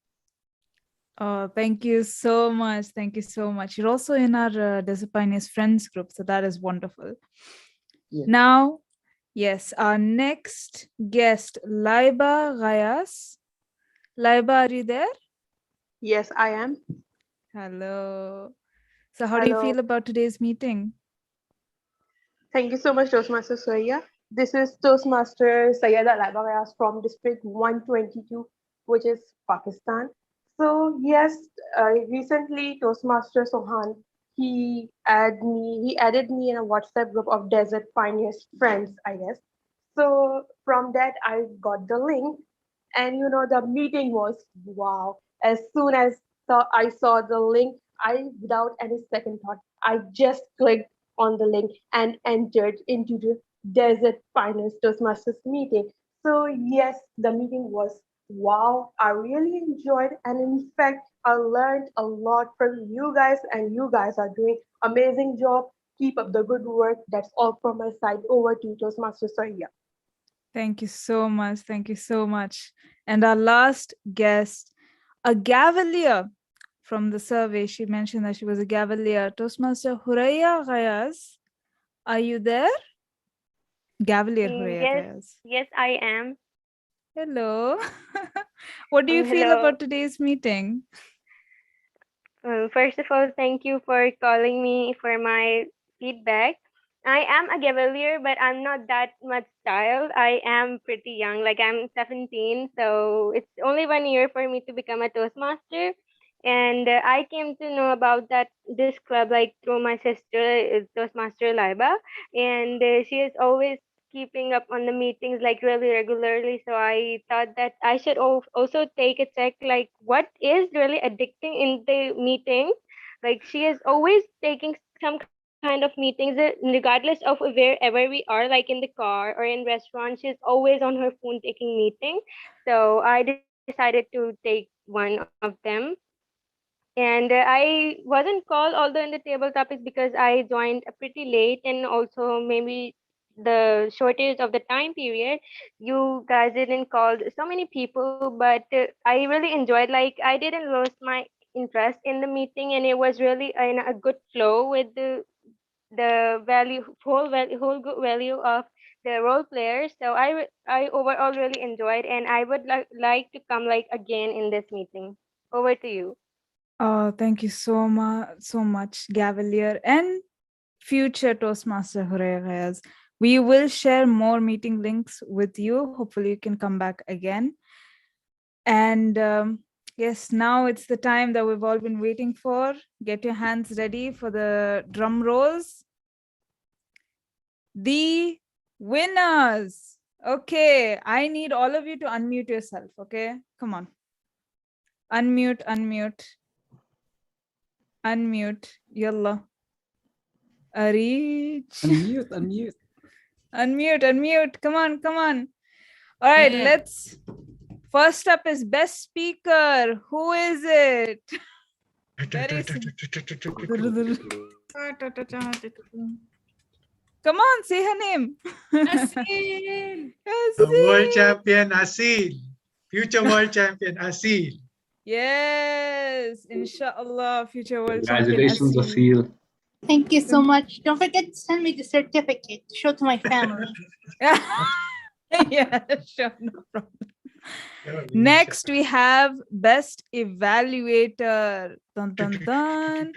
Speaker 2: Oh, thank you so much. Thank you so much. You're also in our Desert Pioneers Friends group, so that is wonderful.
Speaker 7: Yes.
Speaker 2: Now, yes, our next guest, Laiba Gayas. Laiba, are you there?
Speaker 12: Yes, I am.
Speaker 2: Hello. So how do you
Speaker 12: Hello.
Speaker 2: feel about today's meeting?
Speaker 12: Thank you so much, Toastmaster Surya. This is Toastmaster Sayyeda Laiba from District 122, which is Pakistan. So yes, recently Toastmaster Sohan, he added me in a WhatsApp group of Desert Pioneers friends, I guess. So from that I got the link, and the meeting was wow. As soon as I saw the link, I without any second thought, I just clicked on the link and entered into the Desert Pioneers Toastmasters meeting. So yes, the meeting was wow. I really enjoyed, and in fact, I learned a lot from you guys, and you guys are doing amazing job. Keep up the good work. That's all from my side. Over to Toastmaster Sonia.
Speaker 2: Thank you so much. Thank you so much. And our last guest, a Gavalier from the survey. She mentioned that she was a Gavalier. Toastmaster Huraya Gayas, are you there? Gavalier Huraya
Speaker 19: Yes,
Speaker 2: Gayas.
Speaker 19: yes, I am.
Speaker 2: Hello. What do you feel
Speaker 19: Hello.
Speaker 2: about today's meeting?
Speaker 19: First of all, thank you for calling me for my feedback. I am a Cavalier, but I'm not that much styled. I am pretty young, like I'm 17, so it's only 1 year for me to become a Toastmaster. And I came to know about this club like through my sister, Toastmaster Laiba, and she is always keeping up on the meetings like really regularly. So I thought that I should also take a check like what is really addicting in the meetings. Like she is always taking some kind of meetings regardless of wherever we are, like in the car or in restaurants, she's always on her phone taking meetings. So I decided to take one of them. And I wasn't called although in the table topics because I joined pretty late, and also maybe the shortage of the time period. You guys didn't call so many people, but I really enjoyed. Like I didn't lose my interest in the meeting, and it was really in a good flow with the whole good value of the role players. So I overall really enjoyed, and I would like to come like again in this meeting. Over to you.
Speaker 2: Oh, thank you so much, Gavalier and future Toastmaster Huraya Gayas. We will share more meeting links with you. Hopefully you can come back again. And yes, now it's the time that we've all been waiting for. Get your hands ready for the drum rolls. The winners. Okay, I need all of you to unmute yourself. Okay, come on. Unmute. Yalla. Arich. Unmute. Come on. All right,
Speaker 8: Yeah.
Speaker 2: let's. First up is best speaker. Who is it? Come on, say her name.
Speaker 8: Asil.
Speaker 5: World champion Asil. Future world champion Asil.
Speaker 2: Yes, inshallah, future world
Speaker 16: Congratulations,
Speaker 2: champion.
Speaker 16: Asil.
Speaker 20: Thank you so much. Don't forget to send me the certificate to show to my family.
Speaker 2: Yeah, sure, no problem. Next, we have best evaluator. Dun, dun, dun.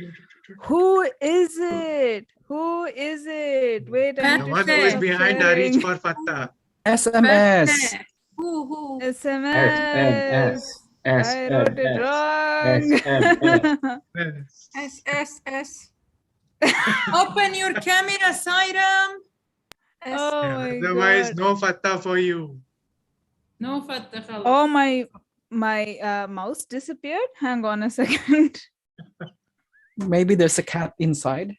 Speaker 2: Who is it? Wait, I need
Speaker 5: The
Speaker 2: to
Speaker 5: one
Speaker 2: show
Speaker 5: who is
Speaker 2: my
Speaker 5: behind
Speaker 2: sharing.
Speaker 5: Arich for Fatah.
Speaker 3: SMS.
Speaker 8: Who?
Speaker 2: SMS. I wrote it wrong.
Speaker 8: SSS. Open your camera, Siram.
Speaker 2: Oh my
Speaker 5: Otherwise,
Speaker 2: God.
Speaker 5: no Fatah for you.
Speaker 8: No Fatah.
Speaker 2: Oh, my mouse disappeared. Hang on a second.
Speaker 3: Maybe there's a cat inside.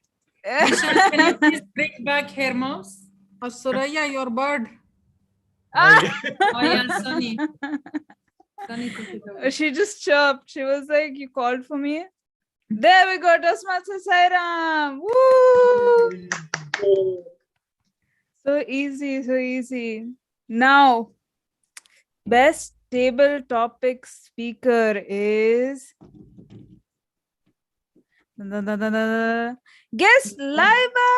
Speaker 8: Nisha, can you please bring back her mouse? Suraya, your bird. Oh yeah, Sunny. Sunny took it away.
Speaker 2: She just chirped. She was like, you called for me? There we go. Toastmaster Sairam. Woo! So easy. Now, best table topic speaker is guest Laiba.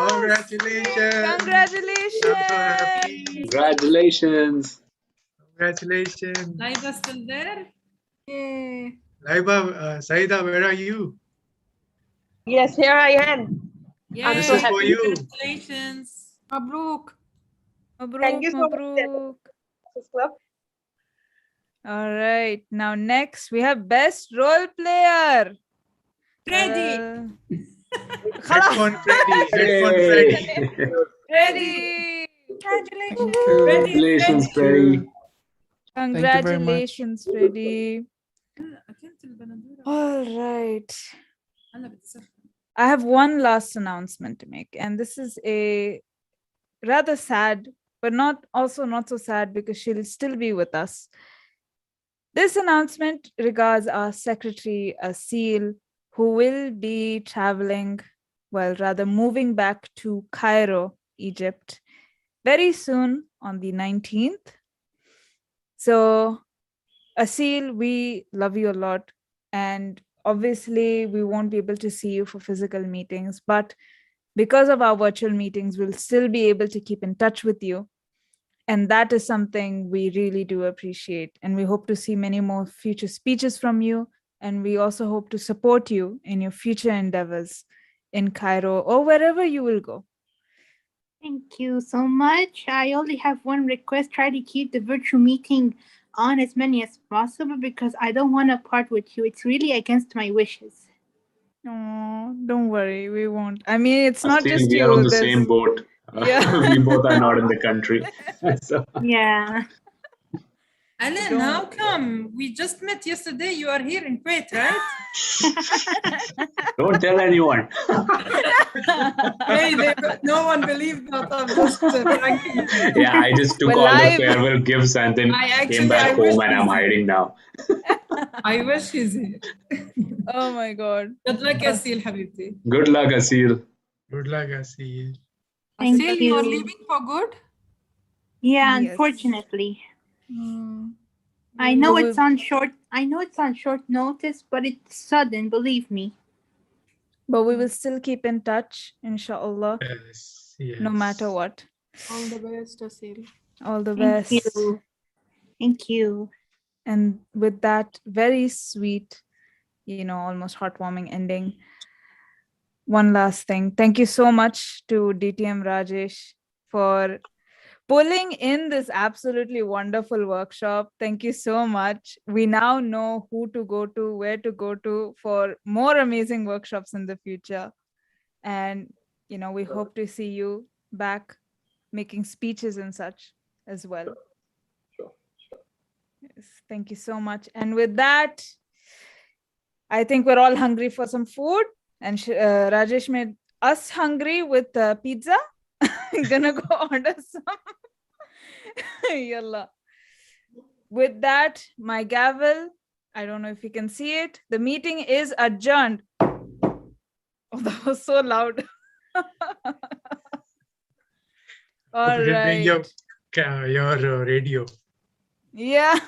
Speaker 5: Congratulations.
Speaker 2: Congratulations.
Speaker 5: I'm so happy.
Speaker 16: Congratulations.
Speaker 5: Congratulations.
Speaker 8: Laiba still there?
Speaker 2: Yay.
Speaker 5: Laiba, Saida, where are you?
Speaker 12: Yes, here I am. I'm
Speaker 5: This
Speaker 12: so
Speaker 5: is for
Speaker 12: happy.
Speaker 5: you.
Speaker 8: Congratulations.
Speaker 15: Mabruk.
Speaker 12: Thank you so much,
Speaker 2: Mabruk.
Speaker 12: Club.
Speaker 2: All right. Now next we have best role player.
Speaker 8: Freddie.
Speaker 5: Headphone Freddy. Headphone
Speaker 16: Hey.
Speaker 5: Freddy.
Speaker 2: Freddie.
Speaker 8: Congratulations.
Speaker 16: Congratulations, Freddie.
Speaker 2: Congratulations, Freddie. All right. I have one last announcement to make, and this is a rather sad, but not so sad because she'll still be with us. This announcement regards our secretary, Asil, who will be traveling, well, rather moving back to Cairo, Egypt, very soon on the 19th. So, Asil, we love you a lot. And obviously, we won't be able to see you for physical meetings, but because of our virtual meetings, we'll still be able to keep in touch with you. And that is something we really do appreciate. And we hope to see many more future speeches from you. And we also hope to support you in your future endeavors in Cairo or wherever you will go.
Speaker 20: Thank you so much. I only have one request. Try to keep the virtual meeting on as many as possible because I don't want to part with you. It's really against my wishes.
Speaker 2: Oh, don't worry, we won't. I mean, it's not
Speaker 16: Still,
Speaker 2: just
Speaker 16: we
Speaker 2: you.
Speaker 16: are on the
Speaker 2: There's-
Speaker 16: same boat.
Speaker 2: Yeah.
Speaker 16: We both are not in the country. So,
Speaker 20: Yeah.
Speaker 8: Alan, how come? We just met yesterday. You are here in Kuwait, right?
Speaker 16: don't tell anyone.
Speaker 8: Hey, no one believed that. I'm just pranking you.
Speaker 16: Yeah, I just took all the farewell gifts and then came back home and I'm hiding now.
Speaker 8: I wish he's here.
Speaker 2: Oh my God.
Speaker 8: Good luck, Asil, Habibti.
Speaker 16: Good luck, Asil.
Speaker 5: Good luck, Asil.
Speaker 20: Thank
Speaker 15: Asil,
Speaker 20: you.
Speaker 15: you are leaving for good?
Speaker 20: Yeah,
Speaker 2: Yes.
Speaker 20: unfortunately.
Speaker 2: Mm.
Speaker 20: I know
Speaker 2: But
Speaker 20: it's on short notice, but it's sudden, believe me.
Speaker 2: But we will still keep in touch, inshallah,
Speaker 5: Yes, yes.
Speaker 2: no matter what.
Speaker 15: All the best, Asil.
Speaker 2: All the
Speaker 20: Thank
Speaker 2: best.
Speaker 20: you. Thank you.
Speaker 2: And with that very sweet, almost heartwarming ending, one last thing. Thank you so much to DTM Rajesh for pulling in this absolutely wonderful workshop. Thank you so much. We now know who to go to, where to go to for more amazing workshops in the future. And, we hope to see you back making speeches and such as well.
Speaker 16: Sure.
Speaker 2: Yes, thank you so much. And with that, I think we're all hungry for some food. And Rajesh made us hungry with pizza. I'm gonna go order some. Yalla. With that, my gavel, I don't know if you can see it. The meeting is adjourned. Oh, that was so loud. All
Speaker 5: Hope you didn't bring
Speaker 2: right.
Speaker 5: your radio.
Speaker 2: Yeah.